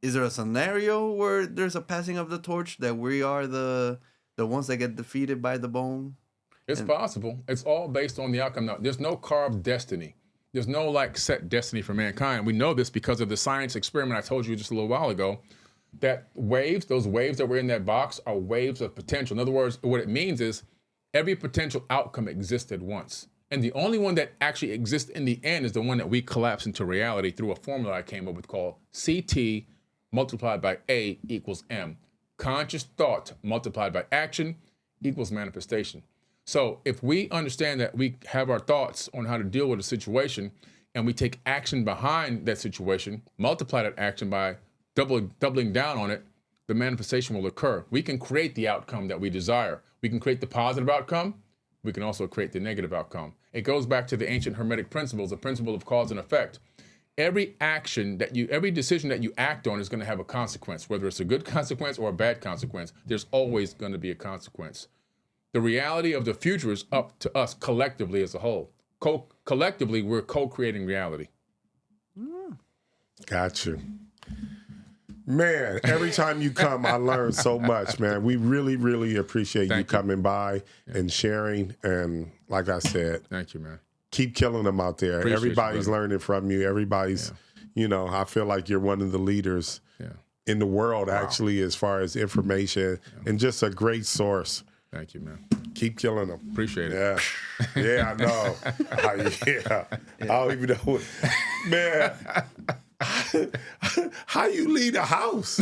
Is there a scenario where there's a passing of the torch that we are the ones that get defeated by the bone? It's possible. It's all based on the outcome. Now, there's no carved destiny. There's no like set destiny for mankind. We know this because of the science experiment I told you just a little while ago, that those waves that were in that box are waves of potential. In other words, what it means is every potential outcome existed once. And the only one that actually exists in the end is the one that we collapse into reality through a formula I came up with called CT multiplied by A equals M. Conscious thought multiplied by action equals manifestation. So if we understand that we have our thoughts on how to deal with a situation and we take action behind that situation, multiply that action by doubling down on it, the manifestation will occur. We can create the outcome that we desire. We can create the positive outcome. We can also create the negative outcome. It goes back to the ancient Hermetic principles, the principle of cause and effect. Every decision that you act on is going to have a consequence, whether it's a good consequence or a bad consequence. There's always going to be a consequence. The reality of the future is up to us collectively as a whole. Collectively, we're co-creating reality. Got you. Man, every time you come, I learn so much, man. We really, really appreciate you coming by and sharing. And like I said, thank you, man. Keep killing them out there. Everybody's learning from you. Everybody's, I feel like you're one of the leaders in the world, actually, as far as information and just a great source. Thank you, man. Keep killing them. Appreciate it. Yeah, I know. I don't even know. Man, how you leave the house?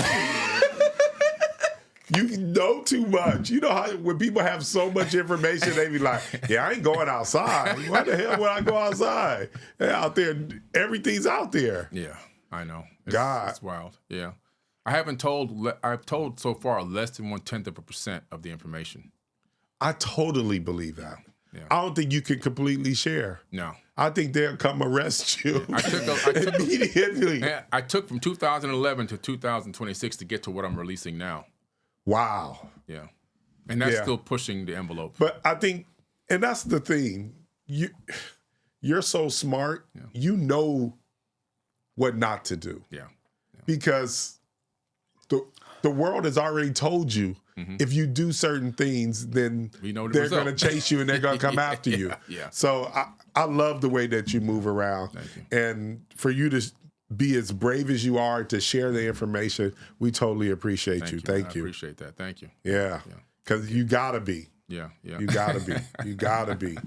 You know too much. You know how when people have so much information, they be like, yeah, I ain't going outside. Why the hell would I go outside? Out there, everything's out there. Yeah, I know. It's wild. Yeah. I've told so far less than 1/10% of the information. I totally believe that. Yeah. I don't think you can completely share. No. I think they'll come arrest you immediately. I took from 2011 to 2026 to get to what I'm releasing now. Wow. Yeah. And that's still pushing the envelope. But I think, and that's the thing, you're so smart, you know what not to do. Yeah. Because the world has already told you, if you do certain things, then they're going to chase you and they're going to come after you. Yeah. So I love the way that you move around. Thank you. And for you to be as brave as you are to share the information, we totally appreciate you. Thank you. I appreciate that. Thank you. Yeah. Because you got to be. Yeah. You got to be. You got to be.